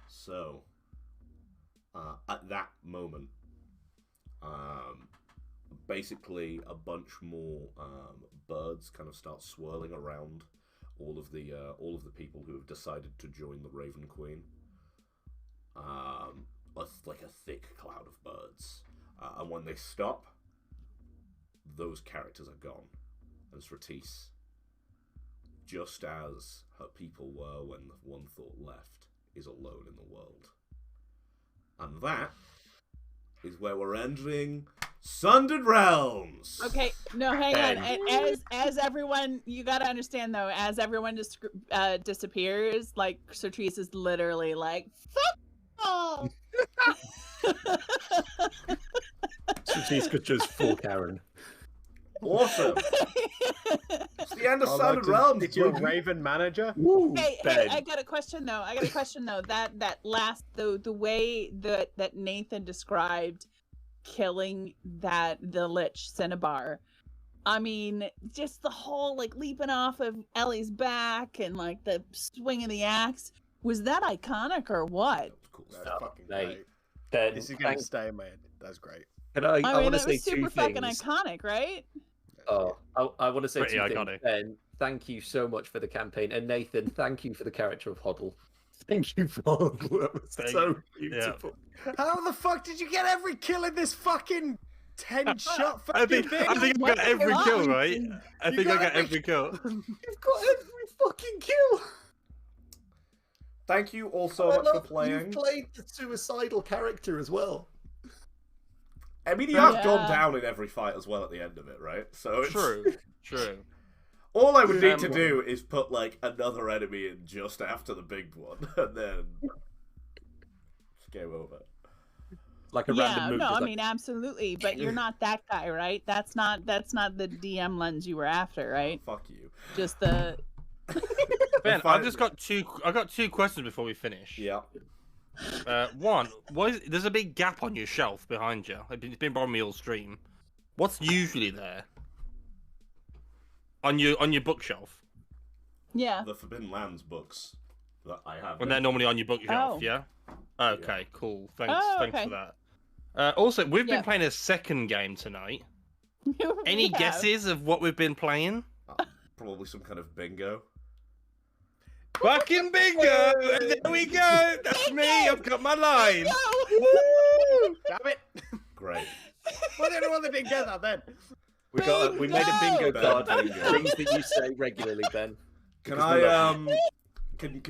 So, at that moment, basically a bunch more birds kind of start swirling around all of the people who have decided to join the Raven Queen. Like a thick cloud of birds, and when they stop, those characters are gone, and Sratis, just as her people were when One Thought left, is alone in the world. And that is where we're entering Sundered Realms. Okay, no, hang on. As everyone, you gotta understand though, as everyone disappears, like Certrice is literally like, "Fuck all." She's just full Karen. Awesome. It's the end of I Sundered like to Realms. pick your baby. Raven manager. Hey, I got a question though. That last the way that Nathan described killing the Lich Cinnabar. I mean, just the whole like leaping off of Ellie's back and like the swing of the axe. Was that iconic or what? Cool That's stuff. fucking mate. great. This is gonna stay in my head. That's great. Can I I mean, want to it say was super two fucking things. iconic, right? Oh, I want to say Pretty two iconic. things. Ben, thank you so much for the campaign, and Nathan, thank you for the character of Hoddle. Thank you for Hoddle. That was so beautiful. How the fuck did you get every kill in this fucking 10-shot I fucking think thing? I think I What got the every fuck? kill, right? I You think I got got every every kill. You've got every fucking kill. Thank you all so I much for love playing. You played the suicidal character as well. I mean, he has gone Yeah. down in every fight as well at the end of it, right? So it's... True. All I would need to do is put like another enemy in just after the big one, and then it's game over. Like a Yeah, random move. no, just I like, mean absolutely, but you're not that guy, right? That's not the DM lens you were after, right? Fuck you. Just the Ben, Fine. I've just got two. I got two questions before we finish. Yeah. One, there's a big gap on your shelf behind you. It's been bothering me all stream. What's usually there? On your bookshelf. yeah. The Forbidden Lands books that I have. And they're normally on your bookshelf, Oh. yeah? Okay, cool. Thanks Oh, for okay. that. Also, we've been Yeah. playing a second game tonight. Any Yeah. guesses of what we've been playing? Probably some kind of bingo. Fucking bingo! And there we go! That's me! I've got my line! Damn it! Great. Why did anyone that didn't get that then? we made a bingo Ben, card. bingo. Things that you say regularly, Ben. Can Because we love Can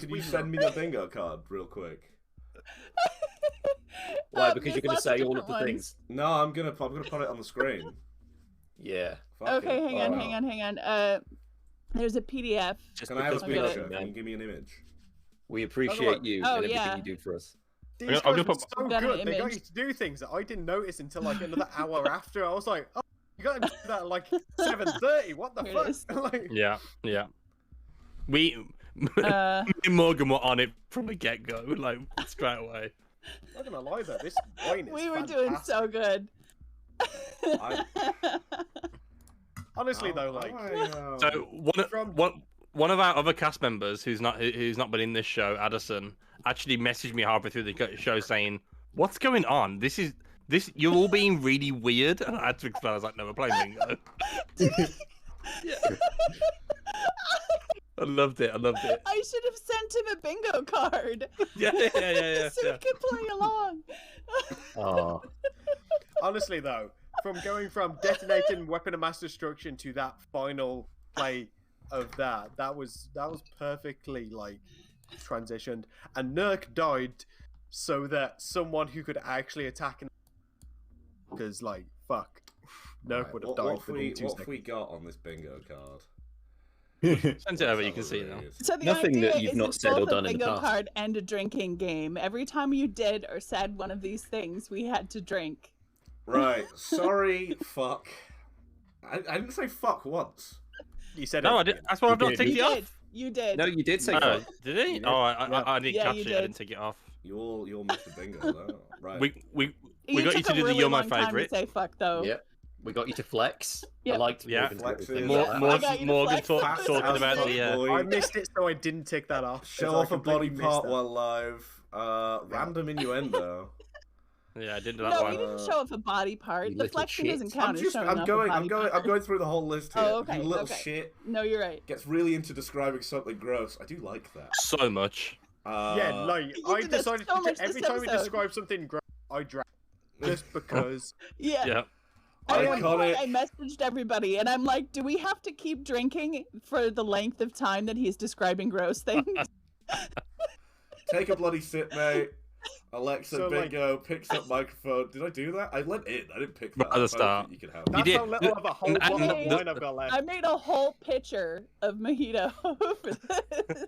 you send me the bingo card real quick? Why? Because There's you're going to lots say of all of the different things. No, I'm gonna put it on the screen. Yeah. Fuck Okay, it. hang on. There's a PDF. Just Can I have a because we I'll love get picture? you, Can you man. give me an image? We appreciate you Oh, and everything yeah. you do for us. These I'm guys gonna were put- so Got an good. They got image. you to do things that I didn't notice until like another hour after. I was like, oh, you got to do that at like 7:30. What the Here it fuck? is. Like, Yeah. Me Uh, and Morgan were on it from the get-go, like, straight away. I'm not gonna lie though, this wine is we were doing fantastic. so good. Honestly though, like, So one of our other cast members who's not been in this show, Addison, actually messaged me halfway through the show saying, "What's going on? This you're all being really weird." And I had to explain. I was like, "No, we're playing bingo." Yeah. I loved it. I should have sent him a bingo card. Yeah. So he could play along. Oh, honestly though, from going from detonating weapon of mass destruction to that final play of that was perfectly like transitioned, and Nurk died so that someone who could actually attack him, because like fuck, Nurk would have died within 2 What seconds. have we got on this bingo card? Send it over. You can see it now. So the Nothing idea that you've is not it's said or both done a in the bingo past. card and a drinking game. Every time you did or said one of these things, we had to drink. Right. Sorry. Fuck. I didn't say fuck once. You said No, it. I did. That's why I've not did. taken You it did. off. You did. no, you did say Oh, fuck. did he? You did. Oh, I didn't Yeah, catch you it. I did. didn't take it off. You all missed the bingo though. Right. We You got you took to a do the really "You're my long time to favorite." say fuck though. Yep. We got you to flex. I Yep. liked Yeah. Morgan's little Flexing. thing More- like that. I got you to Morgan flex. talking Fast about as the fuck, boy. I missed it, so I didn't tick that off. Show so I off a body completely missed part that. while live. Random innuendo. Yeah, I did that No, one. we didn't show off a body part. You The little flexing shit. doesn't count as showing I'm off going. a I'm body part. going through the whole list here. Oh, okay, You little okay. shit No, you're right. gets really into describing something gross. I do like that. So much. Yeah, like You I did that decided so to much every this time we episode. describe something gross, I drank just because. Yeah. Yeah. At one Iconic. point, I messaged everybody, and I'm like, "Do we have to keep drinking for the length of time that he's describing gross things?" Take a bloody sip, mate. Alexa So, like- Bingo picks up microphone. Did I do that? I went in. I didn't pick that At the up. I don't start. think you can have That's did. how little of a whole And- bottle of and- wine I've got left. I made a whole pitcher of mojito for this.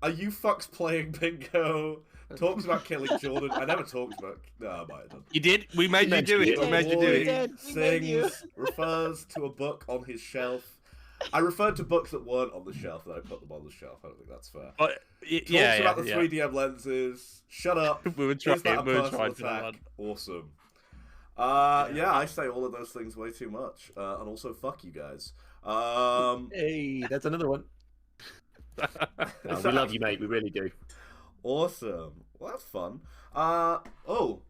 Are you fucks playing bingo? Talks about killing Jordan. I never talked about. No, I might have done. You did. We made you do it. We made you do We it. did. We made you. Sings, refers to a book on his shelf. I referred to books that weren't on the shelf, and I put them on the shelf. I don't think that's fair. But, Talks yeah, about the yeah. 3DM lenses. Shut up. We were trying. Is that a We were personal trying to that attack? one. Awesome. Yeah, I say all of those things way too much, and also fuck you guys. Hey, that's another one. No, we love you, mate. We really do. Awesome. Well, that's fun. Oh. And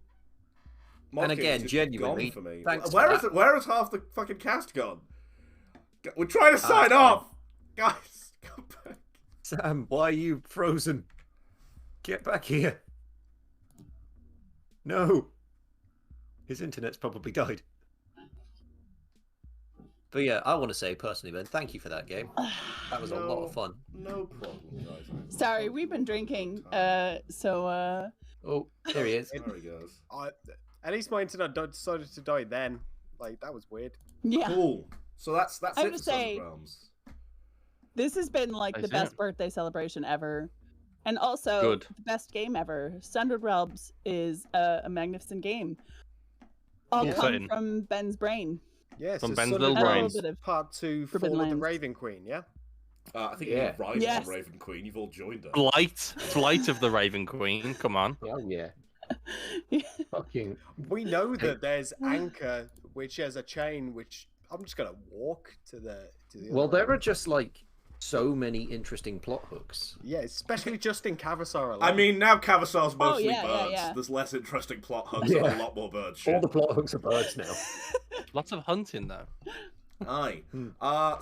Market again, is genuinely, gone for me. thanks Where for is that. it? Where is half the fucking cast gone? We're trying to sign fine. off, guys. Come back. Sam, why are you frozen? Get back here. No. His internet's probably died. But yeah, I want to say personally, Ben, thank you for that game. That was a lot of fun. No problem, guys. Sorry, we've been drinking. So Oh, there he is. There he goes. At least my internet decided to die then. Like, that was weird. yeah. Cool. So that's I it would for say- Sundered Realms. This has been like I the see best it. birthday celebration ever. And also Good. the best game ever. Sundered Realms is a magnificent game. All Yeah. come Exciting. from Ben's brain. Yes, From it's Ben's Sundered little Realms brains. Part 2, Forbidden Fall of the Lands. Raven Queen, yeah? I think Yeah. you're right Yes. on Raven Queen. You've all joined her. Flight of the Raven Queen. Come on. Oh yeah. Fucking. We know that there's Anchor, which has a chain, which I'm just going to walk to the Well, other there are end. just like so many interesting plot hooks. Yeah, especially just in Cavasar alone. I mean, now Cavasar's mostly yeah, birds. yeah. There's less interesting plot hooks Yeah. and a lot more bird shit. All the plot hooks are birds now. Lots of hunting though. Aye. Hmm.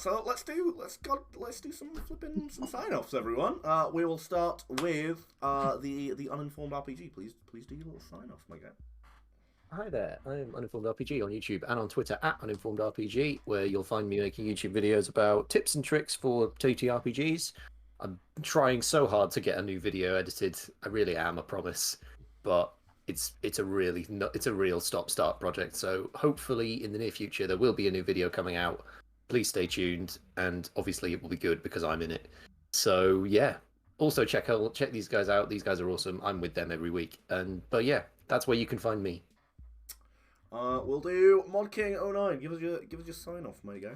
So let's do some flipping some sign-offs, everyone. We will start with the uninformed RPG. Please do your little sign-off, my guy. Hi there, I'm Uninformed RPG on YouTube and on Twitter at Uninformed RPG, where you'll find me making YouTube videos about tips and tricks for TTRPGs. I'm trying so hard to get a new video edited. I really am, I promise. But it's a real stop-start project. So hopefully in the near future there will be a new video coming out. Please stay tuned, and obviously it will be good because I'm in it. So yeah. Also check these guys out. These guys are awesome. I'm with them every week. But yeah, that's where you can find me. We'll do ModKing09. Give us your sign off, my guy.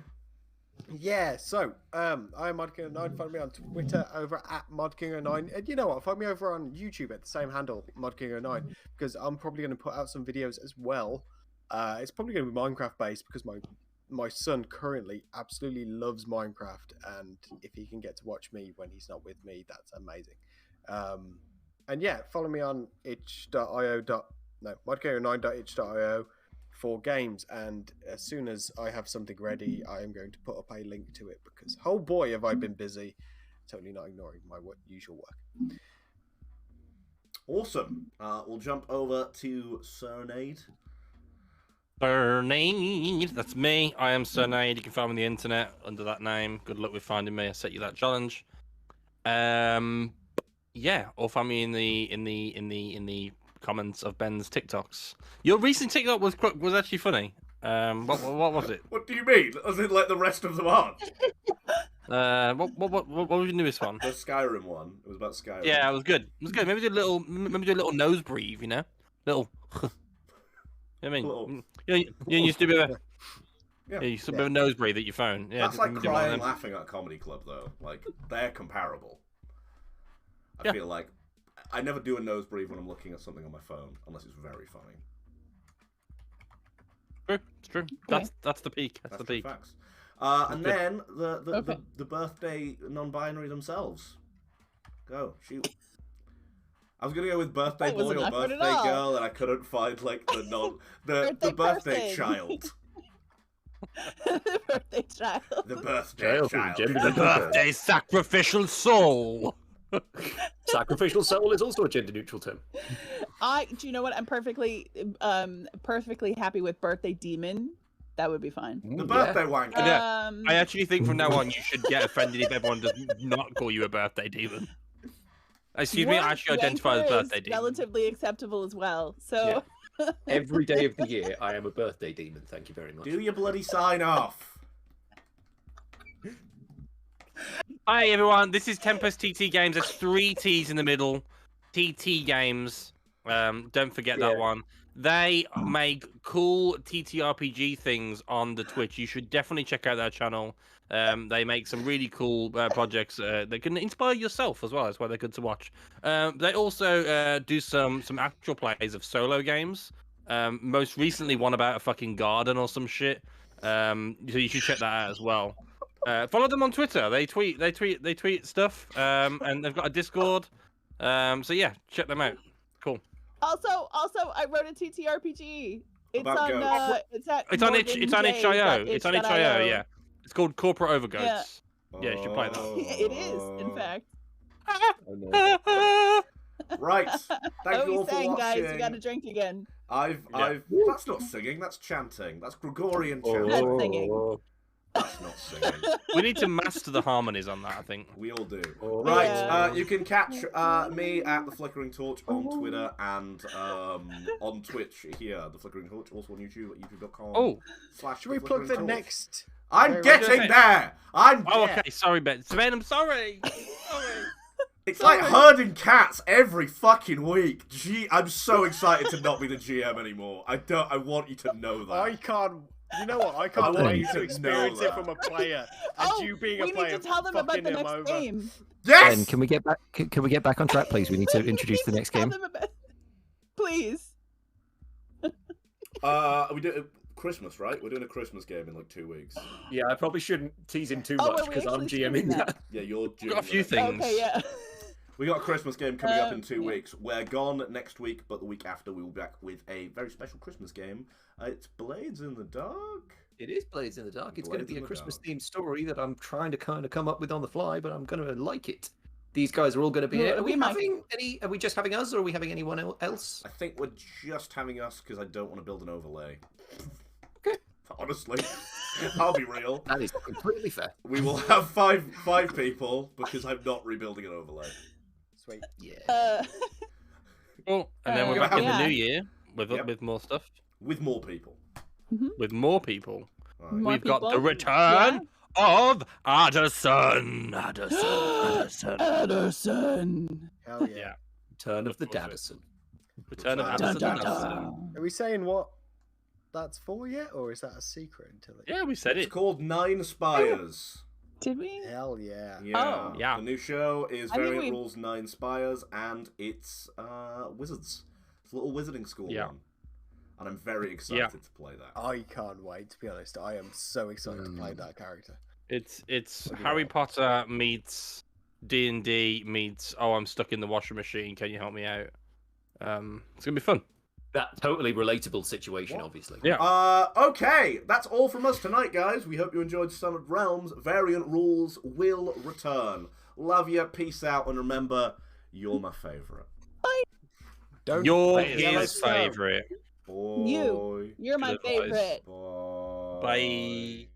Yeah, so I'm ModKing09. Find me on Twitter over at ModKing09. And you know what? Find me over on YouTube at the same handle, ModKing09, because I'm probably going to put out some videos as well. It's probably going to be Minecraft based because my son currently absolutely loves Minecraft, and if he can get to watch me when he's not with me, that's amazing. And yeah, follow me on modking09.itch.io for games, and as soon as I have something ready, I am going to put up a link to it because, oh boy, have I been busy. Totally not ignoring my usual work. Awesome. We'll jump over to Cernade. Cernade, that's me. I am Cernade. You can find me on the internet under that name. Good luck with finding me. I set you that challenge. Yeah, or find me in the comments of Ben's TikToks. Your recent TikTok was actually funny. What was it? What do you mean? As in, like, the rest of them aren't? What was your newest one? The Skyrim one. It was about Skyrim. Yeah, it was good. It was good. Maybe do a little nose breathe. You know, little. I mean, Little- you used to be a Yeah. you used to be a nose breathe at your phone. Yeah, That's like do one of crying them. laughing at a comedy club, though. Like, they're comparable. I Yeah. feel like I never do a nose breathe when I'm looking at something on my phone, unless it's very funny. True, it's true. That's the peak. That's the true peak. facts. And good. then Okay. the birthday non-binary themselves. Go, shoot. I was gonna go with birthday That boy wasn't or awkward birthday at all. girl, and I couldn't find like the birthday person. child. The birthday child. The birthday Child, child. gender The neutral term. birthday sacrificial soul. Sacrificial soul is also a gender neutral term. Do you know what? I'm perfectly happy with birthday demon. That would be fine. The Ooh, birthday wanker. Yeah. I actually think from now on you should get offended if everyone does not call you a birthday demon. Excuse me, I actually identify as Wanker birthday is demon. relatively acceptable as well. So Every day of the year, I am a birthday demon. Thank you very much. Do your bloody sign off. Hi everyone, this is Tempest TT Games. There's 3 T's in the middle. TT Games. Don't forget that one. They make cool TTRPG things on the Twitch. You should definitely check out their channel. They make some really cool projects that can inspire yourself as well. That's why they're good to watch. They also do some actual plays of solo games. Most recently, one about a fucking garden or some shit. So you should check that out as well. Follow them on Twitter. They tweet stuff. And they've got a Discord. So yeah, check them out. Cool. also, I wrote a TTRPG. It's About on goats. It's on itch.io. It's on itch.io. Yeah. It's called Corporate Overgoats. Yeah, you should play that. It is, in fact. Oh, no. Right. Thank you all for sang, watching. guys. You got to drink again. That's not singing. That's chanting. That's Gregorian chanting. That's singing. That's not singing. We need to master the harmonies on that, I think. We all do. Oh. Right, Yeah. you can catch me at The Flickering Torch on Twitter and on Twitch here, The Flickering Torch, also on YouTube at youtube.com. Oh. Should we plug the next? I'm getting there! Oh, okay. Sorry, Ben. Ben, I'm sorry. Sorry. It's like herding cats every fucking week. Gee, I'm so excited to not be the GM anymore. I want you to know that. I can't. You know what? I can't I want wait you to to experience know it from a player, and you being a we player. need to tell them about fucking the him next over. game. Yes! Ben, can we get back? Can we get back on track, please? We need to introduce the next Tell game. them about... Please. We do Christmas, right? We're doing a Christmas game in like 2 weeks. Yeah, I probably shouldn't tease him too Oh, much are we because I'm actually GMing doing that. that? Yeah, you're We've got a few doing it. things. Okay, yeah. We got a Christmas game coming up in 2 yeah. weeks. We're gone next week, but the week after we will be back with a very special Christmas game. It's Blades in the Dark. It is Blades in the Dark. It's going to Blades be in a the Christmas-themed story that I'm trying to kind of come up with on the fly, but I'm going to like it. These guys are all going to be Yeah, here. Are we we might- having any? Are we just having us, or are we having anyone else? I think we're just having us because I don't want to build an overlay. Okay. Honestly, I'll be real. That is completely fair. We will have five people because I'm not rebuilding an overlay. Sweet. Yeah. Cool. And then we're Yeah. back in the Yeah. new year with Yep. with more stuff. With more people. With more people. Right. More We've got the people? return of Addison. Addison. Addison. Hell yeah. Yeah. Turn of the Look forward to it. Daddison. Return of Dun, Addison. Dun, Addison. dun. Are we saying what that's for yet, or is that a secret until it? Yeah, we said It's it. called Nine Spires. Did we? Hell yeah. Yeah. Oh. Yeah. The new show is I mean, Variant we- Rules 9 Spires, and it's wizards. It's a little wizarding school Yeah. one. And I'm very excited Yeah. to play that. I can't wait. To be honest, I am so excited to play that character. It's Bloody Harry hell. Potter meets D&D meets I'm stuck in the washing machine. Can you help me out? It's gonna be fun. That totally relatable situation, What? obviously. Yeah. Okay, that's all from us tonight, guys. We hope you enjoyed Sundered Realms. Variant Rules will return. Love you, peace out, and remember, you're my favourite. Don't You're play his Yellowstone. favorite. Boy. You're my Good advice. favorite. Boy. Bye.